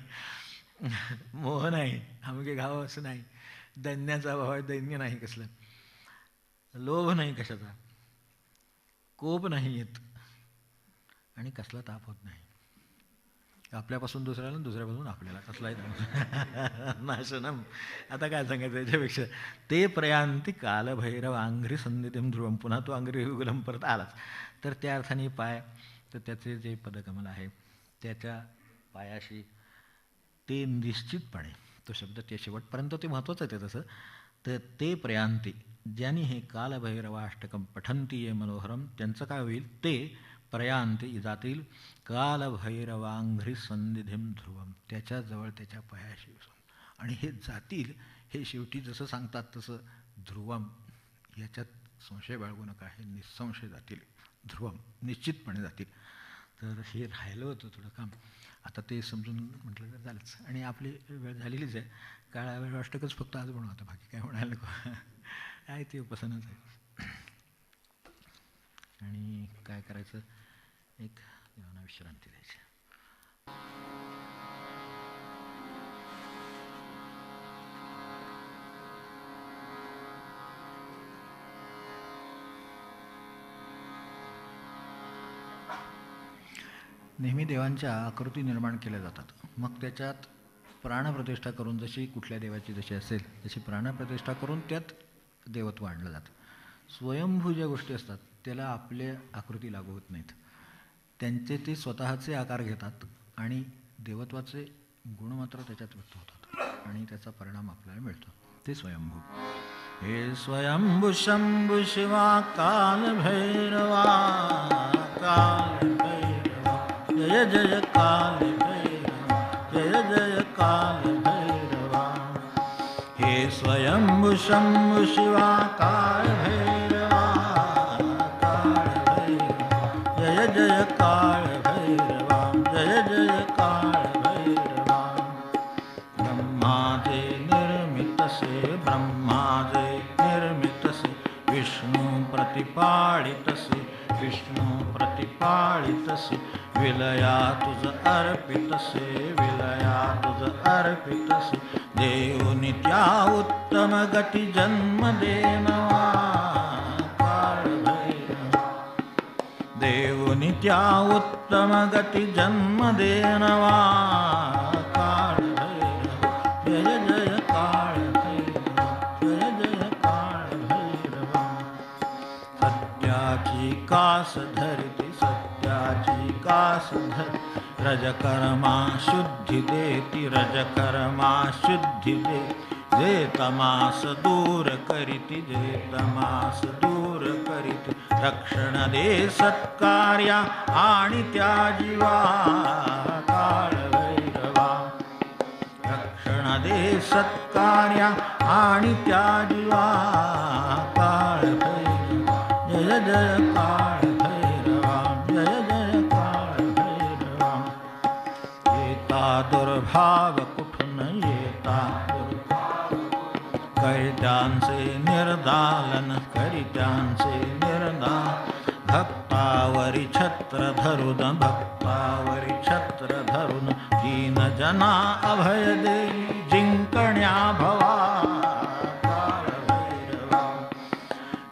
मोह नाही, आमगे घाव असं नाही, दैन्याचा अभाव आहे, दैन्य नाही कसलं, लोभ नाही कशाचा, कोप नाही येत आणि कसला ताप होत नाही. आपल्यापासून दुसऱ्याला, दुसऱ्यापासून आपल्याला कसलाही ताप. नाशनम. आता काय सांगायचं याच्यापेक्षा. ते प्रयांती कालभैरव आंघ्री संधितीम ध्रुवम. पुन्हा तो आंघ्री युगलम परत आलाच. तर त्या अर्थाने पाय, तर त्याचे जे पदकमल आहे त्याच्या पायाशी ते निश्चितपणे, तो शब्द ते शेवटपर्यंत ते महत्त्वाचं आहे तसं. तर ते प्रयांती, ज्यांनी हे कालभैरवाष्टकम पठंती ये मनोहरम, त्यांचं काय होईल, ते प्रयांती जातील कालभैरवांघ्री संनिधिम ध्रुवम, त्याच्याजवळ त्याच्या पायाशी. आणि हे जातील, हे शेवटी जसं सांगतात तसं ध्रुवम, याच्यात संशय बाळगू नका, हे निसंशय जातील, ध्रुवम निश्चितपणे जातील. तर हे राहिलं होतं थोडं काम, आता ते समजून म्हटलं तर झालंच. आणि आपली वेळ झालेलीच आहे. कालभैरवाष्टकच फक्त आज बनवू, आता बाकी काय म्हणायला नको आहे, ते उपासनाच आहे. आणि काय करायचं, एक देवांना विश्रांती द्यायची. नेहमी देवांच्या आकृती निर्माण केल्या जातात. मग त्याच्यात प्राणप्रतिष्ठा करून, जशी कुठल्या देवाची जशी असेल तशी प्राणप्रतिष्ठा करून त्यात देवत्व आणलं जातं. स्वयंभू ज्या गोष्टी असतात त्याला आपल्या आकृती लागू होत नाहीत. त्यांचे ते स्वतःचे आकार घेतात आणि देवत्वाचे गुण मात्र त्याच्यात व्यक्त होतात आणि त्याचा परिणाम आपल्याला मिळतो. ते स्वयंभू. हे स्वयंभु शंभु शिवा काल भैरवा जय जय काल भैरवा जय जय काल भैरवा हे स्वयंभु शंभु शिवा काल भैरवा जय जय काल भैरवा जय जय काल भैरवा ब्रह्मादे निर्मित से ब्रह्मादे निर्मित से विष्णु प्रतिपालित से विष्णु प्रतिपालित से विलया तुझ अर्पित से विलया तुझ अर्पित से देव नित्या उत्तम गती जन्म देनवा काळ भैरवा देव नित्या उत्तम गती जन्म देनवा काळ भैरवा जय जय काळ भैरवा जय जय काळ भैरवा सत्याची कास धरती सत्याची कास धर रजकर्मा शुद्धि देती रजकर्मा शुद्धि दे जे तमास दूर करीती जे तमास दूर करीती रक्षण दे सत्कार्या आणि त्या जीवा काळ भैरवा रक्षण दे सत्कार्या आणि त्या जीवा काळ भैरवा जय जय काळ भैरवा जय जय काळ भैरवा येता दुर्भाव कुठून येता करित्यांचे निर्दालन करित्यांचे निर्दान भक्तावरी छत्र धरून भक्तावरी छत्र धरून दीन जना अभय देई जिंकण्या भवा काळ भैरवा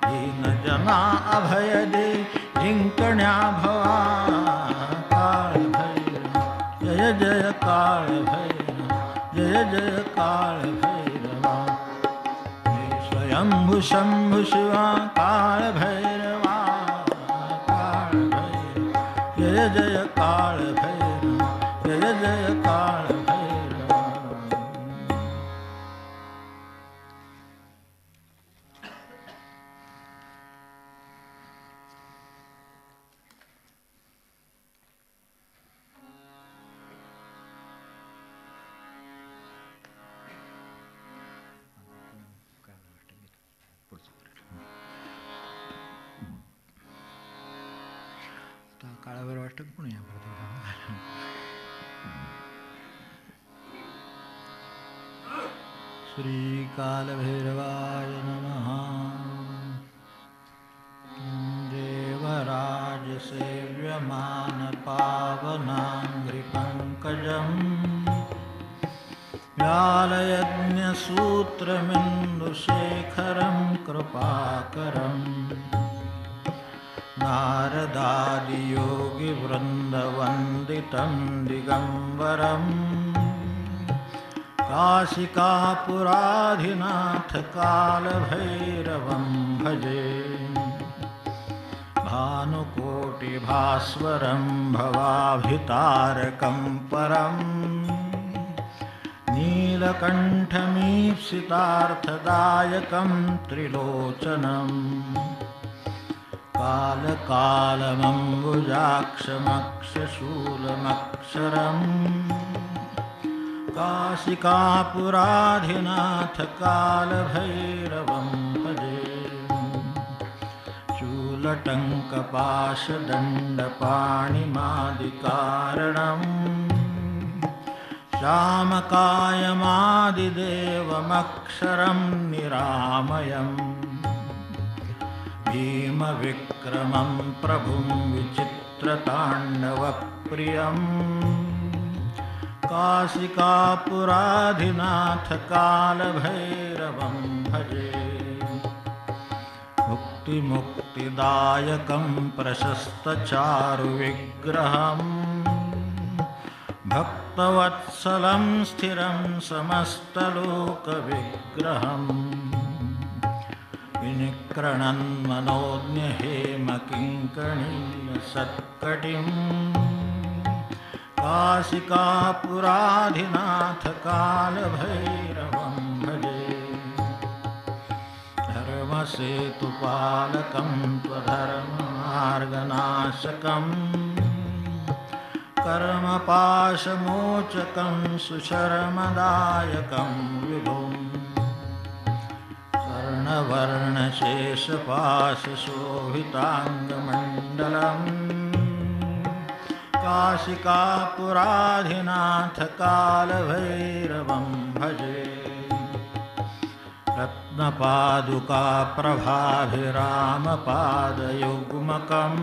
दीन जना अभय देई जिंकण्या भवा काळ भैरवा जय जय काळ भैरवा जय जय काळ भैरवा स्वयंभु शंभु शिवा काळ भैरवा काळ भैरवा जय जय काळ भैरवा जय जय काळ भैरवा काळावर वाटत पण या श्री कालभैरवाय नमः देवराज सेव्यमान पावनाङ्घ्रिपङ्कजम् व्यालयज्ञसूत्रमिन्दुशेखरं कृपाकरम् नारदादियोगिवृन्दवन्दितं दिगम्बरम् काशिकापुराधिनाथ कालभैरवं भजे भानुकोटिभास्वरं भवाभितारकं परम् नीलकण्ठमीप्सितार्थदायकं त्रिलोचनम् कालकालमम्बुजाक्षमक्षशूलमक्षरम् काशिकापुराधिनाथ कालभैरवं भजे शूलटङ्कपाशदण्डपाणिमादिकारणम् श्यामकायमादिदेवमक्षरं निरामयम् भीमविक्रमं प्रभुं विचित्रताण्डवप्रियम् काशिकापुराधिनाथ कालभैरवं भजे मुक्तिमुक्तिदायकं प्रशस्तचारुविग्रहम् भक्तवत्सलं स्थिरं समस्तलोकविग्रहम् विनिक्रणन्मनोज्ञहेमकिङ्कणीयसत्कटिम् काशिकापुराधिनाथ कालभैरवं भजे धर्मसेतुपालकं त्वधर्ममार्गनाशकं कर्मपाशमोचकं सुशर्मदायकं विभुम् कर्णवर्णशेषपाशशोभिताङ्गमण्डलम् काशिकापुराधिनाथकालभैरवं भजे रत्नपादुकाप्रभाभिरामपादयुग्मकं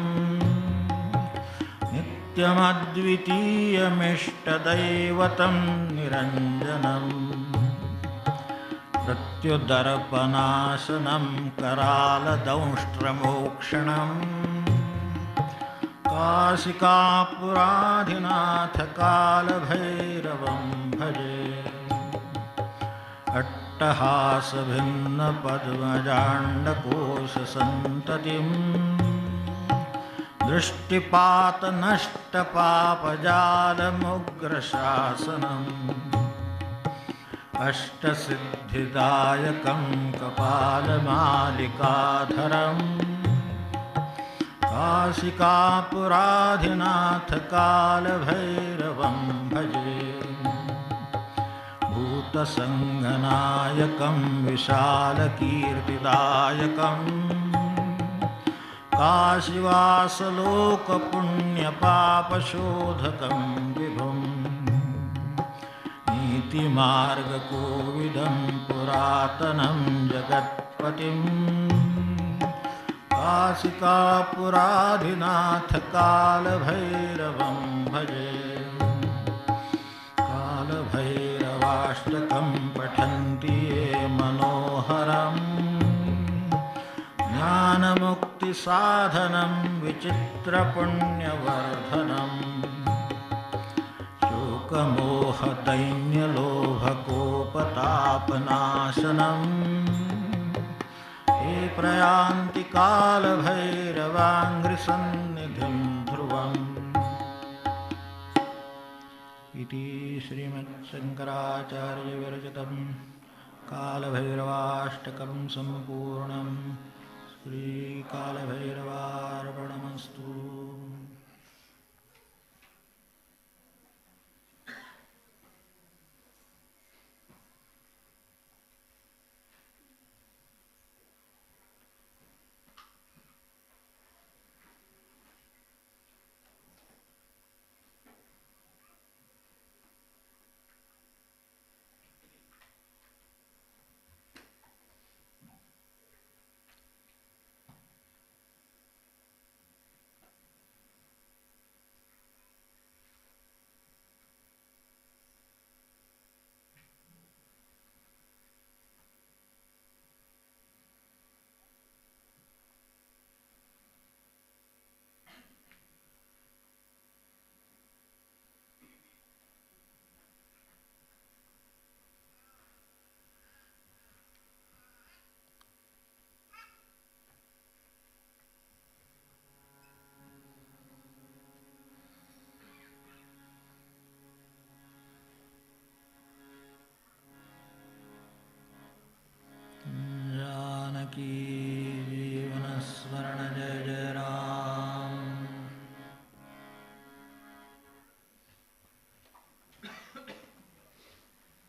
नित्यमद्वितीयमिष्टदैवतं निरञ्जनम् प्रत्युदर्पनाशनं करालदंष्ट्रमोक्षणम् काशिकापुराधिनाथकालभैरवं भजे अट्टहासभिन्नपद्मजाण्डकोशसन्ततिम् दृष्टिपातनष्टपापजालमुग्रशासनम् अष्टसिद्धिदायकं कपालमालिकाधरम् काशिकापुराधिनाथकालभैरवं भजे भूतसङ्गनायकं विशालकीर्तिदायकं काशीवासलोकपुण्यपापशोधकं विभुम् नीतिमार्गकोविदं पुरातनं जगत्पतिम् काशिकापुराधिनाथकालभैरवं भजे कालभैरवाष्टकं पठन्ति ये मनोहरम् ज्ञानमुक्तिसाधनं विचित्रपुण्यवर्धनम् शोकमोहदैन्यलोभकोपतापनाशनम् हे प्रयान्ति कालभैरवाङ्घ्रिसन्निधिं ध्रुवम् इति श्रीमत्शङ्कराचार्यविरचितं कालभैरवाष्टकं सम्पूर्णम्।